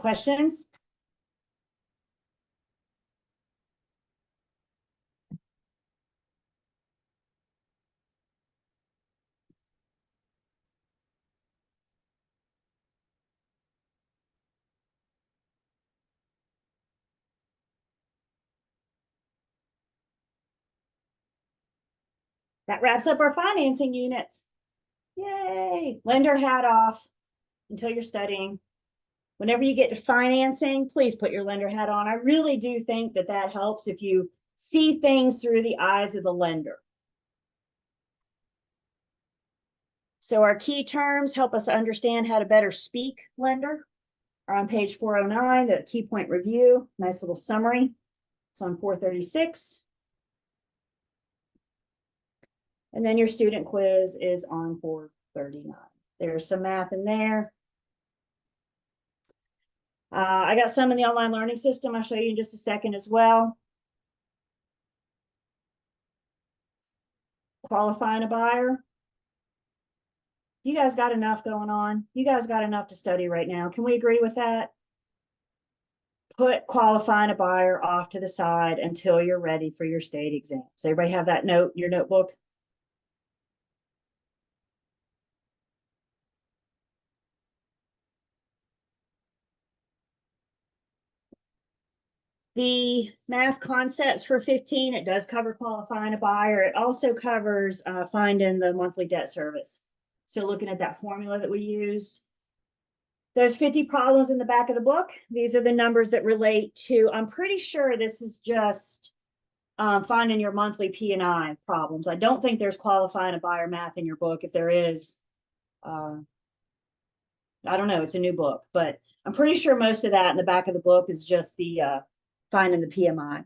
Questions? That wraps up our financing units. Yay. Lender hat off until you're studying. Whenever you get to financing, please put your lender hat on. I really do think that that helps if you see things through the eyes of the lender. So our key terms help us understand how to better speak lender are on page 409, the key point review, nice little summary. It's on 436. And then your student quiz is on 439. There's some math in there. I got some in the online learning system. I'll show you in just a second as well. Qualifying a buyer. You guys got enough going on. You guys got enough to study right now. Can we agree with that? Put qualifying a buyer off to the side until you're ready for your state exams. Everybody have that note in your notebook? The math concepts for 15, it does cover qualifying a buyer. It also covers finding the monthly debt service. So looking at that formula that we used, there's 50 problems in the back of the book. These are the numbers that relate to, I'm pretty sure this is just finding your monthly P&I problems. I don't think there's qualifying a buyer math in your book. If there is, I don't know, it's a new book, but I'm pretty sure most of that in the back of the book is just the finding the PMI.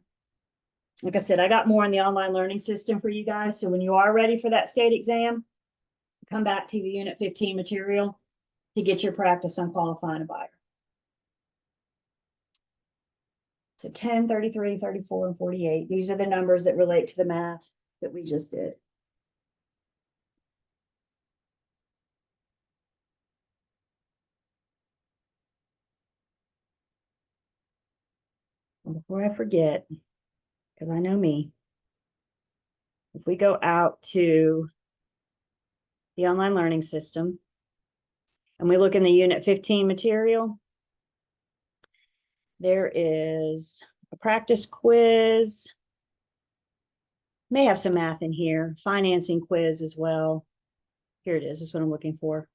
Like I said, I got more in the online learning system for you guys. So when you are ready for that state exam, come back to the Unit 15 material to get your practice on qualifying a buyer. So 10, 33, 34, and 48. These are the numbers that relate to the math that we just did. And before I forget, because I know me, if we go out to the online learning system and we look in the Unit 15 material, there is a practice quiz. May have some math in here, financing quiz as well. Here it is. This is what I'm looking for.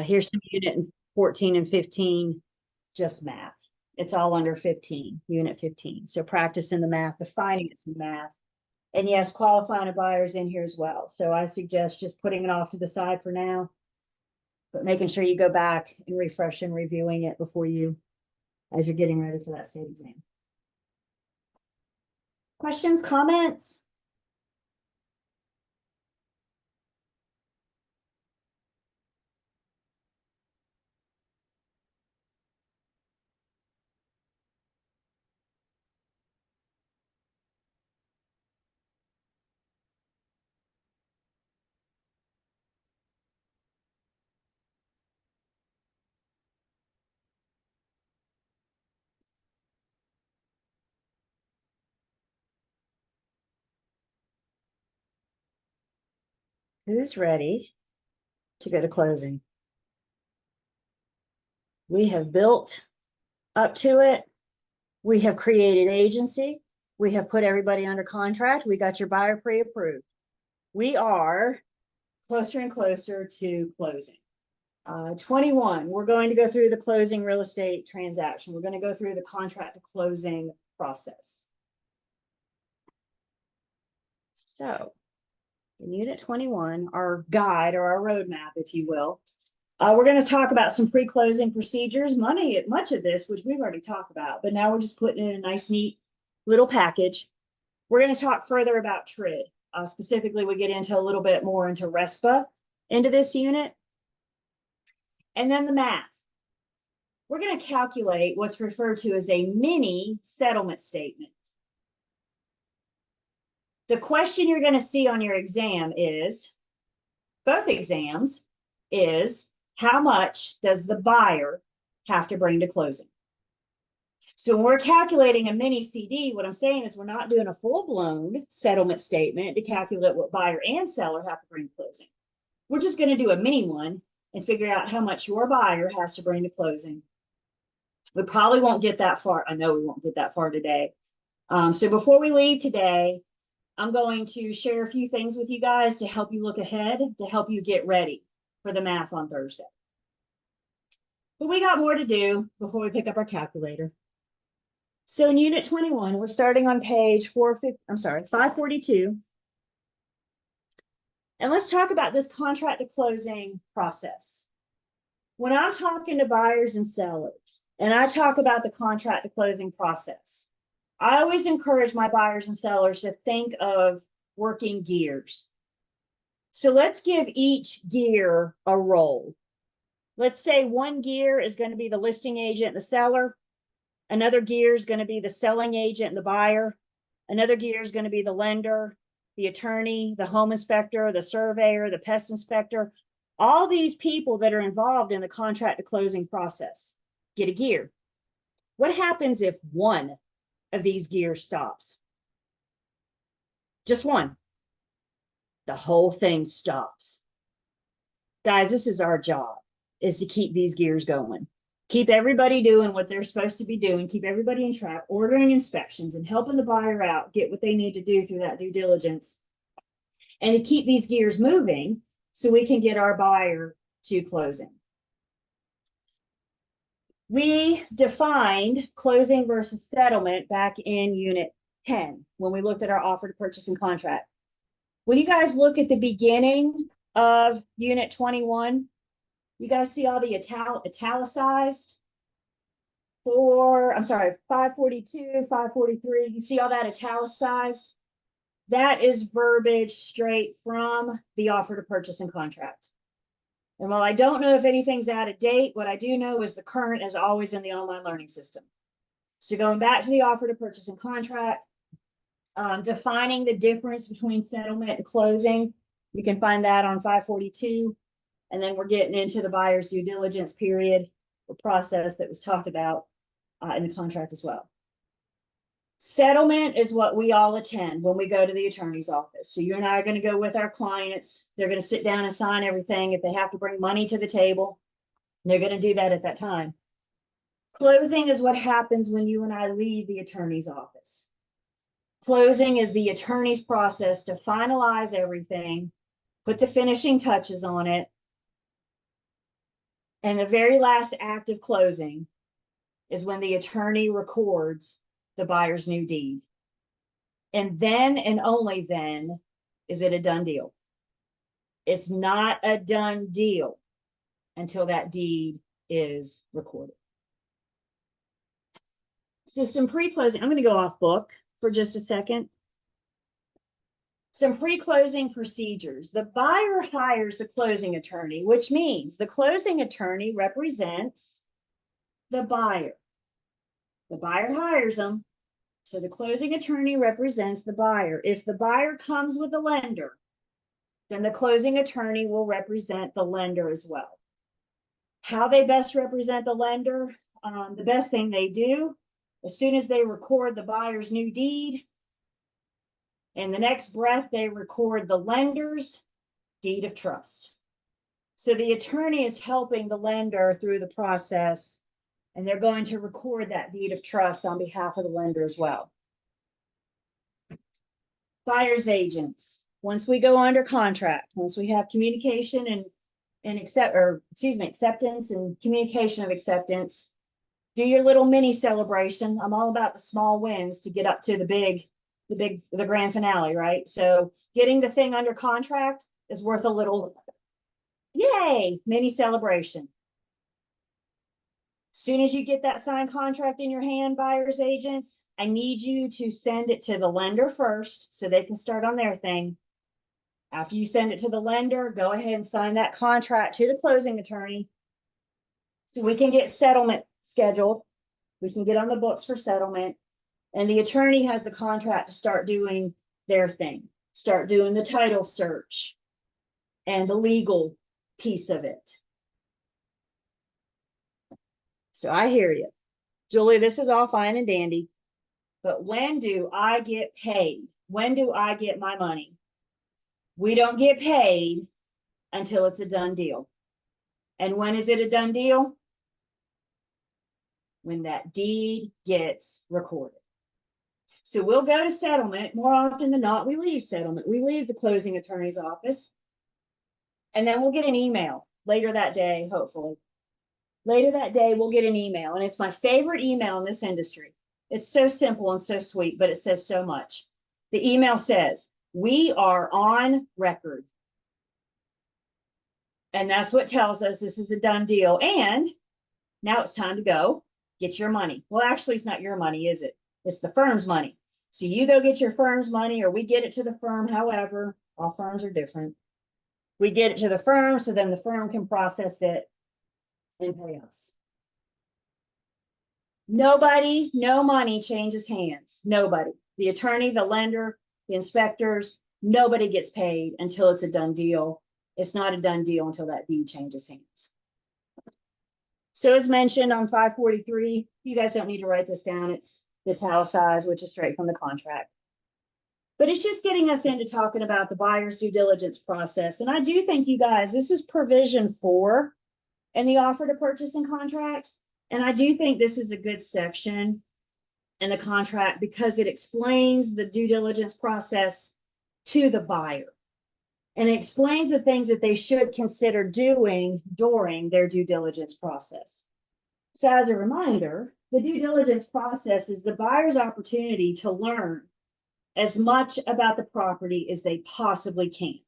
Here's some unit 14 and 15, just math. It's all under 15, unit 15. So practicing the math, the financing math. And yes, qualifying a buyer's in here as well. So I suggest just putting it off to the side for now, but making sure you go back and refresh and reviewing it before you, as you're getting ready for that state exam. Questions, comments? Who's ready to go to closing? We have built up to it. We have created agency. We have put everybody under contract. We got your buyer pre-approved. We are closer and closer to closing. 21, we're going to go through the closing real estate transaction. We're going to go through the contract to closing process. So in unit 21, our guide or our roadmap, if you will, we're going to talk about some pre-closing procedures. Much of this, which we've already talked about, but now we're just putting in a nice, neat little package. We're going to talk further about TRID. Specifically, we get into a little bit more into RESPA into this unit. And then the math. We're going to calculate what's referred to as a mini settlement statement. The question you're going to see on your exam is, both exams, is how much does the buyer have to bring to closing. So when we're calculating a mini CD, what I'm saying is we're not doing a full-blown settlement statement to calculate what buyer and seller have to bring to closing. We're just going to do a mini one and figure out how much your buyer has to bring to closing. We probably won't get that far. I know we won't get that far today. So before we leave today, I'm going to share a few things with you guys to help you look ahead, to help you get ready for the math on Thursday. But we got more to do before we pick up our calculator. So in Unit 21, we're starting on page 542. And let's talk about this contract to closing process. When I'm talking to buyers and sellers, and I talk about the contract to closing process, I always encourage my buyers and sellers to think of working gears. So let's give each gear a role. Let's say one gear is going to be the listing agent, the seller. Another gear is going to be the selling agent and the buyer. Another gear is going to be the lender, the attorney, the home inspector, the surveyor, the pest inspector. All these people that are involved in the contract to closing process get a gear. What happens if one of these gears stops? Just one. The whole thing stops. Guys, this is our job, is to keep these gears going. Keep everybody doing what they're supposed to be doing. Keep everybody in track, ordering inspections and helping the buyer out, get what they need to do through that due diligence. And to keep these gears moving so we can get our buyer to closing. We defined closing versus settlement back in Unit 10 when we looked at our offer to purchase and contract. When you guys look at the beginning of Unit 21, you guys see all the italicized 542, 543. You see all that italicized? That is verbiage straight from the offer to purchase and contract. And while I don't know if anything's out of date, what I do know is the current is always in the online learning system. So going back to the offer to purchase and contract, defining the difference between settlement and closing, you can find that on 542. And then we're getting into the buyer's due diligence period or process that was talked about in the contract as well. Settlement is what we all attend when we go to the attorney's office. So you and I are going to go with our clients. They're going to sit down and sign everything. If they have to bring money to the table, they're going to do that at that time. Closing is what happens when you and I leave the attorney's office. Closing is the attorney's process to finalize everything, put the finishing touches on it. And the very last act of closing is when the attorney records the buyer's new deed. And then and only then is it a done deal. It's not a done deal until that deed is recorded. So some pre-closing, I'm going to go off book for just a second. Some pre-closing procedures. The buyer hires the closing attorney, which means the closing attorney represents the buyer. The buyer hires them, so the closing attorney represents the buyer. If the buyer comes with a lender, then the closing attorney will represent the lender as well. How they best represent the lender, the best thing they do, as soon as they record the buyer's new deed, in the next breath, they record the lender's deed of trust. So the attorney is helping the lender through the process, and they're going to record that deed of trust on behalf of the lender as well. Buyer's agents. Once we go under contract, once we have communication and acceptance and communication of acceptance, do your little mini celebration. I'm all about the small wins to get up to the grand finale, right? So getting the thing under contract is worth a little, yay, mini celebration. As soon as you get that signed contract in your hand, buyer's agents, I need you to send it to the lender first so they can start on their thing. After you send it to the lender, go ahead and sign that contract to the closing attorney so we can get settlement scheduled. We can get on the books for settlement. And the attorney has the contract to start doing their thing, start doing the title search and the legal piece of it. So I hear you. Julie, this is all fine and dandy, but when do I get paid? When do I get my money? We don't get paid until it's a done deal. And when is it a done deal? When that deed gets recorded. So we'll go to settlement. More often than not, we leave settlement. We leave the closing attorney's office. And then we'll get an email later that day, hopefully. Later that day, we'll get an email. And it's my favorite email in this industry. It's so simple and so sweet, but it says so much. The email says, "We are on record." And that's what tells us this is a done deal. And now it's time to go get your money. Well, actually, it's not your money, is it? It's the firm's money. So you go get your firm's money, or we get it to the firm. However, all firms are different. We get it to the firm, so then the firm can process it and pay us. Nobody, no money changes hands. Nobody. The attorney, the lender, the inspectors, nobody gets paid until it's a done deal. It's not a done deal until that deed changes hands. So as mentioned on 543, you guys don't need to write this down. It's italicized, which is straight from the contract. But it's just getting us into talking about the buyer's due diligence process. And I do think, you guys, this is provision 4 in the offer to purchase and contract. And I do think this is a good section in the contract because it explains the due diligence process to the buyer. And it explains the things that they should consider doing during their due diligence process. So as a reminder, the due diligence process is the buyer's opportunity to learn as much about the property as they possibly can,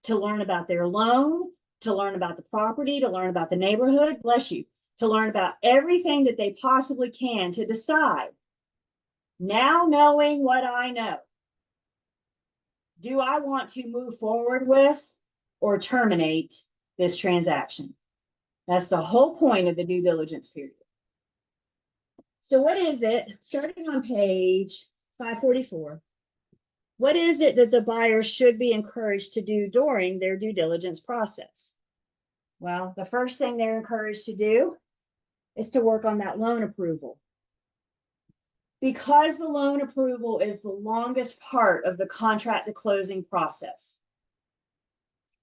to learn about their loan, to learn about the property, to learn about the neighborhood, bless you, to learn about everything that they possibly can to decide, now knowing what I know, do I want to move forward with or terminate this transaction? That's the whole point of the due diligence period. So what is it, starting on page 544, what is it that the buyer should be encouraged to do during their due diligence process? Well, the first thing they're encouraged to do is to work on that loan approval. Because the loan approval is the longest part of the contract to closing process,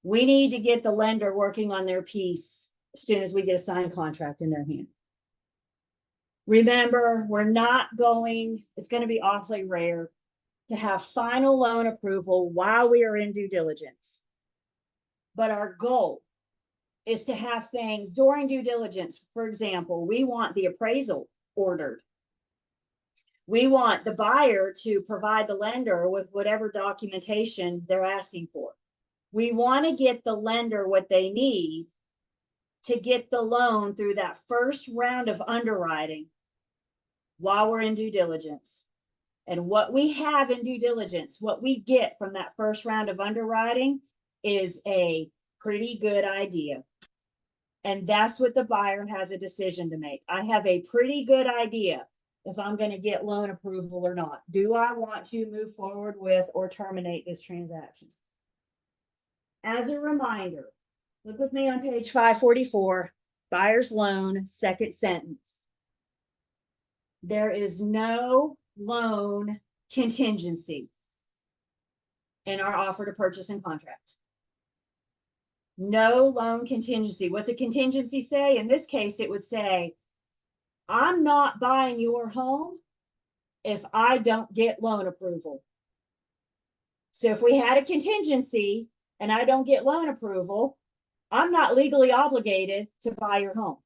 we need to get the lender working on their piece as soon as we get a signed contract in their hand. Remember, it's going to be awfully rare to have final loan approval while we are in due diligence. But our goal is to have things during due diligence. For example, we want the appraisal ordered. We want the buyer to provide the lender with whatever documentation they're asking for. We want to get the lender what they need to get the loan through that first round of underwriting while we're in due diligence. And what we have in due diligence, what we get from that first round of underwriting is a pretty good idea. And that's what the buyer has a decision to make. I have a pretty good idea if I'm going to get loan approval or not. Do I want to move forward with or terminate this transaction? As a reminder, look with me on page 544, buyer's loan, second sentence. There is no loan contingency in our offer to purchase and contract. No loan contingency. What's a contingency say? In this case, it would say, I'm not buying your home if I don't get loan approval. So if we had a contingency and I don't get loan approval, I'm not legally obligated to buy your home.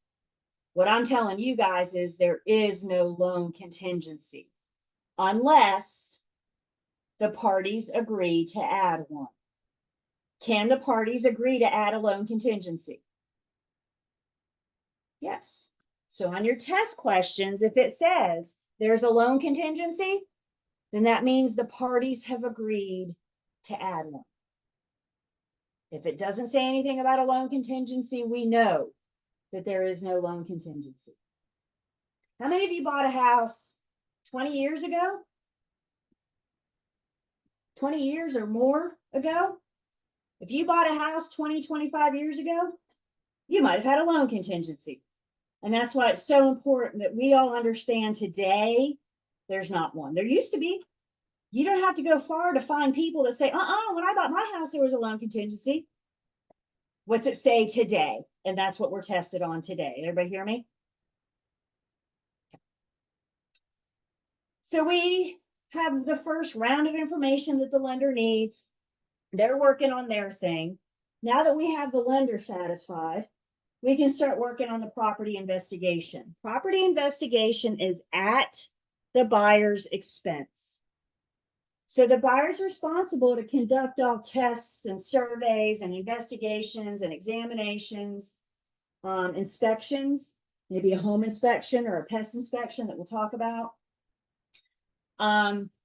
What I'm telling you guys is there is no loan contingency unless the parties agree to add one. Can the parties agree to add a loan contingency? Yes. So on your test questions, if it says there's a loan contingency, then that means the parties have agreed to add one. If it doesn't say anything about a loan contingency, we know that there is no loan contingency. How many of you bought a house 20 years ago? 20 years or more ago? If you bought a house 20, 25 years ago, you might have had a loan contingency. And that's why it's so important that we all understand today there's not one. There used to be. You don't have to go far to find people that say, when I bought my house, there was a loan contingency. What's it say today? And that's what we're tested on today. Everybody hear me? So we have the first round of information that the lender needs. They're working on their thing. Now that we have the lender satisfied, we can start working on the property investigation. Property investigation is at the buyer's expense. So the buyer's responsible to conduct all tests and surveys and investigations and examinations, inspections, maybe a home inspection or a pest inspection that we'll talk about.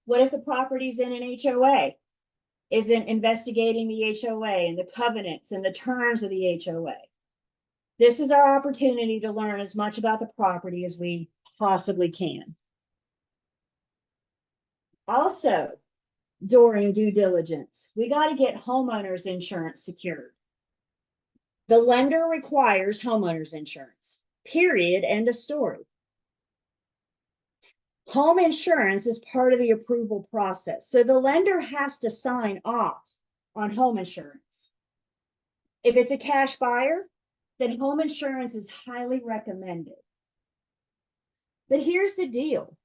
What if the property's in an HOA? Isn't investigating the HOA and the covenants and the terms of the HOA. This is our opportunity to learn as much about the property as we possibly can. Also, during due diligence, we got to get homeowners insurance secured. The lender requires homeowners insurance, period, end of story. Home insurance is part of the approval process. So the lender has to sign off on home insurance. If it's a cash buyer, then home insurance is highly recommended. But here's the deal.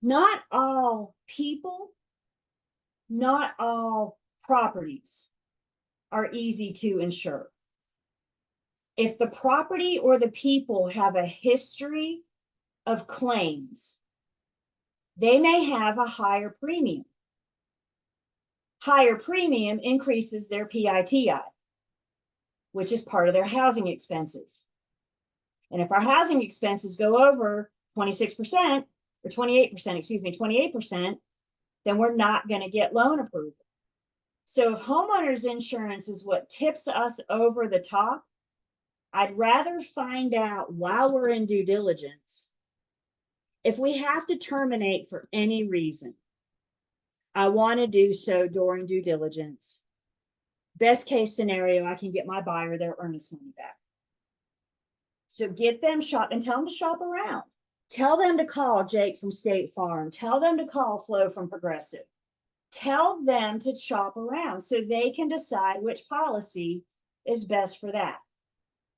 Not all people, not all properties are easy to insure. If the property or the people have a history of claims, they may have a higher premium. Higher premium increases their PITI, which is part of their housing expenses. And if our housing expenses go over 26% or 28%, then we're not going to get loan approval. So if homeowners insurance is what tips us over the top, I'd rather find out while we're in due diligence. If we have to terminate for any reason, I want to do so during due diligence. Best case scenario, I can get my buyer their earnest money back. So get them shop and tell them to shop around. Tell them to call Jake from State Farm. Tell them to call Flo from Progressive. Tell them to shop around so they can decide which policy is best for that.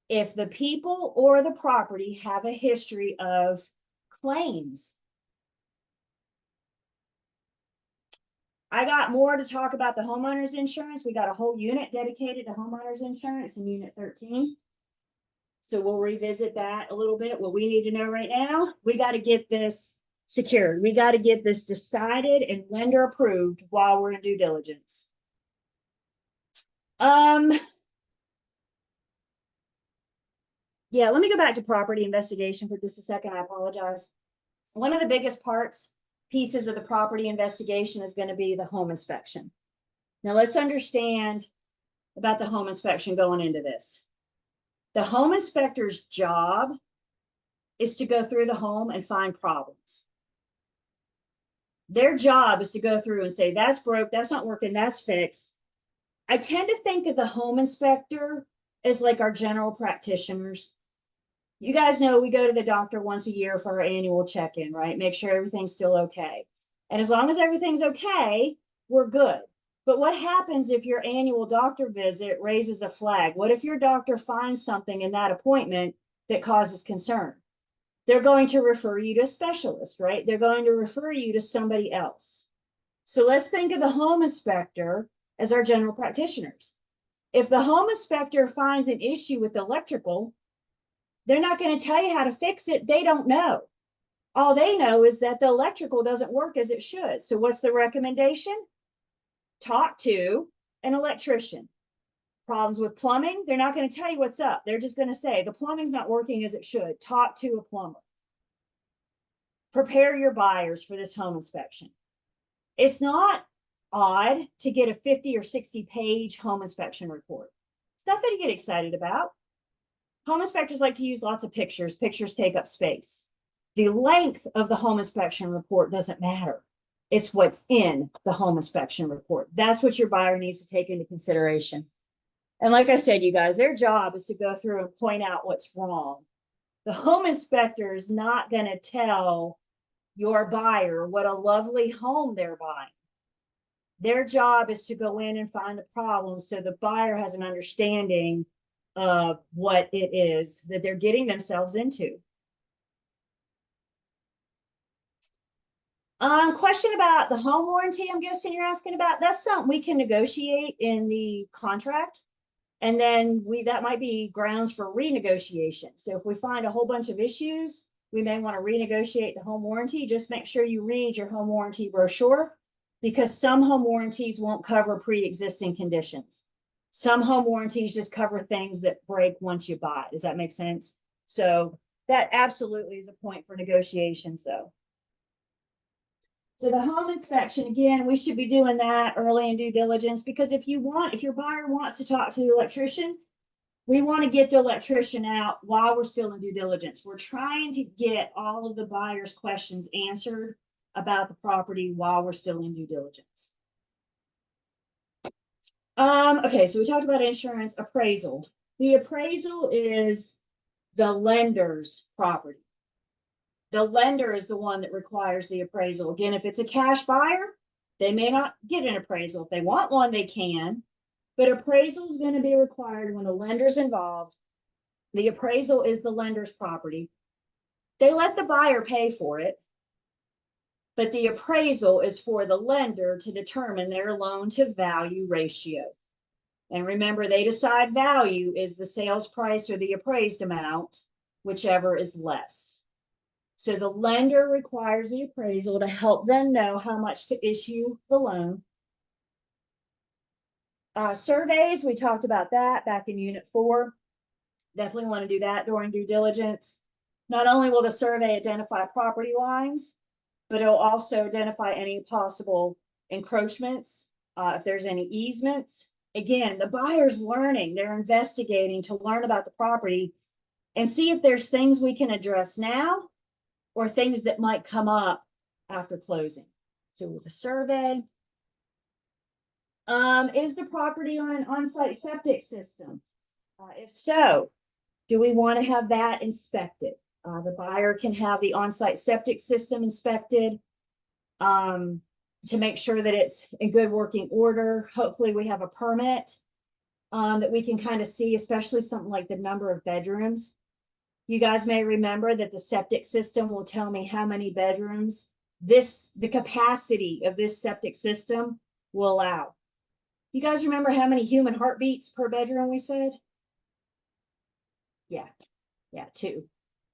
If the people or the property have a history of claims. I got more to talk about the homeowners insurance. We got a whole unit dedicated to homeowners insurance in Unit 13. So we'll revisit that a little bit. What we need to know right now, we got to get this secured. We got to get this decided and lender approved while we're in due diligence. Yeah, let me go back to property investigation for just a second. I apologize. One of the biggest pieces of the property investigation is going to be the home inspection. Now let's understand about the home inspection going into this. The home inspector's job is to go through the home and find problems. Their job is to go through and say, that's broke, that's not working, that's fixed. I tend to think of the home inspector as like our general practitioners. You guys know we go to the doctor once a year for our annual check-in, right? Make sure everything's still okay. And as long as everything's okay, we're good. But what happens if your annual doctor visit raises a flag? What if your doctor finds something in that appointment that causes concern? They're going to refer you to a specialist, right? They're going to refer you to somebody else. So let's think of the home inspector as our general practitioners. If the home inspector finds an issue with electrical, they're not going to tell you how to fix it. They don't know. All they know is that the electrical doesn't work as it should. So what's the recommendation? Talk to an electrician. Problems with plumbing, they're not going to tell you what's up. They're just going to say, the plumbing's not working as it should. Talk to a plumber. Prepare your buyers for this home inspection. It's not odd to get a 50 or 60 page home inspection report. It's nothing to get excited about. Home inspectors like to use lots of pictures. Pictures take up space. The length of the home inspection report doesn't matter. It's what's in the home inspection report. That's what your buyer needs to take into consideration. And like I said, you guys, their job is to go through and point out what's wrong. The home inspector is not going to tell your buyer what a lovely home they're buying. Their job is to go in and find the problem so the buyer has an understanding of what it is that they're getting themselves into. Question about the home warranty, I'm guessing you're asking about. That's something we can negotiate in the contract. And then that might be grounds for renegotiation. So if we find a whole bunch of issues, we may want to renegotiate the home warranty. Just make sure you read your home warranty brochure, because some home warranties won't cover pre-existing conditions. Some home warranties just cover things that break once you buy. Does that make sense? So that absolutely is a point for negotiations, though. So the home inspection, again, we should be doing that early in due diligence, because if your buyer wants to talk to the electrician, we want to get the electrician out while we're still in due diligence. We're trying to get all of the buyer's questions answered about the property while we're still in due diligence. Okay, so we talked about insurance. Appraisal. The appraisal is the lender's property. The lender is the one that requires the appraisal. Again, if it's a cash buyer, they may not get an appraisal. If they want one, they can, but appraisal is going to be required when the lender's involved. The appraisal is the lender's property. They let the buyer pay for it, but the appraisal is for the lender to determine their loan to value ratio. And remember, they decide value is the sales price or the appraised amount, whichever is less. So the lender requires the appraisal to help them know how much to issue the loan. Surveys, we talked about that back in Unit 4. Definitely want to do that during due diligence. Not only will the survey identify property lines, but it'll also identify any possible encroachments, if there's any easements. Again, the buyer's learning, they're investigating to learn about the property and see if there's things we can address now or things that might come up after closing. So with the survey, is the property on an on-site septic system? If so, do we want to have that inspected? The buyer can have the on-site septic system inspected to make sure that it's in good working order. Hopefully we have a permit that we can kind of see, especially something like the number of bedrooms. You guys may remember that the septic system will tell me how many bedrooms the capacity of this septic system will allow. You guys remember how many human heartbeats per bedroom we said? Yeah, 2.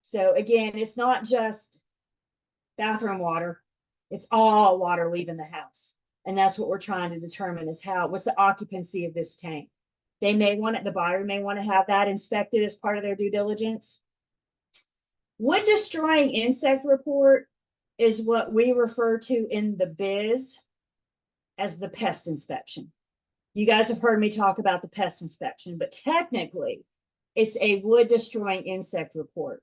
So again, it's not just bathroom water, it's all water leaving the house. And that's what we're trying to determine is what's the occupancy of this tank. The buyer may want to have that inspected as part of their due diligence. Wood destroying insect report is what we refer to in the biz as the pest inspection. You guys have heard me talk about the pest inspection, but technically it's a wood destroying insect report.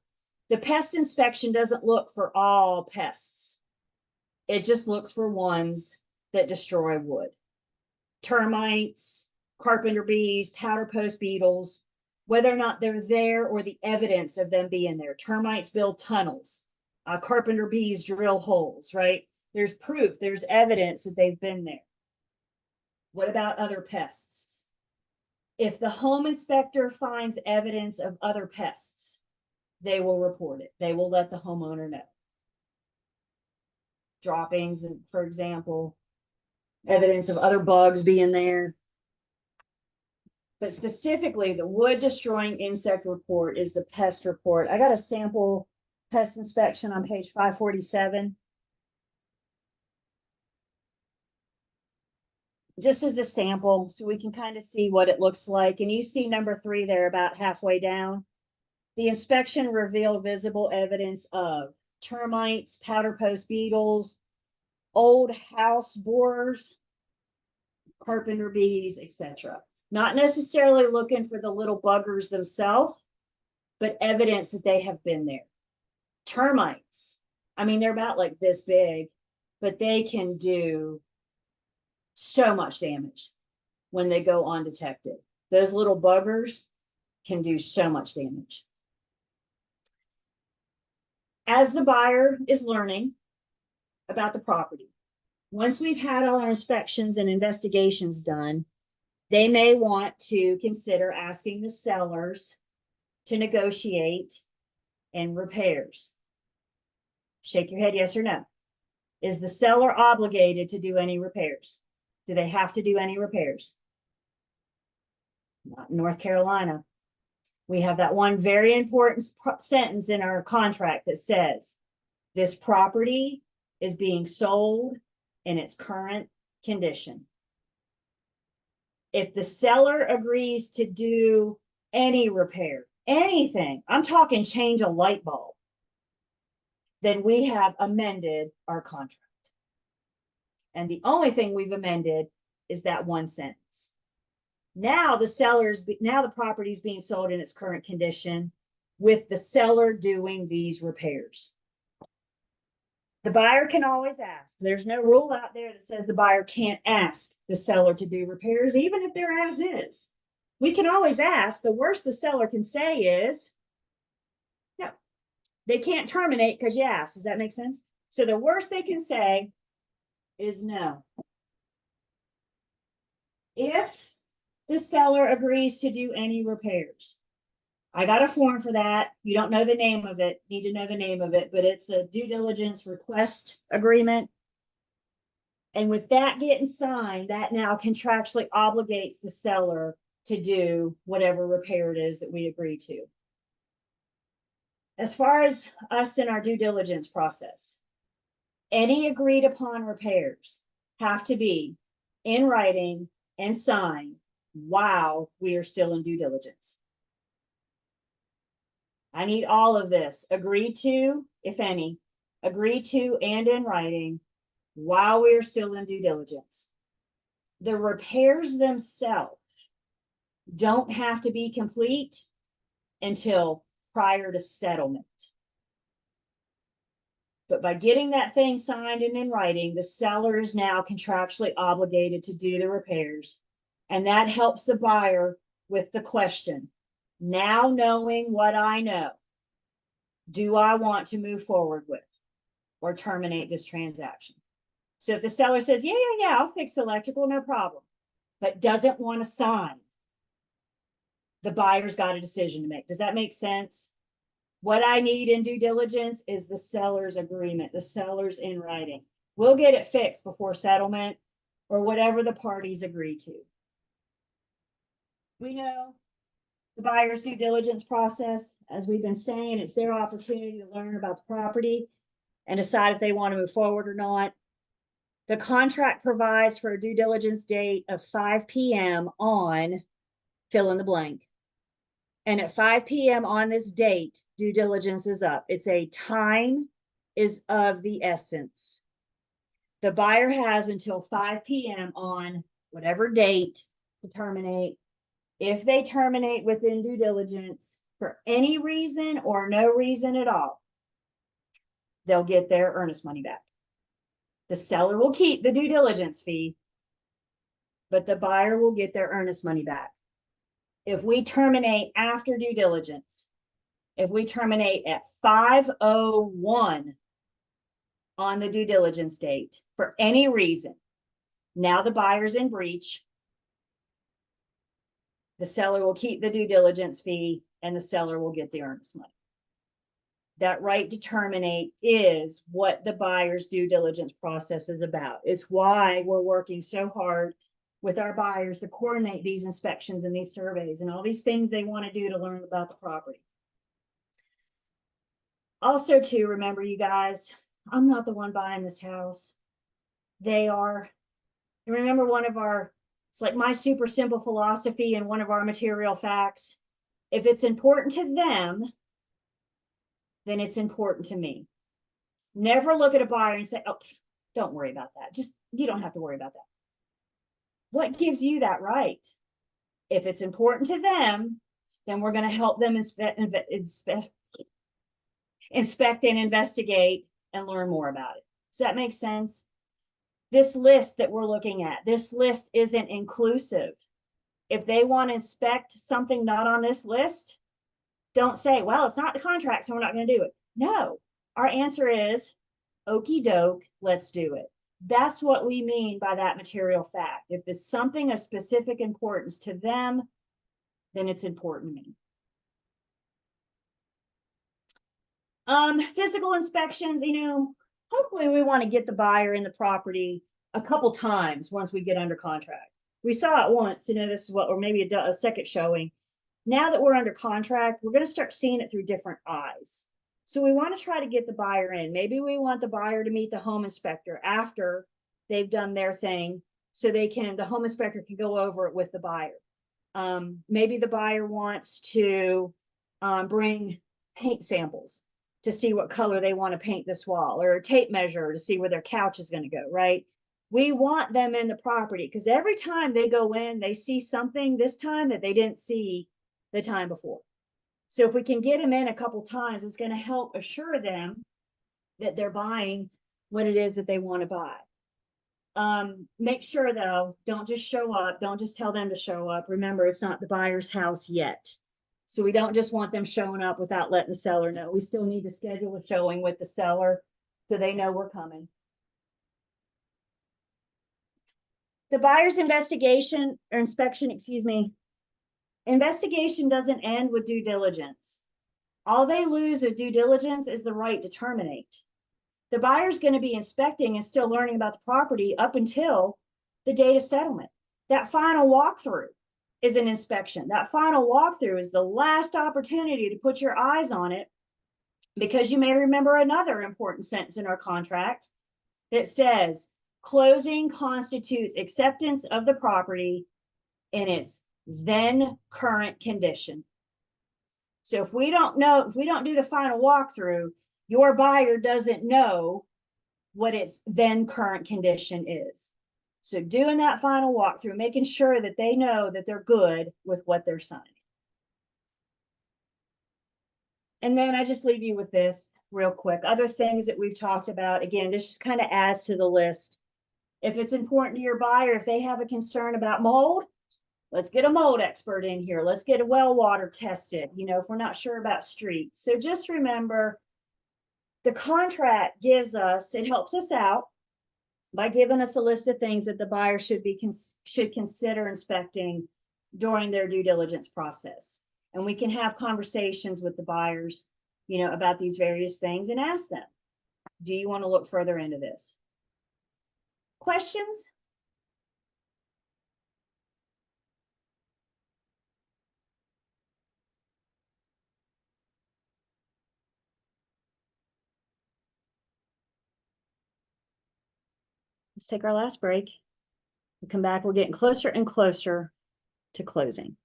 The pest inspection doesn't look for all pests. It just looks for ones that destroy wood. Termites, carpenter bees, powder post beetles, whether or not they're there or the evidence of them being there. Termites build tunnels. Carpenter bees drill holes, right? There's proof, there's evidence that they've been there. What about other pests? If the home inspector finds evidence of other pests, they will report it. They will let the homeowner know. Droppings, for example, evidence of other bugs being there. But specifically, the wood destroying insect report is the pest report. I got a sample pest inspection on page 547. Just as a sample, so we can kind of see what it looks like. And you see number 3 there about halfway down. The inspection revealed visible evidence of termites, powder post beetles, old house borers, carpenter bees, etc. Not necessarily looking for the little buggers themselves, but evidence that they have been there. Termites, I mean, they're about like this big, but they can do so much damage when they go undetected. Those little buggers can do so much damage. As the buyer is learning about the property, once we've had all our inspections and investigations done, they may want to consider asking the sellers to negotiate and repairs. Shake your head, yes or no. Is the seller obligated to do any repairs? Do they have to do any repairs? Not in North Carolina. We have that one very important sentence in our contract that says, this property is being sold in its current condition. If the seller agrees to do any repair, anything, I'm talking change a light bulb, then we have amended our contract. And the only thing we've amended is that one sentence. Now the property is being sold in its current condition with the seller doing these repairs. The buyer can always ask. There's no rule out there that says the buyer can't ask the seller to do repairs, even if they're as is. We can always ask. The worst the seller can say is, no, they can't terminate because you asked. Does that make sense? So the worst they can say is no. If the seller agrees to do any repairs, I got a form for that. You don't know the name of it, need to know the name of it, but it's a due diligence request agreement. And with that getting signed, that now contractually obligates the seller to do whatever repair it is that we agree to. As far as us in our due diligence process, any agreed upon repairs have to be in writing and signed while we are still in due diligence. I need all of this agreed to, if any, agreed to and in writing while we are still in due diligence. The repairs themselves don't have to be complete until prior to settlement. But by getting that thing signed and in writing, the seller is now contractually obligated to do the repairs. And that helps the buyer with the question, now knowing what I know, do I want to move forward with or terminate this transaction? So if the seller says, yeah, I'll fix electrical, no problem, but doesn't want to sign, the buyer's got a decision to make. Does that make sense? What I need in due diligence is the seller's agreement, the seller's in writing. We'll get it fixed before settlement or whatever the parties agree to. We know the buyer's due diligence process, as we've been saying, it's their opportunity to learn about the property and decide if they want to move forward or not. The contract provides for a due diligence date of 5 p.m. on fill in the blank. And at 5 p.m. on this date, due diligence is up. It's a time is of the essence. The buyer has until 5 p.m. on whatever date to terminate. If they terminate within due diligence for any reason or no reason at all, they'll get their earnest money back. The seller will keep the due diligence fee, but the buyer will get their earnest money back. If we terminate after due diligence, if we terminate at 5:01 on the due diligence date for any reason, now the buyer's in breach. The seller will keep the due diligence fee and the seller will get the earnest money. That right to terminate is what the buyer's due diligence process is about. It's why we're working so hard with our buyers to coordinate these inspections and these surveys and all these things they want to do to learn about the property. Also, too, remember, you guys, I'm not the one buying this house. They are. Remember, it's like my super simple philosophy and one of our material facts. If it's important to them, then it's important to me. Never look at a buyer and say, oh, don't worry about that. You don't have to worry about that. What gives you that right? If it's important to them, then we're going to help them inspect and investigate and learn more about it. Does that make sense? This list that we're looking at, this list isn't inclusive. If they want to inspect something not on this list, don't say, well, it's not the contract, so we're not going to do it. No, Our answer is okey doke, let's do it. That's what we mean by that material fact. If there's something of specific importance to them, then it's important to me. Physical inspections, hopefully we want to get the buyer in the property a couple times once we get under contract. We saw it once, this is what, or maybe a second showing. Now that we're under contract, we're going to start seeing it through different eyes. So we want to try to get the buyer in. Maybe we want the buyer to meet the home inspector after they've done their thing, so the home inspector can go over it with the buyer. Maybe the buyer wants to bring paint samples to see what color they want to paint this wall, or a tape measure to see where their couch is going to go, right? We want them in the property because every time they go in, they see something this time that they didn't see the time before. So if we can get them in a couple times, it's going to help assure them that they're buying what it is that they want to buy. Make sure though, don't just show up. Don't just tell them to show up. Remember, it's not the buyer's house yet. So we don't just want them showing up without letting the seller know. We still need to schedule a showing with the seller so they know we're coming. The buyer's investigation or inspection, investigation doesn't end with due diligence. All they lose of due diligence is the right to terminate. The buyer's going to be inspecting and still learning about the property up until the date of settlement. That final walkthrough is an inspection. That final walkthrough is the last opportunity to put your eyes on it, because you may remember another important sentence in our contract that says closing constitutes acceptance of the property in its then current condition. So if we don't do the final walkthrough, your buyer doesn't know what its then current condition is. So doing that final walkthrough, making sure that they know that they're good with what they're signing. And then I just leave you with this real quick. Other things that we've talked about, again, this just kind of adds to the list. If it's important to your buyer, if they have a concern about mold, let's get a mold expert in here. Let's get a well water tested, if we're not sure about streets. So just remember, the contract it helps us out by giving us a list of things that the buyer should consider inspecting during their due diligence process. And we can have conversations with the buyers, about these various things and ask them, do you want to look further into this? Questions? Let's take our last break. We'll come back. We're getting closer and closer to closing.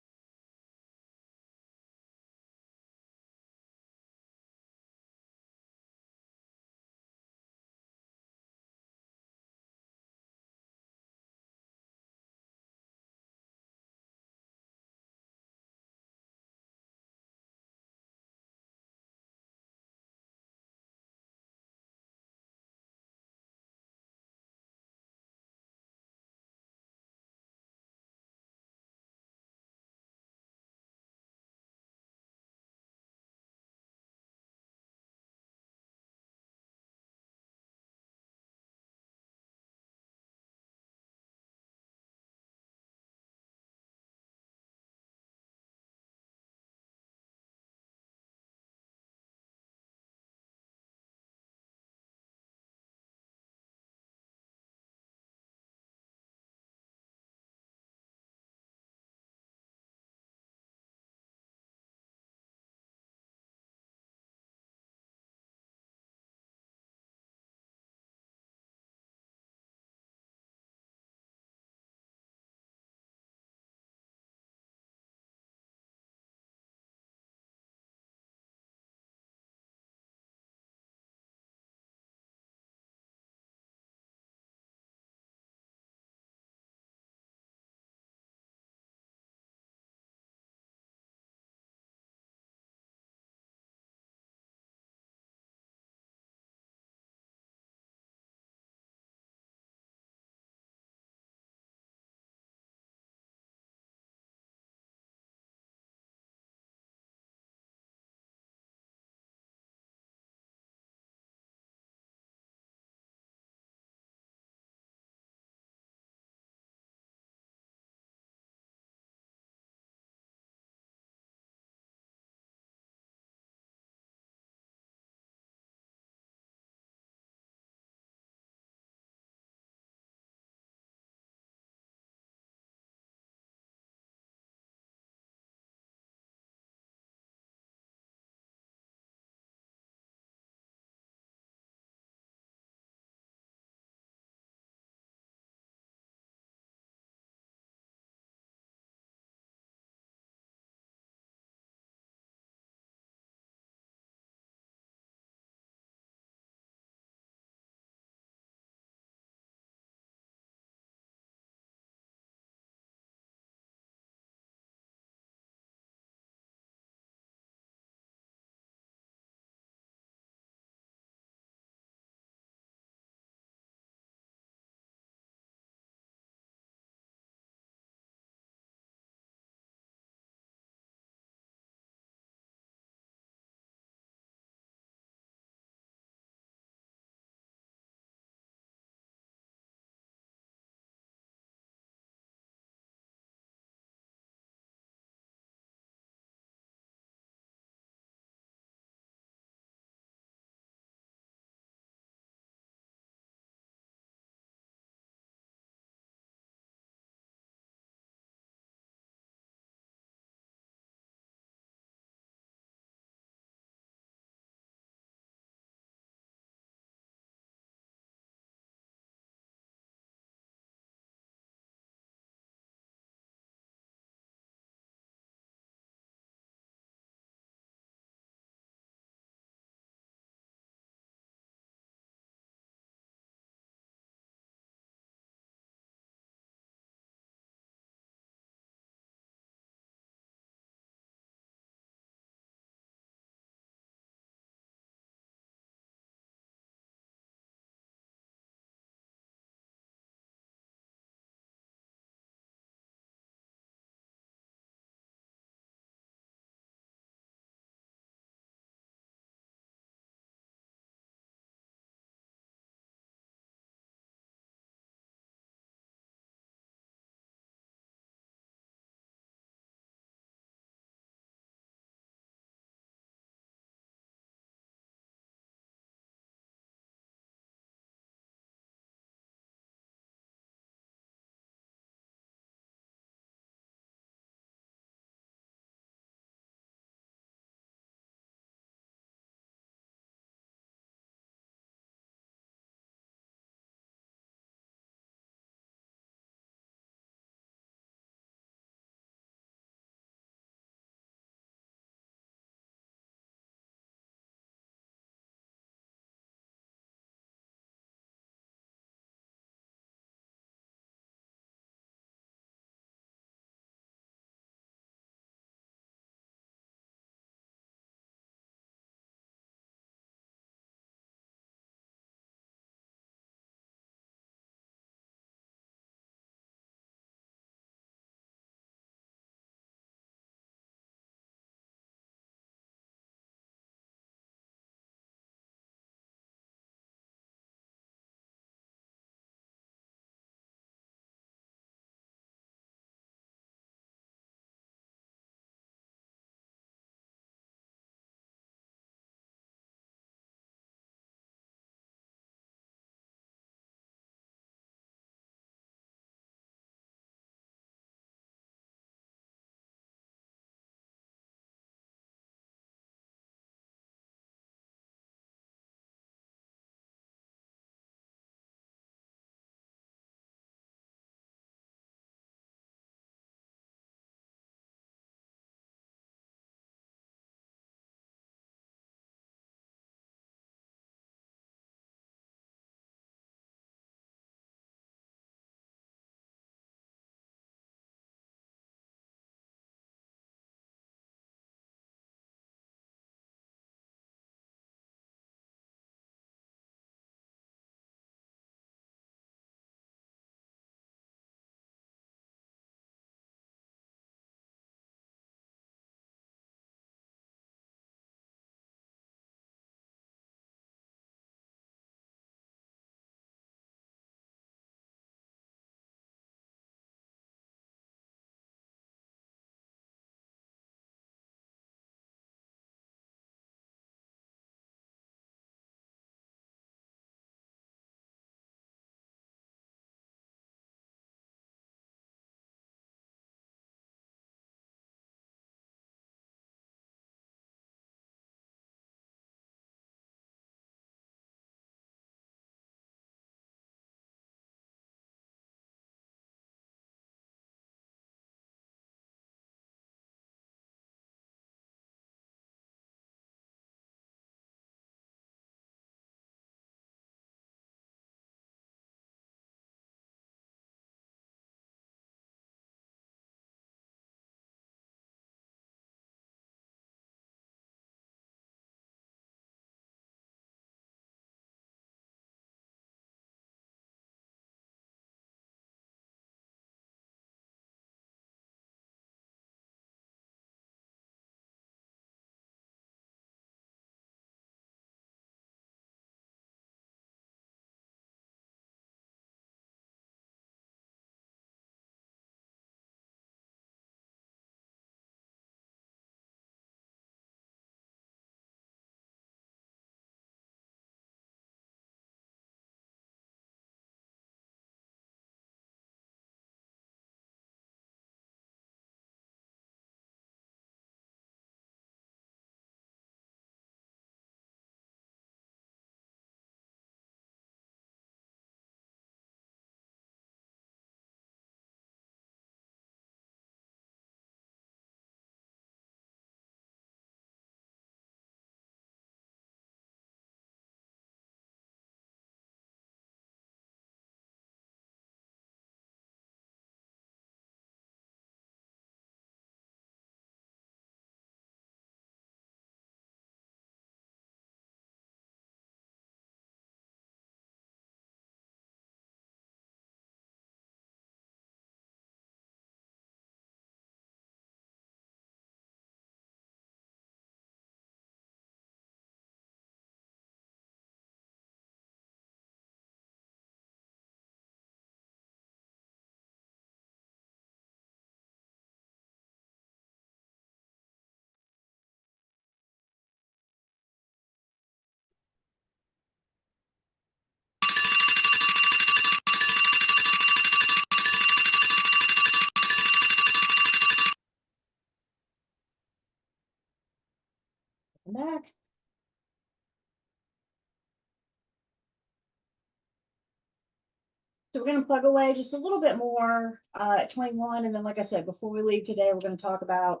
So we're going to plug away just a little bit more at 21. And then, like I said, before we leave today, we're going to talk about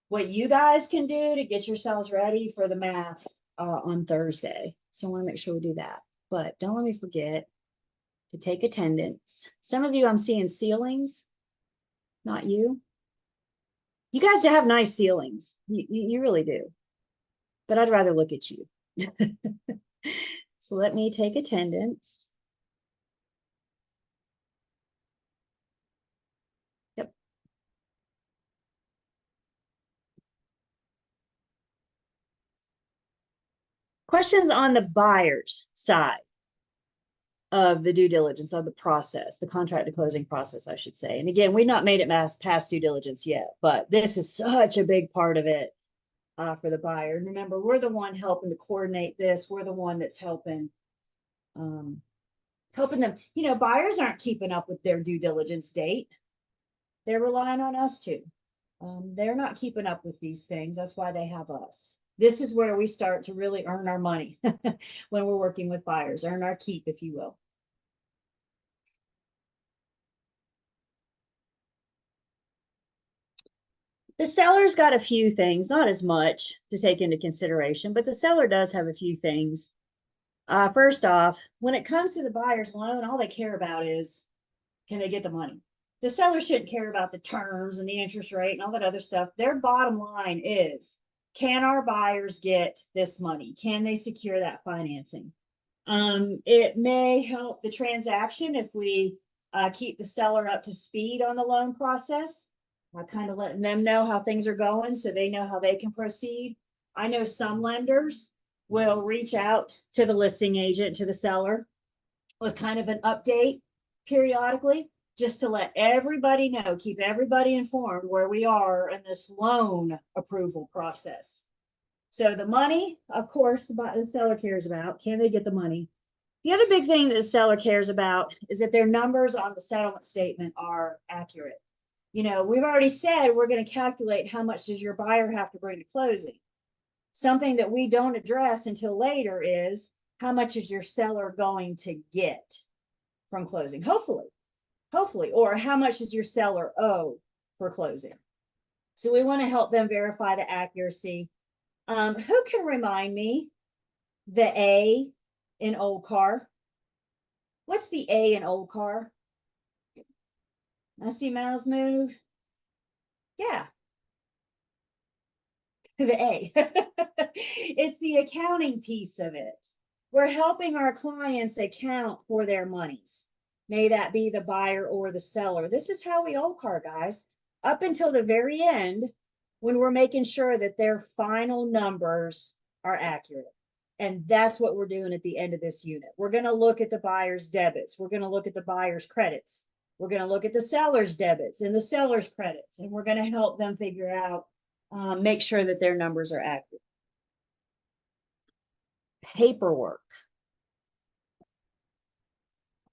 what you guys can do to get yourselves ready for the math on Thursday. So I want to make sure we do that. But don't let me forget to take attendance. Some of you I'm seeing ceilings, not you. You guys have nice ceilings. You really do. But I'd rather look at you. So let me take attendance. Yep. Questions on the buyer's side of the due diligence of the process, the contract to closing process, I should say. And again, we've not made it past due diligence yet, but this is such a big part of it for the buyer. And remember, we're the one helping to coordinate this. We're the one that's helping them. You know, buyers aren't keeping up with their due diligence date. They're relying on us too. They're not keeping up with these things. That's why they have us. This is where we start to really earn our money when we're working with buyers, earn our keep, if you will. The seller's got a few things, not as much to take into consideration, but the seller does have a few things. First off, when it comes to the buyer's loan, all they care about is, can they get the money? The seller shouldn't care about the terms and the interest rate and all that other stuff. Their bottom line is, can our buyers get this money? Can they secure that financing? It may help the transaction if we keep the seller up to speed on the loan process, kind of letting them know how things are going so they know how they can proceed. I know some lenders will reach out to the listing agent, to the seller, with kind of an update periodically, just to let everybody know, keep everybody informed where we are in this loan approval process. So the money, of course, the seller cares about. Can they get the money? The other big thing that the seller cares about is that their numbers on the settlement statement are accurate. You know, we've already said we're going to calculate how much does your buyer have to bring to closing. Something that we don't address until later is how much is your seller going to get from closing? Hopefully, or how much does your seller owe for closing? So we want to help them verify the accuracy. Who can remind me the A in old car? What's the A in old car? I see mouths move. Yeah, the A. It's the accounting piece of it. We're helping our clients account for their monies. May that be the buyer or the seller. This is how we old car, guys, up until the very end, when we're making sure that their final numbers are accurate. And that's what we're doing at the end of this unit. We're going to look at the buyer's debits. We're going to look at the buyer's credits. We're going to look at the seller's debits and the seller's credits. And we're going to help them figure out, make sure that their numbers are accurate. Paperwork.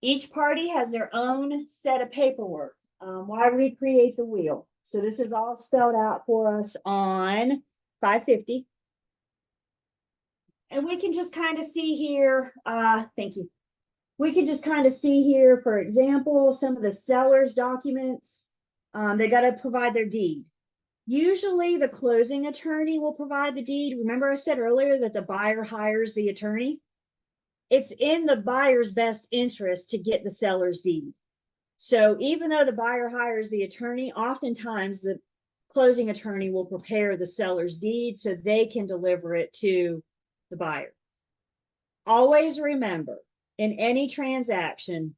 Each party has their own set of paperwork. Why recreate the wheel? So this is all spelled out for us on 550. And we can just kind of see here, thank you. We can just kind of see here, for example, some of the seller's documents. They got to provide their deed. Usually the closing attorney will provide the deed. Remember I said earlier that the buyer hires the attorney? It's in the buyer's best interest to get the seller's deed. So even though the buyer hires the attorney, oftentimes the closing attorney will prepare the seller's deed so they can deliver it to the buyer. Always remember, in any transaction,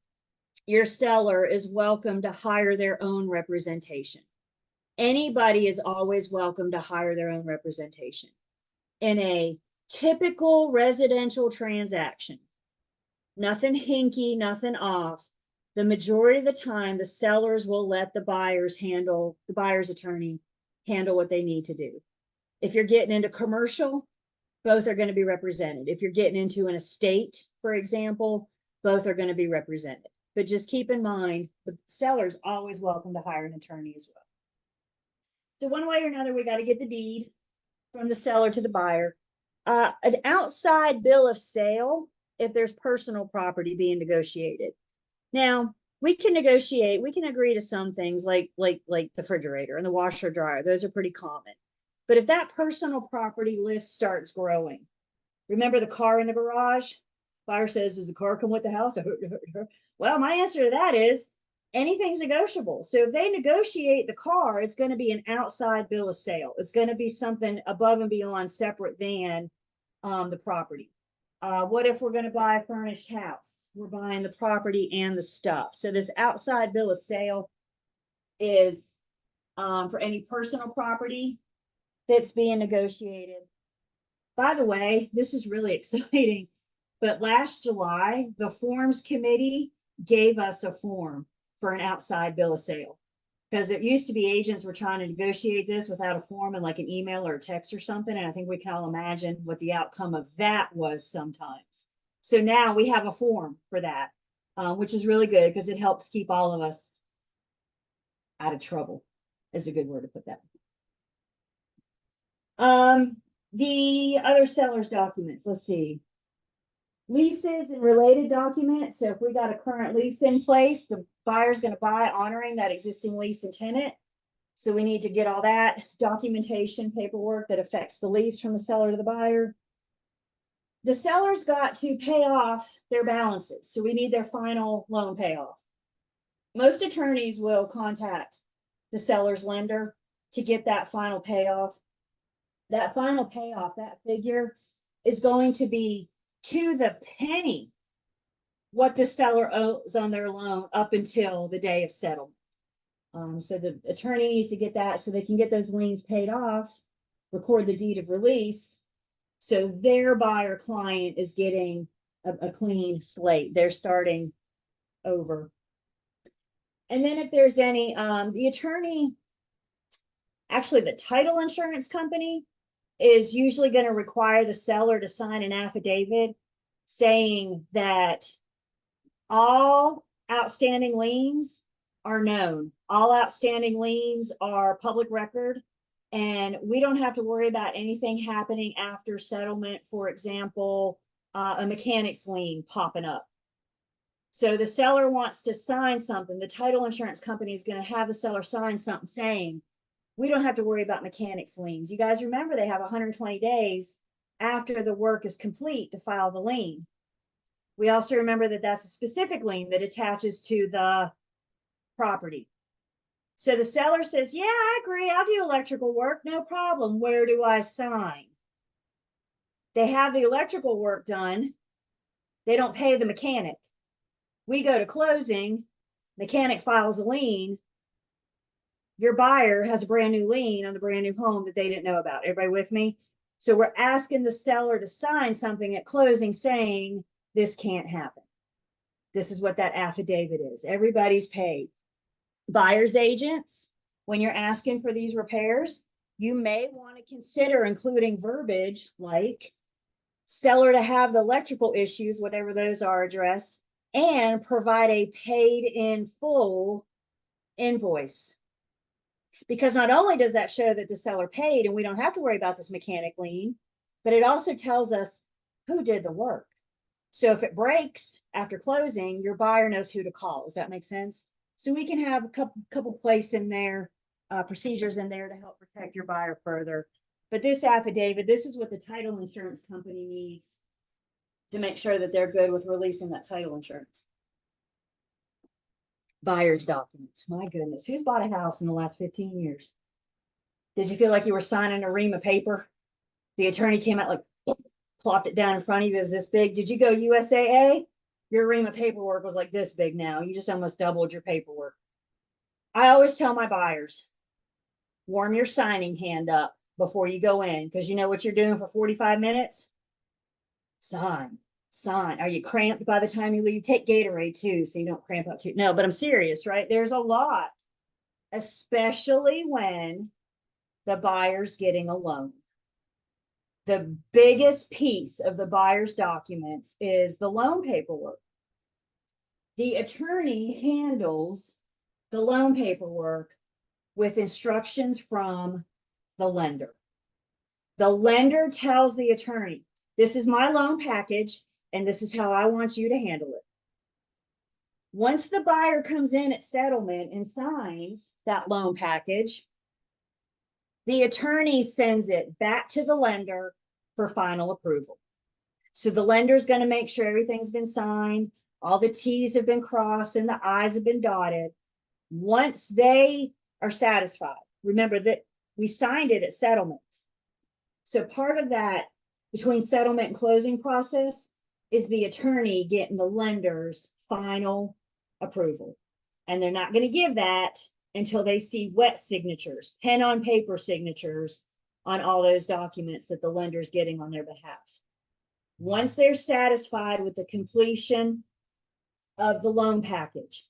your seller is welcome to hire their own representation. Anybody is always welcome to hire their own representation. In a typical residential transaction, nothing hinky, nothing off. The majority of the time, the sellers will let the buyer's attorney handle what they need to do. If you're getting into commercial, both are going to be represented. If you're getting into an estate, for example, both are going to be represented. But just keep in mind, the seller's always welcome to hire an attorney as well. So one way or another, we got to get the deed from the seller to the buyer. An outside bill of sale if there's personal property being negotiated. Now, we can negotiate, we can agree to some things like the refrigerator and the washer dryer. Those are pretty common. But if that personal property list starts growing, remember the car in the garage? Buyer says, does the car come with the house? Well, my answer to that is anything's negotiable. So if they negotiate the car, it's going to be an outside bill of sale. It's going to be something above and beyond, separate than the property. What if we're going to buy a furnished house? We're buying the property and the stuff. So this outside bill of sale is for any personal property that's being negotiated. By the way, this is really exciting, but last July, the forms committee gave us a form for an outside bill of sale. Because it used to be agents were trying to negotiate this without a form and like an email or a text or something. And I think we can all imagine what the outcome of that was sometimes. So now we have a form for that, which is really good because it helps keep all of us out of trouble, is a good word to put that. The other seller's documents, let's see. Leases and related documents. So if we got a current lease in place, the buyer's going to buy honoring that existing lease and tenant. So we need to get all that documentation, paperwork that affects the lease from the seller to the buyer. The seller's got to pay off their balances. So we need their final loan payoff. Most attorneys will contact the seller's lender to get that final payoff. That final payoff, that figure is going to be to the penny what the seller owes on their loan up until the day of settlement. So the attorney needs to get that so they can get those liens paid off, record the deed of release. So their buyer client is getting a clean slate. They're starting over. And then if there's any, the attorney, actually the title insurance company is usually going to require the seller to sign an affidavit saying that all outstanding liens are known. All outstanding liens are public record, and we don't have to worry about anything happening after settlement. For example, a mechanic's lien popping up. So the seller wants to sign something. The title insurance company is going to have the seller sign something saying, we don't have to worry about mechanics liens. You guys remember they have 120 days after the work is complete to file the lien. We also remember that that's a specific lien that attaches to the property. So the seller says, yeah, I agree. I'll do electrical work. No problem. Where do I sign? They have the electrical work done. They don't pay the mechanic. We go to closing. Mechanic files a lien. Your buyer has a brand new lien on the brand new home that they didn't know about. Everybody with me? So we're asking the seller to sign something at closing saying this can't happen. This is what that affidavit is. Everybody's paid. Buyer's agents, when you're asking for these repairs, you may want to consider including verbiage like seller to have the electrical issues, whatever those are, addressed, and provide a paid in full invoice. Because not only does that show that the seller paid and we don't have to worry about this mechanic lien, but it also tells us who did the work. So if it breaks after closing, your buyer knows who to call. Does that make sense? So we can have a couple place in there, procedures in there to help protect your buyer further. But this affidavit, this is what the title insurance company needs to make sure that they're good with releasing that title insurance. Buyer's documents. My goodness, who's bought a house in the last 15 years? Did you feel like you were signing a ream of paper? The attorney came out like, plopped it down in front of you. It was this big. Did you go USAA? Your ream of paperwork was like this big now. You just almost doubled your paperwork. I always tell my buyers, warm your signing hand up before you go in, because you know what you're doing for 45 minutes? Sign. Are you cramped by the time you leave? Take Gatorade too, so you don't cramp up too. No, but I'm serious, right? There's a lot, especially when the buyer's getting a loan. The biggest piece of the buyer's documents is the loan paperwork. The attorney handles the loan paperwork with instructions from the lender. The lender tells the attorney, this is my loan package, and this is how I want you to handle it. Once the buyer comes in at settlement and signs that loan package, the attorney sends it back to the lender for final approval. So the lender's going to make sure everything's been signed, all the T's have been crossed and the I's have been dotted. Once they are satisfied, remember that we signed it at settlement. So part of that between settlement and closing process is the attorney getting the lender's final approval. And they're not going to give that until they see wet signatures, pen on paper signatures on all those documents that the lender's getting on their behalf. Once they're satisfied with the completion of the loan package,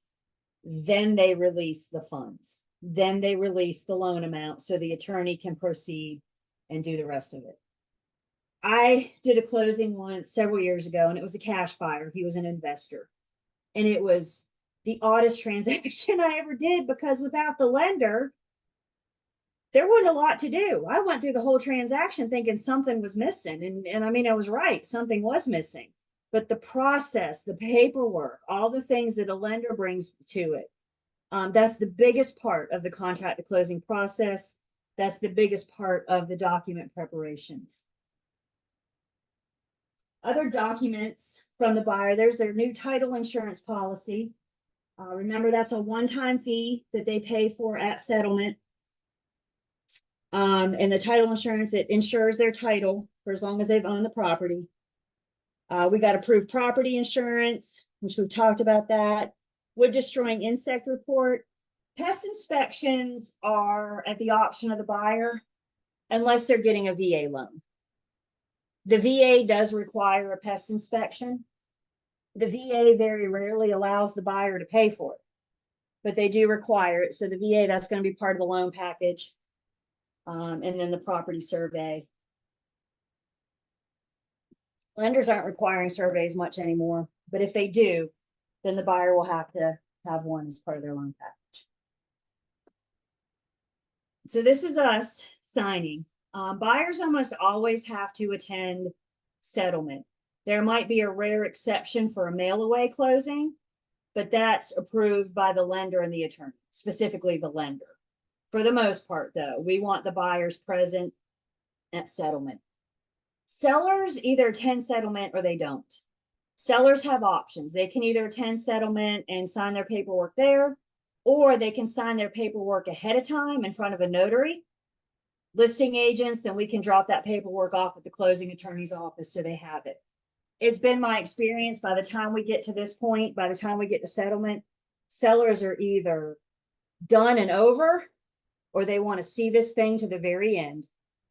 then they release the funds. Then they release the loan amount so the attorney can proceed and do the rest of it. I did a closing once several years ago, and it was a cash buyer. He was an investor. And it was the oddest transaction I ever did, because without the lender, there wasn't a lot to do. I went through the whole transaction thinking something was missing. And I mean, I was right. Something was missing. But the process, the paperwork, all the things that a lender brings to it, that's the biggest part of the contract to closing process. That's the biggest part of the document preparations. Other documents from the buyer, there's their new title insurance policy. Remember, that's a one-time fee that they pay for at settlement. And the title insurance, it insures their title for as long as they've owned the property. We got approved property insurance, which we've talked about that. Wood destroying insect report. Pest inspections are at the option of the buyer unless they're getting a VA loan. The VA does require a pest inspection. The VA very rarely allows the buyer to pay for it, but they do require it. So the VA, that's going to be part of the loan package. And then the property survey. Lenders aren't requiring surveys much anymore, but if they do, then the buyer will have to have one as part of their loan package. So this is us signing. Buyers almost always have to attend settlement. There might be a rare exception for a mail away closing, but that's approved by the lender and the attorney, specifically the lender. For the most part, though, we want the buyers present at settlement. Sellers either attend settlement or they don't. Sellers have options. They can either attend settlement and sign their paperwork there, or they can sign their paperwork ahead of time in front of a notary. Listing agents, then we can drop that paperwork off at the closing attorney's office so they have it. It's been my experience, by the time we get to this point, by the time we get to settlement, sellers are either done and over, or they want to see this thing to the very end.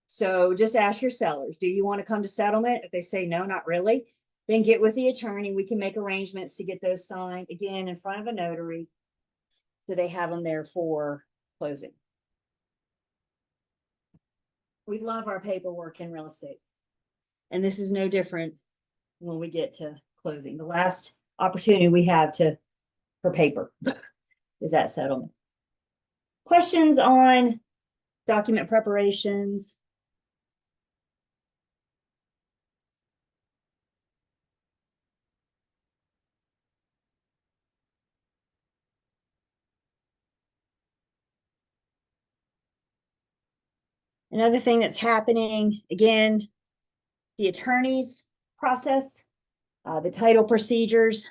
So just ask your sellers, do you want to come to settlement? If they say no, not really, then get with the attorney. We can make arrangements to get those signed again in front of a notary so they have them there for closing. We love our paperwork in real estate. And this is no different when we get to closing. The last opportunity we have for paper is that settlement. Questions on document preparations? Another thing that's happening, again, the attorney's process, the title procedures.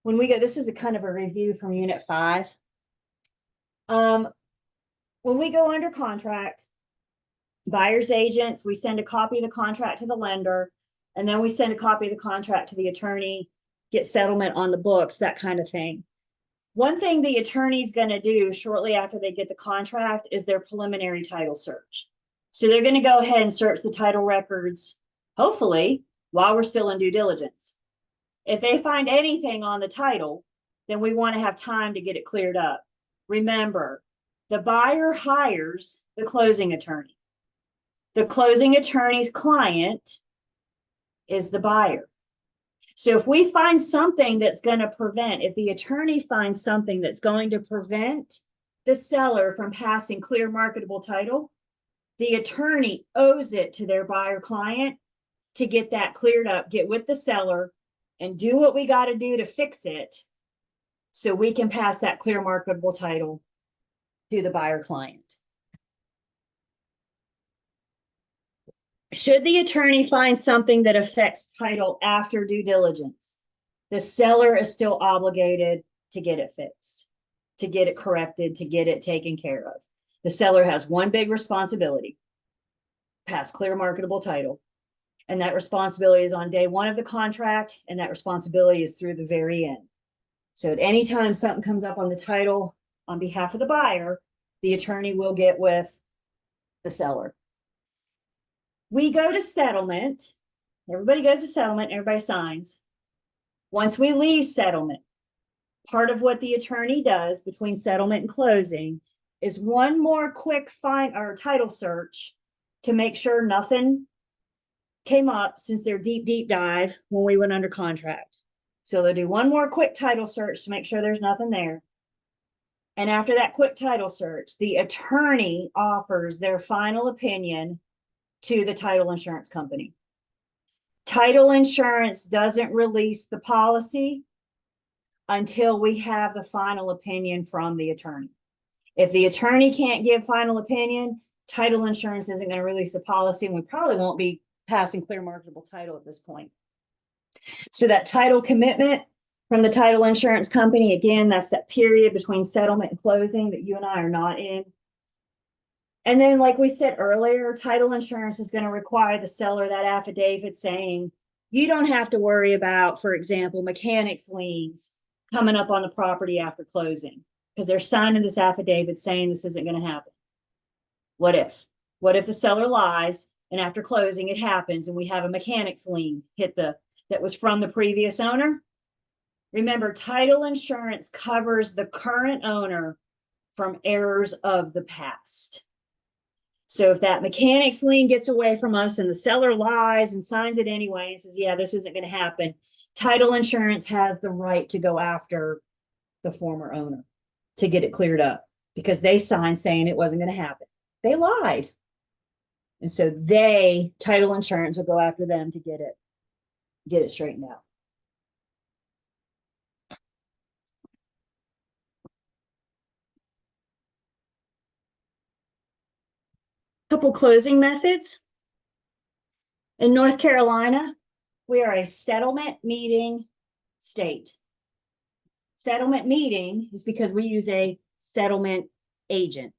When we go, this is a kind of a review from Unit 5. When we go under contract, buyer's agents, we send a copy of the contract to the lender, and then we send a copy of the contract to the attorney, get settlement on the books, that kind of thing. One thing the attorney's going to do shortly after they get the contract is their preliminary title search. So they're going to go ahead and search the title records, hopefully, while we're still in due diligence. If they find anything on the title, then we want to have time to get it cleared up. Remember, the buyer hires the closing attorney. The closing attorney's client is the buyer. So if we find something that's going to prevent, if the attorney finds something that's going to prevent the seller from passing clear marketable title, the attorney owes it to their buyer client to get that cleared up, get with the seller and do what we got to do to fix it so we can pass that clear marketable title to the buyer client. Should the attorney find something that affects title after due diligence, the seller is still obligated to get it fixed, to get it corrected, to get it taken care of. The seller has one big responsibility: pass clear marketable title. And that responsibility is on day one of the contract, and that responsibility is through the very end. So at any time something comes up on the title on behalf of the buyer, the attorney will get with the seller. We go to settlement. Everybody goes to settlement, everybody signs. Once we leave settlement, part of what the attorney does between settlement and closing is one more quick find or title search to make sure nothing came up since their deep dive when we went under contract. So they'll do one more quick title search to make sure there's nothing there. And after that quick title search, the attorney offers their final opinion to the title insurance company. Title insurance doesn't release the policy until we have the final opinion from the attorney. If the attorney can't give final opinion, title insurance isn't going to release the policy, and we probably won't be passing clear marketable title at this point. So that title commitment from the title insurance company, again, that's that period between settlement and closing that you and I are not in. And then, like we said earlier, title insurance is going to require the seller that affidavit saying, you don't have to worry about, for example, mechanics liens coming up on the property after closing, because they're signing this affidavit saying this isn't going to happen. What if? What if the seller lies and after closing it happens and we have a mechanics lien hit that was from the previous owner? Remember, title insurance covers the current owner from errors of the past. So if that mechanics lien gets away from us and the seller lies and signs it anyway and says, yeah, this isn't going to happen, title insurance has the right to go after the former owner to get it cleared up because they signed saying it wasn't going to happen. They lied. And so title insurance will go after them to get it straightened out. Couple closing methods. In North Carolina, we are a settlement meeting state. Settlement meeting is because we use a settlement agent.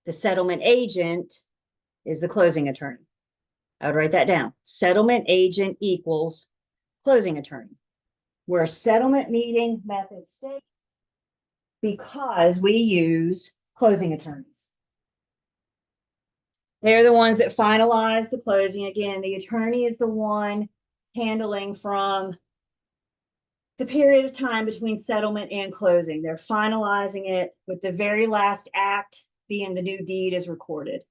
The settlement agent is the closing attorney. I would write that down. Settlement agent equals closing attorney. We're a settlement meeting method state because we use closing attorneys. They're the ones that finalize the closing. Again, the attorney is the one handling from the period of time between settlement and closing. They're finalizing it with the very last act being the new deed is recorded.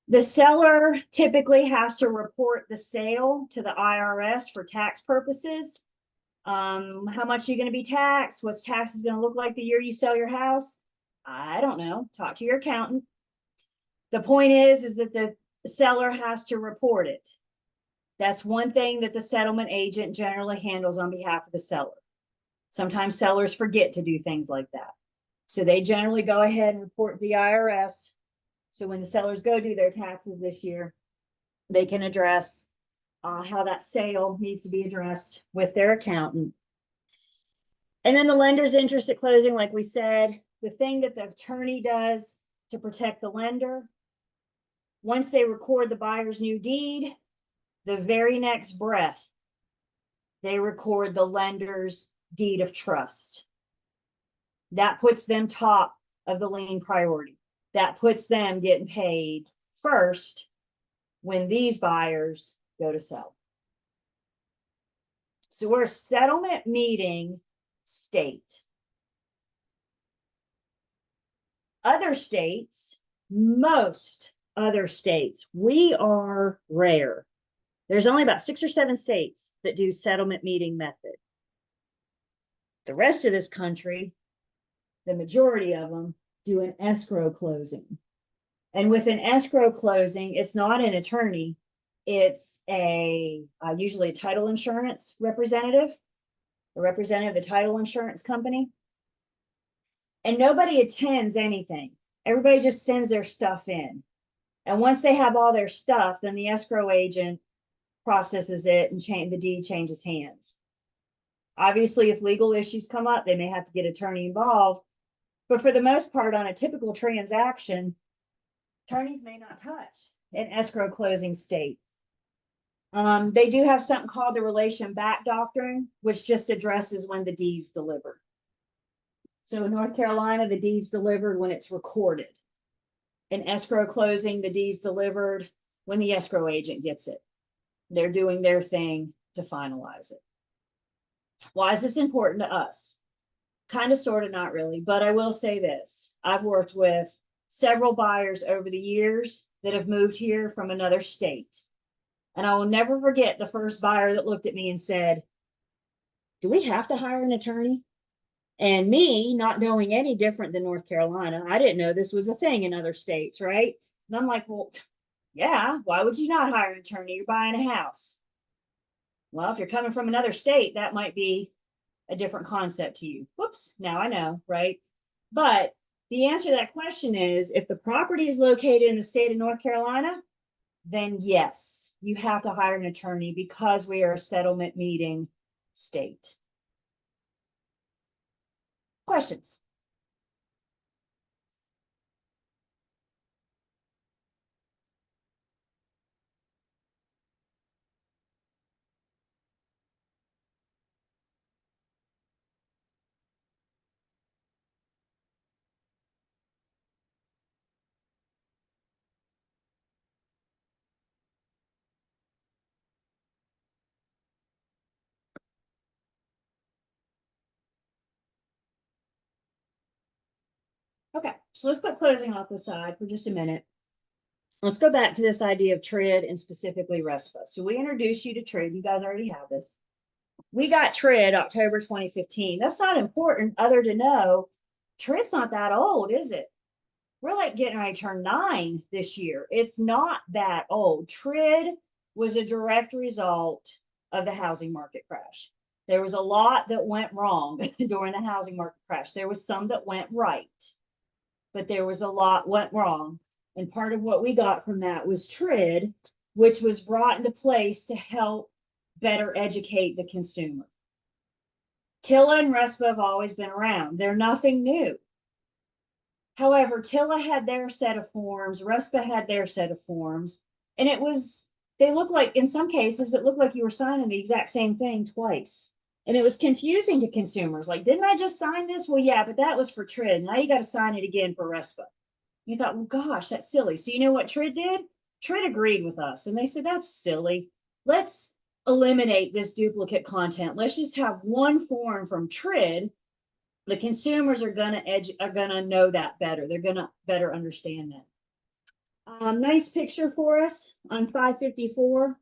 The seller typically has to report the sale to the IRS for tax purposes. How much are you going to be taxed? What's taxes going to look like the year you sell your house? I don't know. Talk to your accountant. The point is that the seller has to report it. That's one thing that the settlement agent generally handles on behalf of the seller. Sometimes sellers forget to do things like that. So they generally go ahead and report to the IRS. So when the sellers go do their taxes this year, they can address how that sale needs to be addressed with their accountant. And then the lender's interest at closing, like we said, the thing that the attorney does to protect the lender, once they record the buyer's new deed, the very next breath, they record the lender's deed of trust. That puts them top of the lien priority. That puts them getting paid first when these buyers go to sell. So we're a settlement meeting state. Other states, most other states, we are rare. There's only about 6 or 7 states that do settlement meeting method. The rest of this country, the majority of them, do an escrow closing. And with an escrow closing, it's not an attorney. It's usually a title insurance representative a representative of the title insurance company. And nobody attends anything. Everybody just sends their stuff in. And once they have all their stuff, then the escrow agent processes it and the deed changes hands. Obviously, if legal issues come up, they may have to get attorney involved. But for the most part, on a typical transaction, attorneys may not touch an escrow closing state. They do have something called the relation back doctrine, which just addresses when the deed's delivered. So in North Carolina, the deed's delivered when it's recorded. In escrow closing, the deed's delivered when the escrow agent gets it. They're doing their thing to finalize it. Why is this important to us? Kind of, sort of, not really, but I will say this. I've worked with several buyers over the years that have moved here from another state. And I will never forget the first buyer that looked at me and said, "Do we have to hire an attorney?" And me, not knowing any different than North Carolina, I didn't know this was a thing in other states, right? And I'm like, well, yeah, why would you not hire an attorney? You're buying a house. Well, if you're coming from another state, that might be a different concept to you. Whoops, now I know, right? But the answer to that question is, if the property is located in the state of North Carolina, then yes, you have to hire an attorney because we are a settlement meeting state. Questions? Okay, so let's put closing off the side for just a minute. Let's go back to this idea of TRID and specifically RESPA. So we introduced you to TRID. You guys already have this. We got TRID October 2015. That's not important other to know TRID's not that old, is it? We're like getting ready to turn 9 this year. It's not that old. TRID was a direct result of the housing market crash. There was a lot that went wrong during the housing market crash. There was some that went right, but there was a lot went wrong. And part of what we got from that was TRID, which was brought into place to help better educate the consumer. TILA and RESPA have always been around. They're nothing new. However, TILA had their set of forms, RESPA had their set of forms, and they look like, in some cases, it looked like you were signing the exact same thing twice. And it was confusing to consumers. Like, didn't I just sign this? Well, yeah, but that was for TRID. Now you got to sign it again for RESPA. You thought, well, gosh, that's silly. So you know what TRID did? TRID agreed with us. And they said, that's silly. Let's eliminate this duplicate content. Let's just have one form from TRID. The consumers are gonna know that better. They're gonna better understand that. Nice picture for us on 554.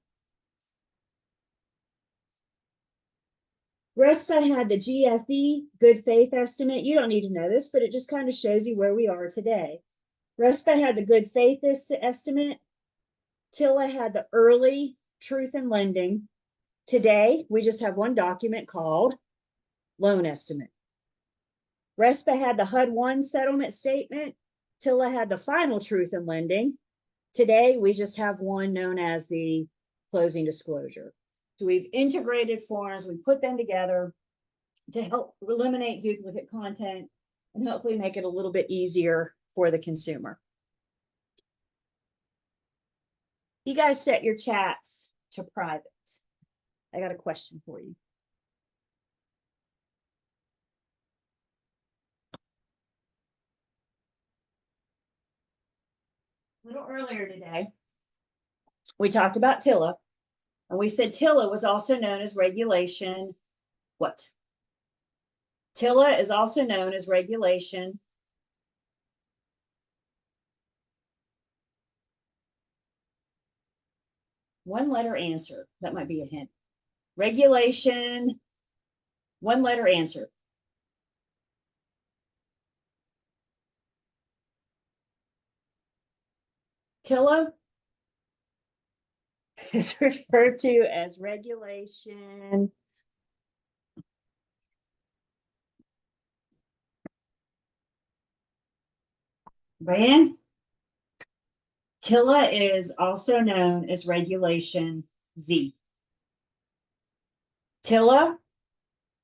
RESPA had the GFE, good faith estimate. You don't need to know this, but it just kind of shows you where we are today. RESPA had the good faith estimate. TILA had the early truth in lending. Today, we just have one document called loan estimate. RESPA had the HUD-1 settlement statement. TILA had the final truth in lending. Today, we just have one known as the closing disclosure. So we've integrated forms, we put them together to help eliminate duplicate content and hopefully make it a little bit easier for the consumer. You guys set your chats to private. I got a question for you. A little earlier today, we talked about TILA, and we said TILA was also known as regulation. What? TILA is also known as regulation. One letter answer. That might be a hint. Regulation, one letter answer. TILA is referred to as regulation Van? TILA is also known as Regulation Z. TILA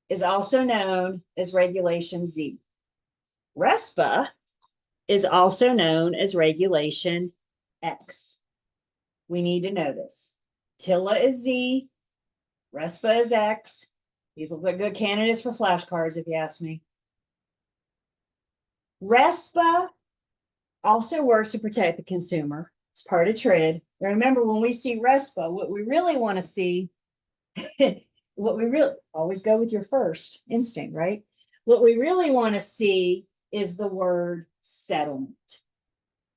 is also known as Regulation Z. RESPA is also known as Regulation X. We need to know this. TILA is Z, RESPA is X. These look like good candidates for flashcards, if you ask me. RESPA also works to protect the consumer. It's part of TRID. Remember, when we see RESPA, what we really want to see, what we really always go with your first instinct, right? What we really want to see is the word settlement.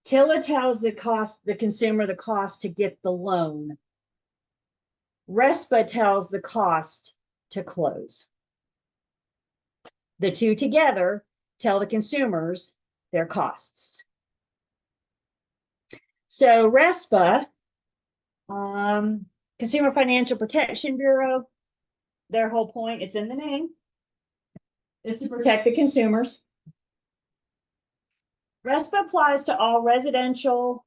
TILA tells the consumer the cost to get the loan. RESPA tells the cost to close. The two together tell the consumers their costs. So RESPA, Consumer Financial Protection Bureau, their whole point, it's in the name, is to protect the consumers. RESPA applies to all residential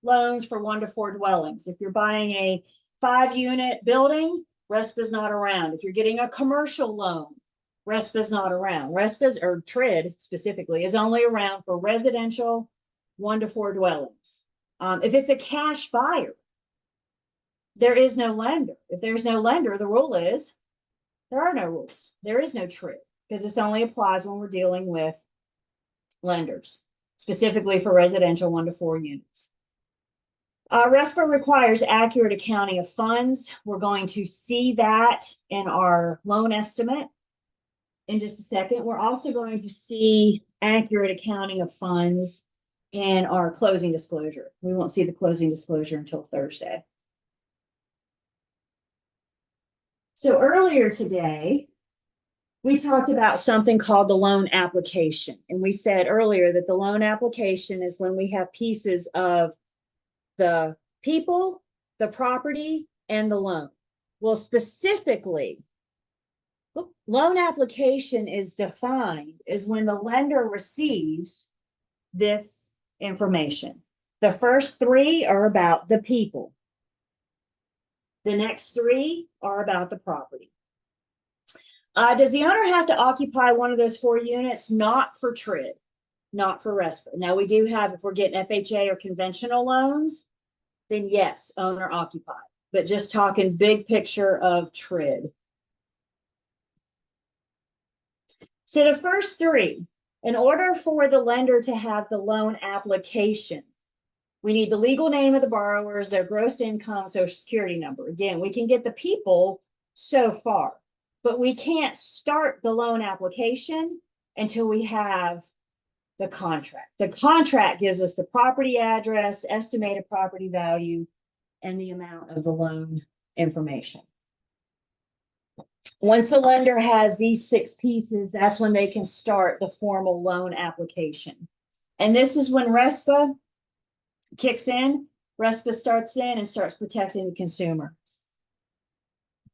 loans for 1 to 4 dwellings. If you're buying a 5-unit building, RESPA is not around. If you're getting a commercial loan, RESPA is not around. RESPA, or TRID specifically, is only around for residential 1 to 4 dwellings. If it's a cash buyer, there is no lender. If there's no lender, the rule is there are no rules. There is no TRID because this only applies when we're dealing with lenders, specifically for residential 1 to 4 units. RESPA requires accurate accounting of funds. We're going to see that in our loan estimate in just a second. We're also going to see accurate accounting of funds in our closing disclosure. We won't see the closing disclosure until Thursday. So earlier today, we talked about something called the loan application. And we said earlier that the loan application is when we have pieces of the people, the property, and the loan. Well, specifically, loan application is defined as when the lender receives this information. The first 3 are about the people. The next 3 are about the property. Does the owner have to occupy one of those 4 units? Not for TRID, not for RESPA. Now we do have, if we're getting FHA or conventional loans, then yes, owner occupied, but just talking big picture of TRID. So the first 3, in order for the lender to have the loan application, we need the legal name of the borrowers, their gross income, social security number. Again, we can get the people so far, but we can't start the loan application until we have the contract. The contract gives us the property address, estimated property value, and the amount of the loan information. Once the lender has these 6 pieces, that's when they can start the formal loan application. And this is when RESPA kicks in. RESPA starts in and starts protecting the consumer.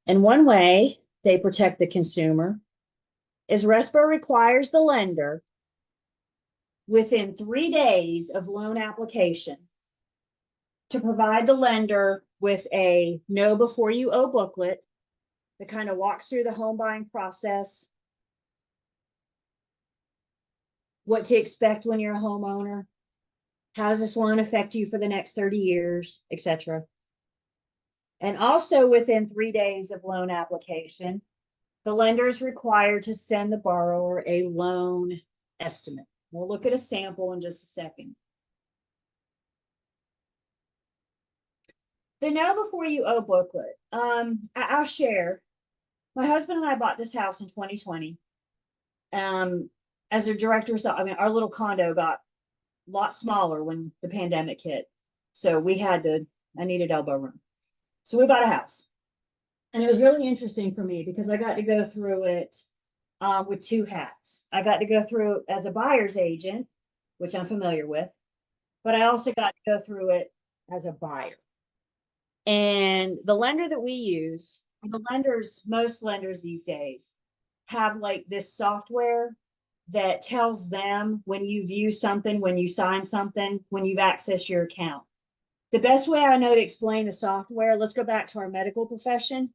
And one way they protect the consumer is RESPA requires the lender within 3 days of loan application to provide the lender with a know before you owe booklet that kind of walks through the home buying process, what to expect when you're a homeowner, how does this loan affect you for the next 30 years, etc. And also within 3 days of loan application, the lender is required to send the borrower a loan estimate. We'll look at a sample in just a second. The Know Before You Owe booklet. I'll share. My husband and I bought this house in 2020. As a director, I mean, our little condo got a lot smaller when the pandemic hit. So I needed elbow room. So we bought a house. And it was really interesting for me because I got to go through it with 2 hats. I got to go through as a buyer's agent, which I'm familiar with, but I also got to go through it as a buyer. And the lender that we use, most lenders these days have like this software that tells them when you view something, when you sign something, when you've accessed your account. The best way I know to explain the software, let's go back to our medical profession.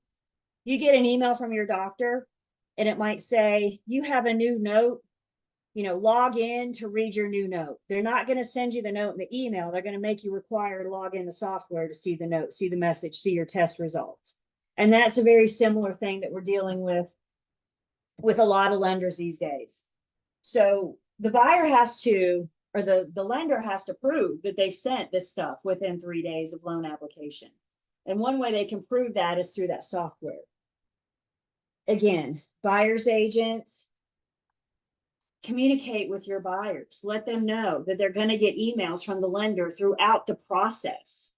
You get an email from your doctor and it might say, you have a new note, log in to read your new note. They're not going to send you the note in the email. They're going to make you require to log in the software to see the note, see the message, see your test results. And that's a very similar thing that we're dealing with a lot of lenders these days. So the buyer has to, or the lender has to prove that they've sent this stuff within 3 days of loan application. And one way they can prove that is through that software. Again, buyer's agents, communicate with your buyers. Let them know that they're going to get emails from the lender throughout the process.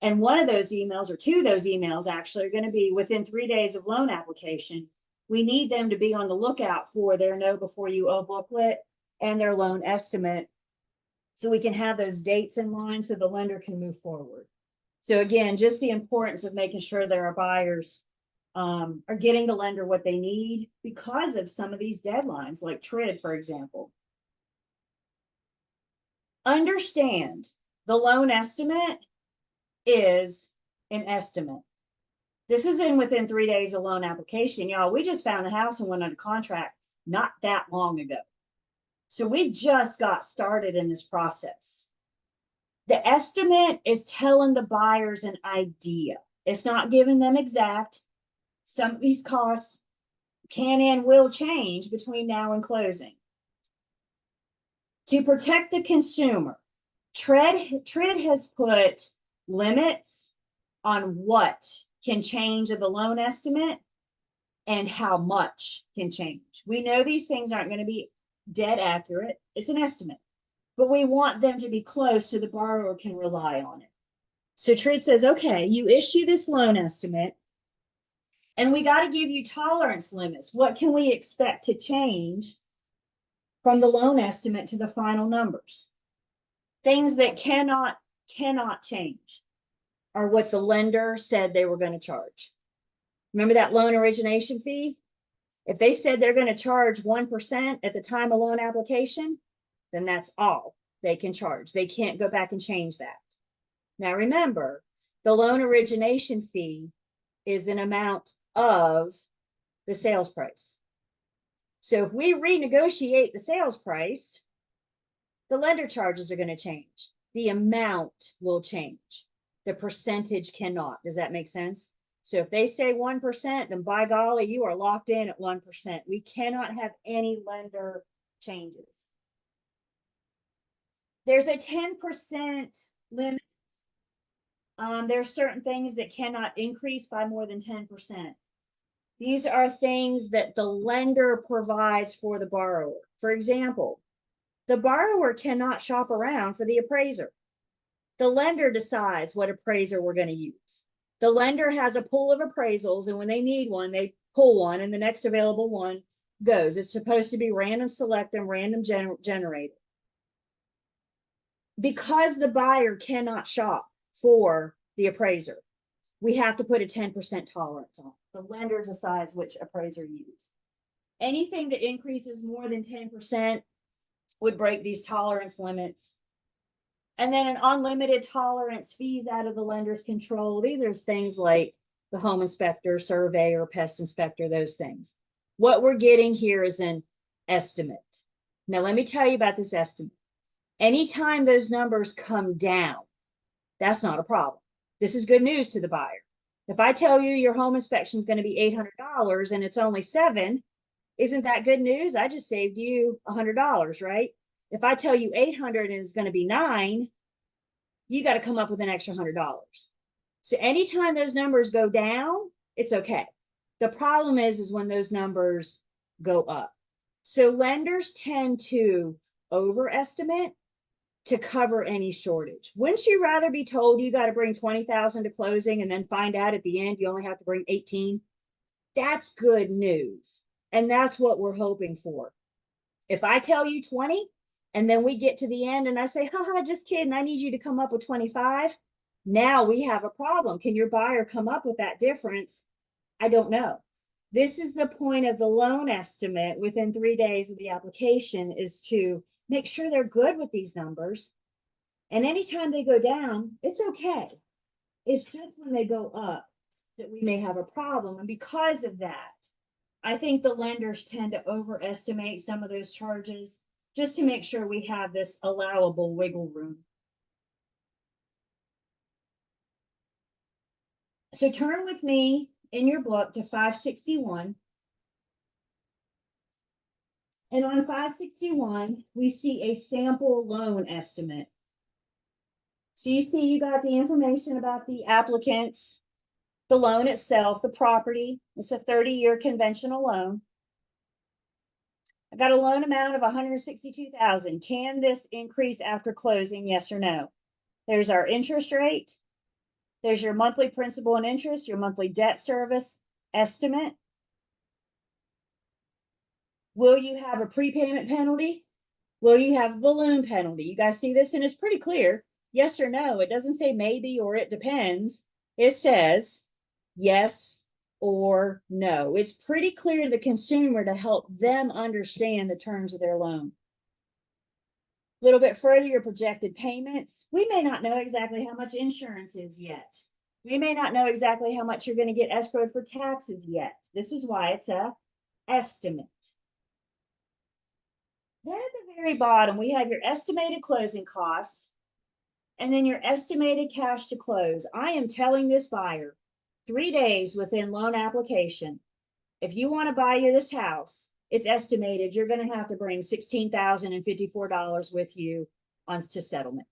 And one of those emails, or two of those emails actually, are going to be within 3 days of loan application. We need them to be on the lookout for their Know Before You Owe booklet and their loan estimate, so we can have those dates in line so the lender can move forward. So again, just the importance of making sure that our buyers are getting the lender what they need because of some of these deadlines, like TRID, for example. Understand the loan estimate is an estimate. This is within 3 days of loan application. Y'all, we just found a house and went under contract not that long ago. So we just got started in this process. The estimate is telling the buyers an idea. It's not giving them exact. Some of these costs can and will change between now and closing. To protect the consumer, TRID has put limits on what can change of the loan estimate and how much can change. We know these things aren't going to be dead accurate. It's an estimate, but we want them to be close so the borrower can rely on it. So TRID says, okay, you issue this loan estimate and we got to give you tolerance limits. What can we expect to change from the loan estimate to the final numbers? Things that cannot change are what the lender said they were going to charge. Remember that loan origination fee? If they said they're going to charge 1% at the time of loan application, then that's all they can charge. They can't go back and change that. Now remember, the loan origination fee is an amount of the sales price. So if we renegotiate the sales price, the lender charges are going to change. The amount will change. The percentage cannot. Does that make sense? So if they say 1%, then by golly, you are locked in at 1%. We cannot have any lender changes. There's a 10% limit. There are certain things that cannot increase by more than 10%. These are things that the lender provides for the borrower. For example, the borrower cannot shop around for the appraiser. The lender decides what appraiser we're going to use. The lender has a pool of appraisals, and when they need one, they pull one, and the next available one goes. It's supposed to be random select and random generated. Because the buyer cannot shop for the appraiser, we have to put a 10% tolerance on. The lender decides which appraiser to use. Anything that increases more than 10% would break these tolerance limits. And then an unlimited tolerance fees out of the lender's control. These are things like the home inspector, surveyor, pest inspector, those things. What we're getting here is an estimate. Now, let me tell you about this estimate. Anytime those numbers come down, that's not a problem. This is good news to the buyer. If I tell you your home inspection is going to be $800 and it's only $700, isn't that good news? I just saved you $100, right? If I tell you 800 and it's going to be $900, you got to come up with an extra $100. So anytime those numbers go down, it's okay. The problem is when those numbers go up. So lenders tend to overestimate to cover any shortage. Wouldn't you rather be told you got to bring 20,000 to closing and then find out at the end you only have to bring 18? That's good news. And that's what we're hoping for. If I tell you 20 and then we get to the end and I say, haha, just kidding, I need you to come up with 25. Now we have a problem. Can your buyer come up with that difference? I don't know. This is the point of the loan estimate within 3 days of the application, is to make sure they're good with these numbers. And anytime they go down, it's okay. It's just when they go up that we may have a problem. And because of that, I think the lenders tend to overestimate some of those charges just to make sure we have this allowable wiggle room. So turn with me in your book to 561. And on 561, we see a sample loan estimate. So you see, you got the information about the applicants, the loan itself, the property. It's a 30-year conventional loan. I got a loan amount of 162,000. Can this increase after closing? Yes or no? There's our interest rate. There's your monthly principal and interest, your monthly debt service estimate. Will you have a prepayment penalty? Will you have a balloon penalty? You guys see this? And it's pretty clear. Yes or no. It doesn't say maybe or it depends. It says yes or no. It's pretty clear to the consumer to help them understand the terms of their loan. A little bit further, your projected payments. We may not know exactly how much insurance is yet. We may not know exactly how much you're going to get escrowed for taxes yet. This is why it's a estimate. Then at the very bottom, we have your estimated closing costs and then your estimated cash to close. I am telling this buyer 3 days within loan application, if you want to buy this house, it's estimated you're going to have to bring $16,054 with you on to settlement.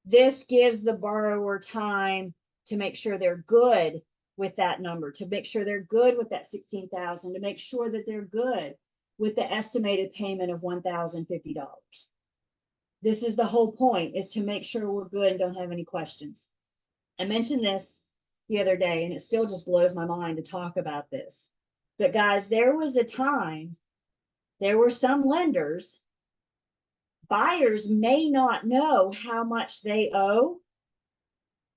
This gives the borrower time to make sure they're good with that number, to make sure they're good with that 16,000, to make sure that they're good with the estimated payment of $1,050. This is the whole point, is to make sure we're good and don't have any questions. I mentioned this the other day, and it still just blows my mind to talk about this. But guys, there was a time, there were some lenders, buyers may not know how much they owe.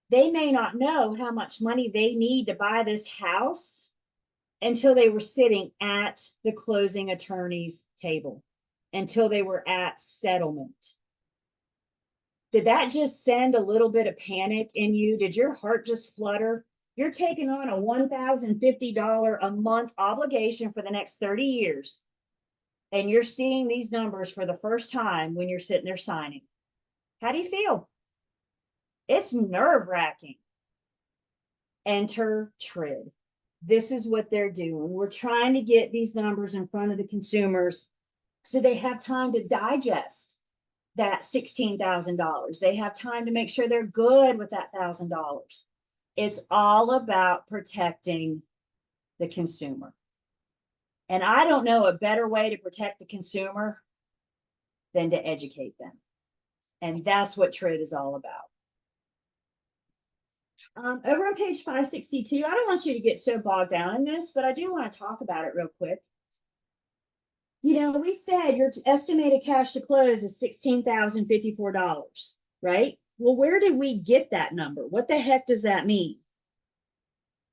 They may not know how much money they need to buy this house until they were sitting at the closing attorney's table, until they were at settlement. Did that just send a little bit of panic in you? Did your heart just flutter? You're taking on a $1,050 a month obligation for the next 30 years. And you're seeing these numbers for the first time when you're sitting there signing. How do you feel? It's nerve-wracking. Enter TRID. This is what they're doing. We're trying to get these numbers in front of the consumers so they have time to digest that $16,000. They have time to make sure they're good with that $1,000. It's all about protecting the consumer. And I don't know a better way to protect the consumer than to educate them. And that's what TRID is all about. Over on page 562, I don't want you to get so bogged down in this, but I do want to talk about it real quick. You know, we said your estimated cash to close is $16,054, right? Well, where did we get that number? What the heck does that mean?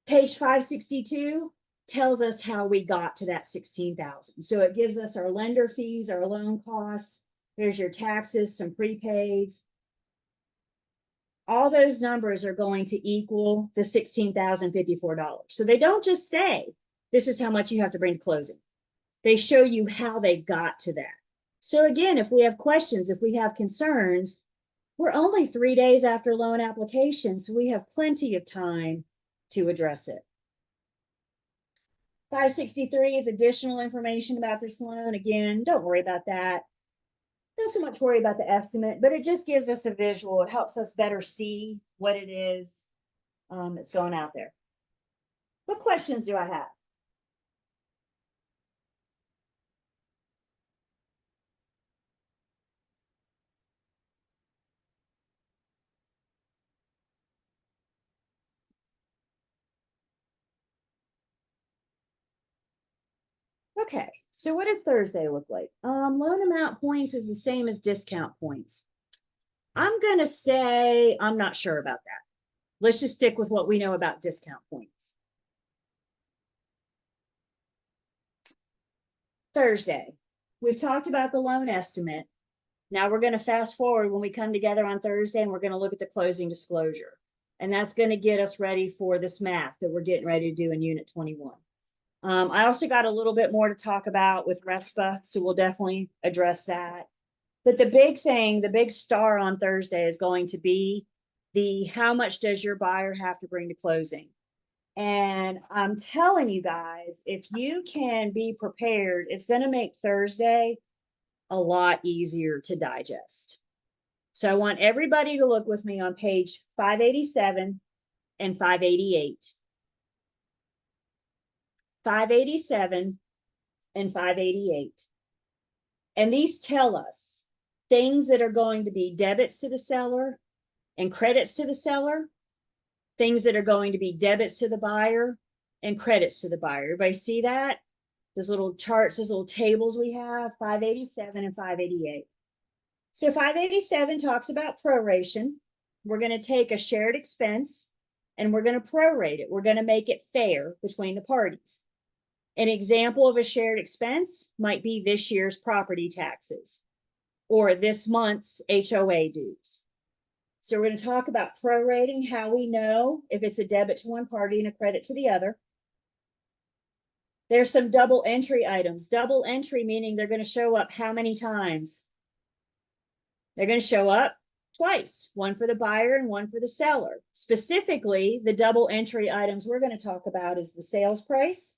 Page 562 tells us how we got to that 16,000. So it gives us our lender fees, our loan costs. There's your taxes, some prepaids. All those numbers are going to equal the $16,054. So they don't just say, this is how much you have to bring to closing. They show you how they got to that. So again, if we have questions, if we have concerns, we're only 3 days after loan application, so we have plenty of time to address it. 563 is additional information about this loan. Again, don't worry about that. Not so much worry about the estimate, but it just gives us a visual. It helps us better see what it is that's going out there. What questions do I have? Okay, so what does Thursday look like? Loan amount points is the same as discount points. I'm gonna say I'm not sure about that. Let's just stick with what we know about discount points. Thursday. We've talked about the loan estimate. Now we're going to fast forward when we come together on Thursday and we're going to look at the closing disclosure. And that's going to get us ready for this math that we're getting ready to do in Unit 21. I also got a little bit more to talk about with RESPA, so we'll definitely address that. But the big thing, the big star on Thursday is going to be the how much does your buyer have to bring to closing? And I'm telling you guys, if you can be prepared, it's going to make Thursday a lot easier to digest. So I want everybody to look with me on page 587 and 588. 587 and 588. And these tell us things that are going to be debits to the seller and credits to the seller, things that are going to be debits to the buyer and credits to the buyer. Everybody see that? Those little charts, those little tables we have, 587 and 588. So 587 talks about proration. We're going to take a shared expense and we're going to prorate it. We're going to make it fair between the parties. An example of a shared expense might be this year's property taxes or this month's HOA dues. So we're going to talk about prorating, how we know if it's a debit to one party and a credit to the other. There's some double entry items. Double entry meaning they're going to show up how many times? They're going to show up twice, one for the buyer and one for the seller. Specifically, the double entry items we're going to talk about is the sales price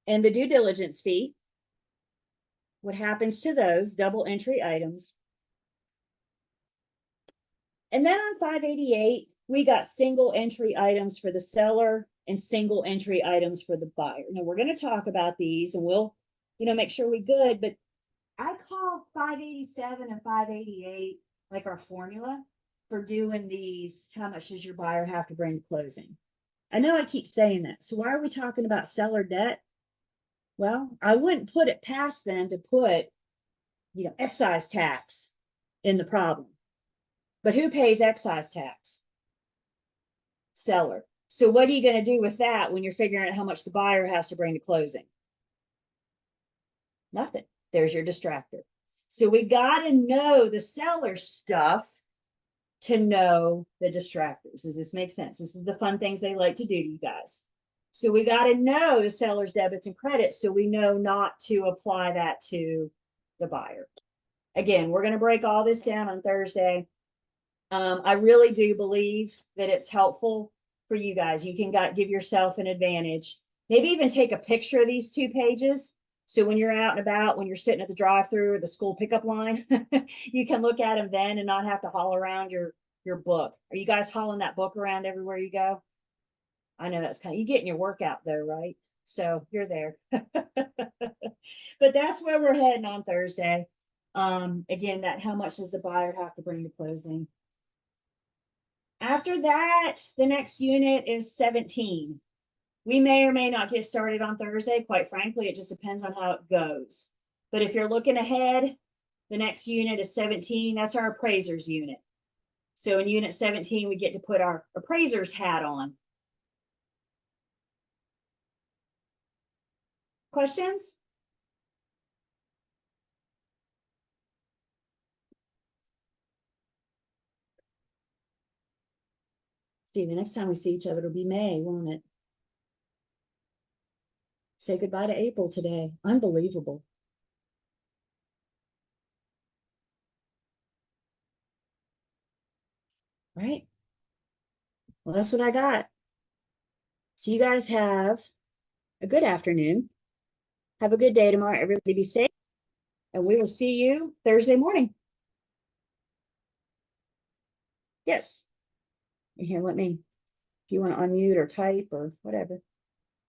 and the due diligence fee. What happens to those double entry items? And then on 588, we got single entry items for the seller and single entry items for the buyer. Now we're going to talk about these and we'll, make sure we good, but I call 587 and 588 like our formula for doing these. How much does your buyer have to bring to closing? I know I keep saying that. So why are we talking about seller debt? Well, I wouldn't put it past them to put, excise tax in the problem. But who pays excise tax? Seller. So what are you going to do with that when you're figuring out how much the buyer has to bring to closing? Nothing. There's your distractor. So we got to know the seller stuff to know the distractors. Does this make sense? This is the fun things they like to do to you guys. So we got to know the seller's debits and credits so we know not to apply that to the buyer. Again, we're going to break all this down on Thursday. I really do believe that it's helpful for you guys. You can give yourself an advantage. Maybe even take a picture of these 2 pages. So when you're out and about, when you're sitting at the drive-through or the school pickup line, you can look at them then and not have to haul around your book. Are you guys hauling that book around everywhere you go? I know that's you getting your workout though, right? So you're there. But that's where we're heading on Thursday. Again, that how much does the buyer have to bring to closing? After that, the next unit is 17. We may or may not get started on Thursday. Quite frankly, it just depends on how it goes. But if you're looking ahead, the next unit is 17. That's our appraisers unit. So in unit 17, we get to put our appraiser's hat on. Questions? See, the next time we see each other, it'll be May, won't it? Say goodbye to April today. Unbelievable. Right? Well, that's what I got. So you guys have a good afternoon. Have a good day tomorrow. Everybody be safe. And we will see you Thursday morning. Yes. Here, if you want to unmute or type or whatever.